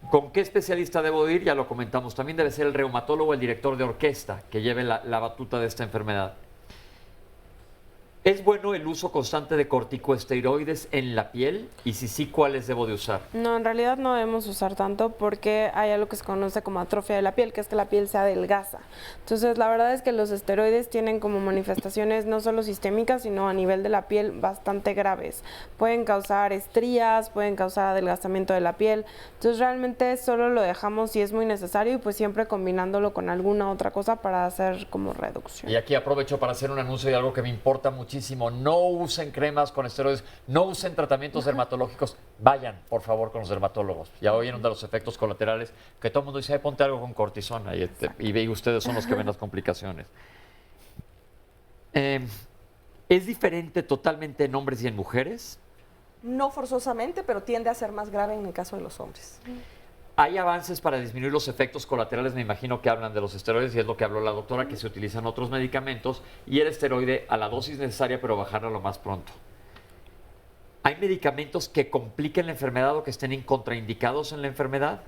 Speaker 2: ¿Con qué especialista debo ir? Ya lo comentamos. También debe ser el reumatólogo o el director de orquesta que lleve la batuta de esta enfermedad. ¿Es bueno el uso constante de corticosteroides en la piel? Y si sí, ¿cuáles debo de usar?
Speaker 17: No, en realidad no debemos usar tanto porque hay algo que se conoce como atrofia de la piel, que es que la piel se adelgaza. Entonces, la verdad es que los esteroides tienen como manifestaciones no solo sistémicas, sino a nivel de la piel bastante graves. Pueden causar estrías, pueden causar adelgazamiento de la piel. Entonces, realmente solo lo dejamos si es muy necesario y pues siempre combinándolo con alguna otra cosa para hacer como reducción.
Speaker 2: Y aquí aprovecho para hacer un anuncio de algo que me importa muchísimo. No usen cremas con esteroides, no usen tratamientos dermatológicos. Vayan, por favor, con los dermatólogos. Ya oyeron de los efectos colaterales, que todo el mundo dice, ponte algo con cortisona, y ustedes son los que ven las complicaciones. ¿Es diferente totalmente en hombres y en mujeres?
Speaker 14: No forzosamente, pero tiende a ser más grave en el caso de los hombres.
Speaker 2: ¿Hay avances para disminuir los efectos colaterales? Me imagino que hablan de los esteroides y es lo que habló la doctora, que se utilizan otros medicamentos y el esteroide a la dosis necesaria, pero bajarla lo más pronto. ¿Hay medicamentos que compliquen la enfermedad o que estén contraindicados en la enfermedad?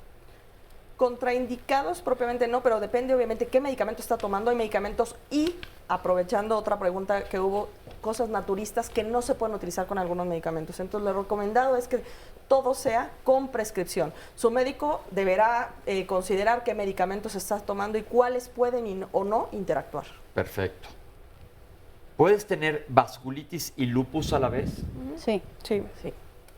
Speaker 14: Contraindicados propiamente no, pero depende obviamente qué medicamento está tomando. Hay medicamentos y, aprovechando otra pregunta que hubo, cosas naturistas que no se pueden utilizar con algunos medicamentos. Entonces, lo recomendado es que todo sea con prescripción. Su médico deberá considerar qué medicamentos está tomando y cuáles pueden o no interactuar.
Speaker 2: Perfecto. ¿Puedes tener vasculitis y lupus a la vez?
Speaker 15: Sí.
Speaker 14: Sí.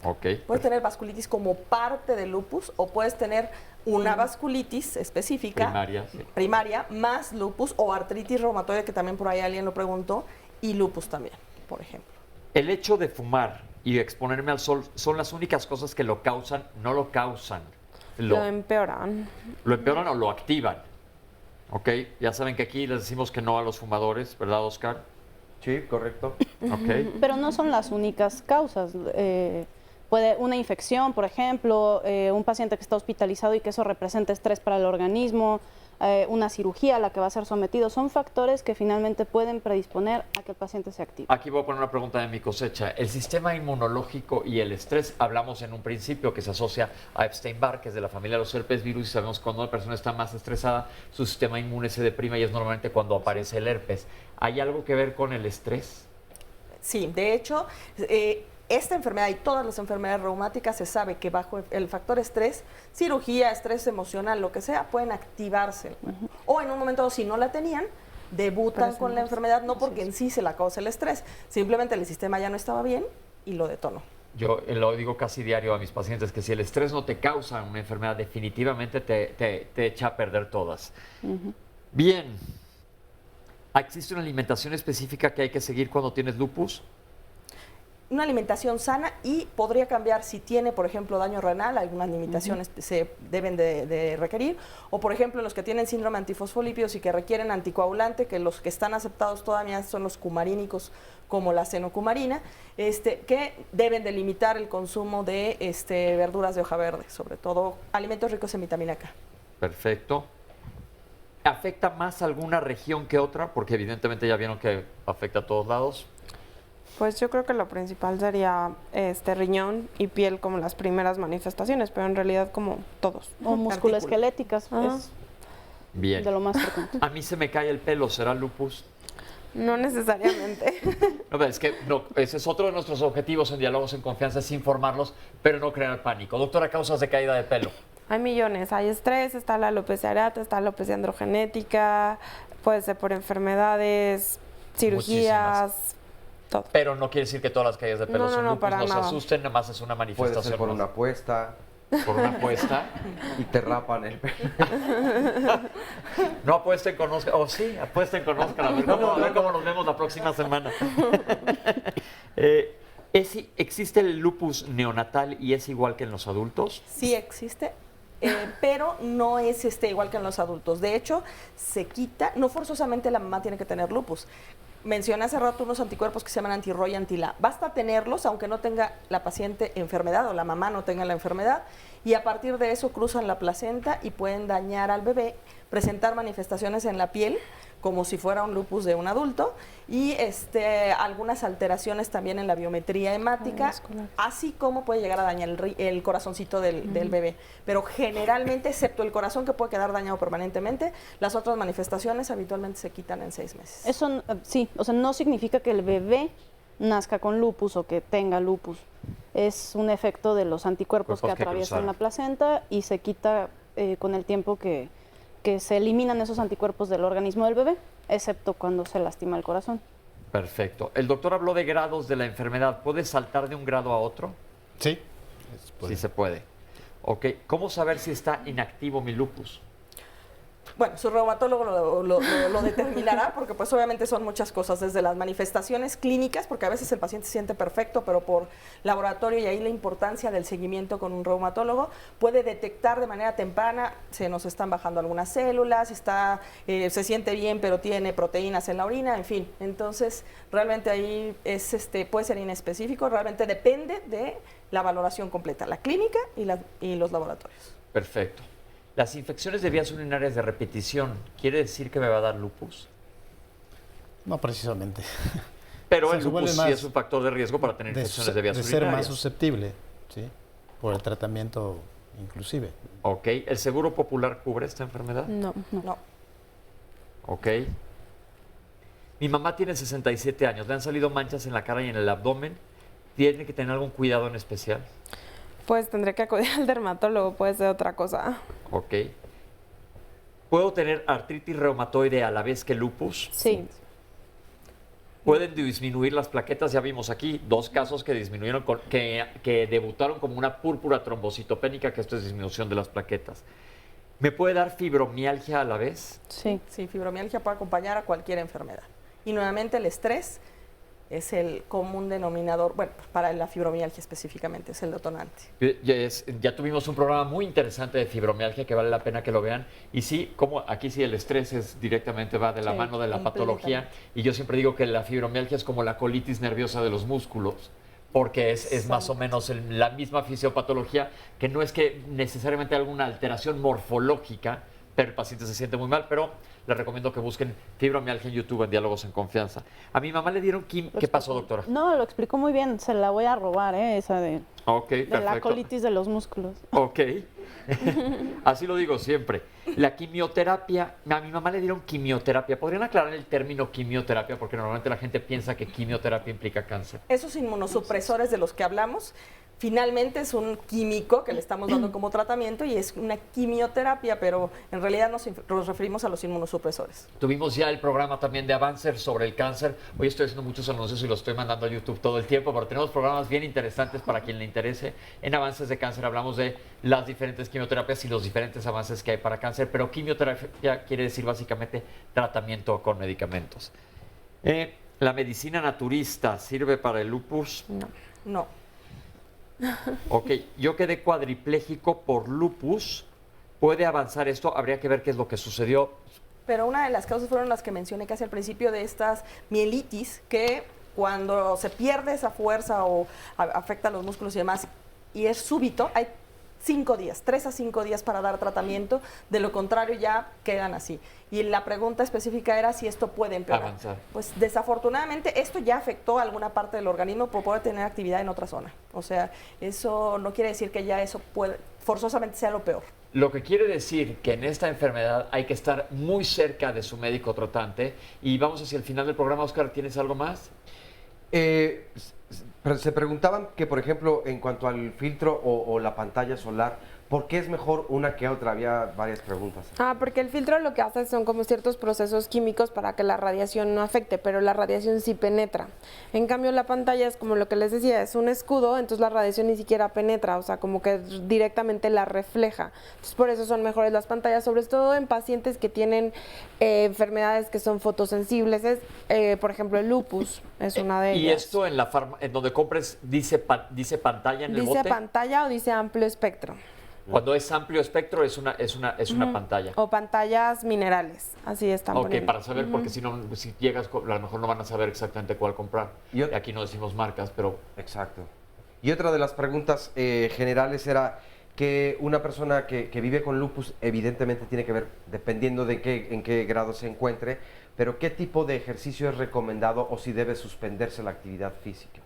Speaker 2: Ok.
Speaker 14: Puedes tener vasculitis como parte del lupus o puedes tener una vasculitis específica, primaria, más lupus o artritis reumatoide, que también por ahí alguien lo preguntó, y lupus también, por ejemplo.
Speaker 2: El hecho de fumar y exponerme al sol son las únicas cosas que lo causan, no lo causan.
Speaker 17: Lo empeoran.
Speaker 2: Lo empeoran o lo activan. ¿Ok? Ya saben que aquí les decimos que no a los fumadores, ¿verdad, Oscar?
Speaker 3: Sí, correcto.
Speaker 2: Ok.
Speaker 15: Pero no son las únicas causas. Puede una infección, por ejemplo, un paciente que está hospitalizado y que eso representa estrés para el organismo, una cirugía a la que va a ser sometido, son factores que finalmente pueden predisponer a que el paciente se active.
Speaker 2: Aquí voy a poner una pregunta de mi cosecha. El sistema inmunológico y el estrés, hablamos en un principio que se asocia a Epstein-Barr, que es de la familia de los herpes virus, y sabemos que cuando una persona está más estresada, su sistema inmune se deprime y es normalmente cuando aparece el herpes. ¿Hay algo que ver con el estrés?
Speaker 14: Sí, de hecho, esta enfermedad y todas las enfermedades reumáticas se sabe que bajo el factor estrés, cirugía, estrés emocional, lo que sea, pueden activarse. O en un momento, si no la tenían, debutan con la enfermedad, no porque en sí se la causa el estrés, simplemente el sistema ya no estaba bien y lo detonó.
Speaker 2: Yo lo digo casi diario a mis pacientes, que si el estrés no te causa una enfermedad, definitivamente te echa a perder todas. Bien. ¿Existe una alimentación específica que hay que seguir cuando tienes lupus?
Speaker 14: Una alimentación sana y podría cambiar si tiene, por ejemplo, daño renal, algunas limitaciones se deben de requerir, o por ejemplo, los que tienen síndrome antifosfolípidos y que requieren anticoagulante, que los que están aceptados todavía son los cumarínicos, como la senocumarina, que deben de limitar el consumo de verduras de hoja verde, sobre todo alimentos ricos en vitamina K.
Speaker 2: Perfecto. ¿Afecta más alguna región que otra? Porque evidentemente ya vieron que afecta a todos lados.
Speaker 17: Pues yo creo que lo principal sería riñón y piel como las primeras manifestaciones, pero en realidad como todos.
Speaker 15: O musculoesqueléticas, es
Speaker 2: bien.
Speaker 15: De lo más frecuente.
Speaker 2: A mí se me cae el pelo, ¿será lupus?
Speaker 17: No necesariamente.
Speaker 2: No, es que ese es otro de nuestros objetivos en Diálogos en Confianza, es informarlos, pero no crear pánico. Doctora, causas de caída de pelo.
Speaker 17: Hay millones, hay estrés, está la alopecia areata, está la alopecia androgenética, puede ser por enfermedades, cirugías, todo.
Speaker 2: Pero no quiere decir que todas las caídas de pelo son lupus,
Speaker 17: para
Speaker 2: no se
Speaker 17: nada.
Speaker 2: asusten, nada más es una manifestación.
Speaker 3: Puede ser por una apuesta.
Speaker 2: Por una apuesta.
Speaker 3: Y te rapan el pelo.
Speaker 2: No apuesten con Oscar. O sí, apuesten con Oscar. A ver cómo nos vemos la próxima semana. ¿Existe el lupus neonatal y es igual que en los adultos?
Speaker 14: Sí existe, pero no es igual que en los adultos. De hecho, se quita, no forzosamente la mamá tiene que tener lupus. Mencioné hace rato unos anticuerpos que se llaman anti-ROY y anti-LA. Basta tenerlos, aunque no tenga la paciente enfermedad o la mamá no tenga la enfermedad, y a partir de eso cruzan la placenta y pueden dañar al bebé, presentar manifestaciones en la piel, como si fuera un lupus de un adulto, y algunas alteraciones también en la biometría hemática, así como puede llegar a dañar el corazoncito del bebé. Pero generalmente, excepto el corazón que puede quedar dañado permanentemente, las otras manifestaciones habitualmente se quitan en 6 meses.
Speaker 15: Eso sí, o sea, no significa que el bebé nazca con lupus o que tenga lupus. Es un efecto de los anticuerpos que atraviesan la placenta y se quita con el tiempo que se eliminan esos anticuerpos del organismo del bebé, excepto cuando se lastima el corazón.
Speaker 2: Perfecto. El doctor habló de grados de la enfermedad. ¿Puede saltar de un grado a otro?
Speaker 16: Sí.
Speaker 2: Sí se puede. Ok. ¿Cómo saber si está inactivo mi lupus?
Speaker 14: Bueno, su reumatólogo lo determinará, porque pues obviamente son muchas cosas, desde las manifestaciones clínicas, porque a veces el paciente se siente perfecto, pero por laboratorio, y ahí la importancia del seguimiento con un reumatólogo, puede detectar de manera temprana, se nos están bajando algunas células, se siente bien, pero tiene proteínas en la orina, en fin. Entonces, realmente ahí puede ser inespecífico, realmente depende de la valoración completa, la clínica y los laboratorios.
Speaker 2: Perfecto. Las infecciones de vías urinarias de repetición, ¿quiere decir que me va a dar lupus?
Speaker 16: No precisamente.
Speaker 2: Pero
Speaker 16: Se
Speaker 2: el lupus
Speaker 16: vuelve
Speaker 2: sí es un factor de riesgo para tener infecciones de vías urinarias.
Speaker 16: De ser más susceptible, ¿sí? Por el tratamiento inclusive.
Speaker 2: Ok. ¿El Seguro Popular cubre esta enfermedad?
Speaker 17: No.
Speaker 2: Ok. Mi mamá tiene 67 años, le han salido manchas en la cara y en el abdomen. ¿Tiene que tener algún cuidado en especial?
Speaker 17: Pues tendré que acudir al dermatólogo, puede ser otra cosa.
Speaker 2: Ok. ¿Puedo tener artritis reumatoide a la vez que lupus?
Speaker 17: Sí.
Speaker 2: ¿Pueden disminuir las plaquetas? Ya vimos aquí 2 casos que disminuyeron, que debutaron como una púrpura trombocitopénica, que esto es disminución de las plaquetas. ¿Me puede dar fibromialgia a la vez?
Speaker 14: Sí, fibromialgia puede acompañar a cualquier enfermedad. Y nuevamente el estrés es el común denominador, bueno, para la fibromialgia específicamente, es el detonante.
Speaker 2: Ya tuvimos un programa muy interesante de fibromialgia que vale la pena que lo vean. Y sí, como aquí sí el estrés directamente va de la mano de la patología. Y yo siempre digo que la fibromialgia es como la colitis nerviosa de los músculos, porque es más o menos la misma fisiopatología, que no es que necesariamente haya alguna alteración morfológica, pero el paciente se siente muy mal, pero les recomiendo que busquen fibromialgia en YouTube, en Diálogos en Confianza. A mi mamá le dieron ¿Qué pasó, doctora?
Speaker 15: No, lo explicó muy bien, se la voy a robar, esa de la colitis de los músculos.
Speaker 2: Ok, así lo digo siempre. La quimioterapia, a mi mamá le dieron quimioterapia. ¿Podrían aclarar el término quimioterapia? Porque normalmente la gente piensa que quimioterapia implica cáncer.
Speaker 14: Esos inmunosupresores de los que hablamos, finalmente es un químico que le estamos dando como tratamiento y es una quimioterapia, pero en realidad nos referimos a los inmunosupresores.
Speaker 2: Tuvimos ya el programa también de Avancer sobre el cáncer. Hoy estoy haciendo muchos anuncios y los estoy mandando a YouTube todo el tiempo, pero tenemos programas bien interesantes para quien le interese. En Avances de Cáncer hablamos de las diferentes quimioterapias y los diferentes avances que hay para cáncer, pero quimioterapia quiere decir básicamente tratamiento con medicamentos. ¿La medicina naturista sirve para el lupus?
Speaker 14: No.
Speaker 2: Ok, yo quedé cuadripléjico por lupus. ¿Puede avanzar esto? Habría que ver qué es lo que sucedió.
Speaker 14: Pero una de las causas fueron las que mencioné casi al principio de estas mielitis, que cuando se pierde esa fuerza o afecta a los músculos y demás, y es súbito, hay 5 días, 3 a 5 días para dar tratamiento, de lo contrario ya quedan así. Y la pregunta específica era si esto puede empeorar.
Speaker 2: Avanzar.
Speaker 14: Pues desafortunadamente esto ya afectó a alguna parte del organismo por poder tener actividad en otra zona. O sea, eso no quiere decir que ya eso forzosamente sea lo peor.
Speaker 2: Lo que quiere decir que en esta enfermedad hay que estar muy cerca de su médico tratante. Y vamos hacia el final del programa. Oscar, ¿tienes algo más?
Speaker 3: Se preguntaban que, por ejemplo, en cuanto al filtro o la pantalla solar, ¿por qué es mejor una que otra? Había varias preguntas.
Speaker 17: Porque el filtro lo que hace son como ciertos procesos químicos para que la radiación no afecte, pero la radiación sí penetra. En cambio, la pantalla es como lo que les decía, es un escudo, entonces la radiación ni siquiera penetra, o sea, como que directamente la refleja. Entonces, por eso son mejores las pantallas, sobre todo en pacientes que tienen enfermedades que son fotosensibles. Por ejemplo, el lupus es una de ellas.
Speaker 2: ¿Y esto en donde compres dice pantalla en el bote?
Speaker 17: Dice pantalla o dice amplio espectro.
Speaker 2: Cuando es amplio espectro es una pantalla.
Speaker 17: O pantallas minerales, así están poniendo.
Speaker 2: Para saber, porque si llegas, a lo mejor no van a saber exactamente cuál comprar. Y aquí no decimos marcas, pero...
Speaker 3: Exacto. Y otra de las preguntas generales era que una persona que vive con lupus evidentemente tiene que ver, dependiendo de en qué grado se encuentre, pero ¿qué tipo de ejercicio es recomendado o si debe suspenderse la actividad física?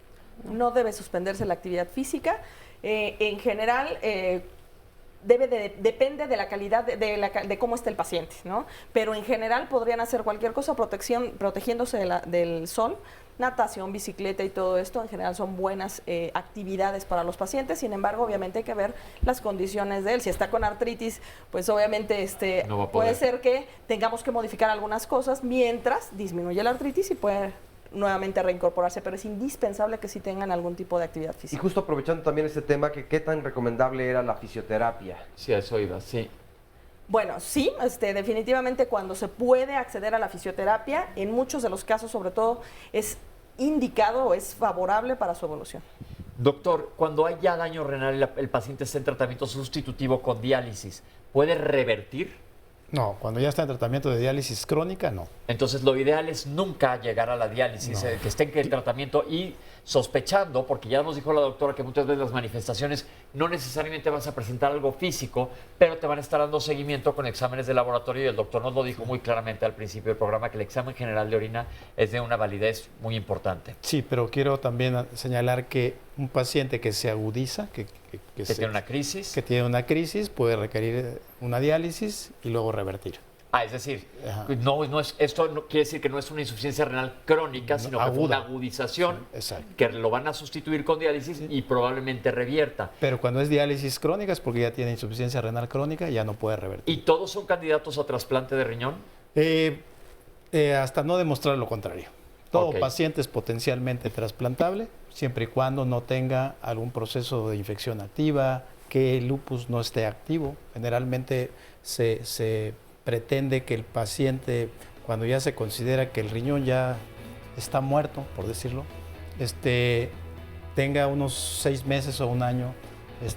Speaker 14: No debe suspenderse la actividad física. En general... depende de la calidad de cómo esté el paciente, ¿no? Pero en general podrían hacer cualquier cosa protegiéndose del sol, natación, bicicleta y todo esto. En general son buenas actividades para los pacientes. Sin embargo, obviamente hay que ver las condiciones de él. Si está con artritis, pues obviamente no puede ser que tengamos que modificar algunas cosas mientras disminuye la artritis y puede nuevamente reincorporarse, pero es indispensable que sí tengan algún tipo de actividad física.
Speaker 3: Y justo aprovechando también este tema, ¿qué tan recomendable era la fisioterapia?
Speaker 2: Sí, a eso iba, sí.
Speaker 14: Bueno, sí, definitivamente cuando se puede acceder a la fisioterapia, en muchos de los casos sobre todo es indicado o es favorable para su evolución.
Speaker 2: Doctor, cuando hay ya daño renal y el paciente está en tratamiento sustitutivo con diálisis, ¿puede revertir?
Speaker 16: No, cuando ya está en tratamiento de diálisis crónica, no.
Speaker 2: Entonces, lo ideal es nunca llegar a la diálisis, que esté en tratamiento y sospechando, porque ya nos dijo la doctora que muchas veces las manifestaciones no necesariamente vas a presentar algo físico, pero te van a estar dando seguimiento con exámenes de laboratorio y el doctor nos lo dijo muy claramente al principio del programa que el examen general de orina es de una validez muy importante.
Speaker 16: Sí, pero quiero también señalar que un paciente que se agudiza, que
Speaker 2: tiene una crisis.
Speaker 16: Que tiene una crisis, puede requerir una diálisis y luego revertir.
Speaker 2: Es decir, esto no quiere decir que no es una insuficiencia renal crónica, sino que fue una agudización que lo van a sustituir con diálisis y probablemente revierta.
Speaker 16: Pero cuando es diálisis crónica es porque ya tiene insuficiencia renal crónica y ya no puede revertir.
Speaker 2: ¿Y todos son candidatos a trasplante de riñón?
Speaker 16: Hasta no demostrar lo contrario. Todo paciente es potencialmente trasplantable, siempre y cuando no tenga algún proceso de infección activa, que el lupus no esté activo. Generalmente se pretende que el paciente, cuando ya se considera que el riñón ya está muerto, por decirlo, tenga unos 6 meses o un año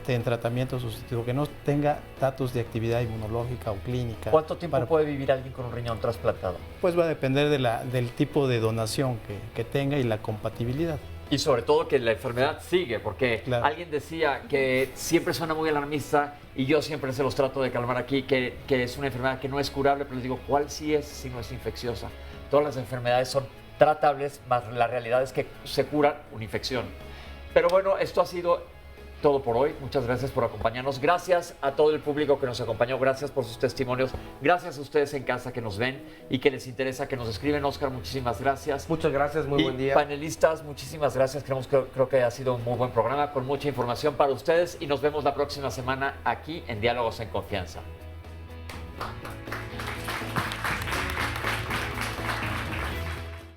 Speaker 16: en tratamiento sustitutivo, que no tenga datos de actividad inmunológica o clínica.
Speaker 2: ¿Cuánto tiempo puede vivir alguien con un riñón trasplantado?
Speaker 16: Pues va a depender del tipo de donación que tenga y la compatibilidad.
Speaker 2: Y sobre todo que la enfermedad sigue, porque alguien decía que siempre suena muy alarmista y yo siempre se los trato de calmar aquí, que es una enfermedad que no es curable, pero les digo, ¿cuál sí es si no es infecciosa? Todas las enfermedades son tratables, más la realidad es que se cura una infección. Pero bueno, esto ha sido todo por hoy. Muchas gracias por acompañarnos. Gracias a todo el público que nos acompañó. Gracias por sus testimonios. Gracias a ustedes en casa que nos ven y que les interesa, que nos escriben. Oscar, muchísimas gracias.
Speaker 3: Muchas gracias, muy buen día.
Speaker 2: Panelistas, muchísimas gracias. Creo que ha sido un muy buen programa con mucha información para ustedes y nos vemos la próxima semana aquí en Diálogos en Confianza.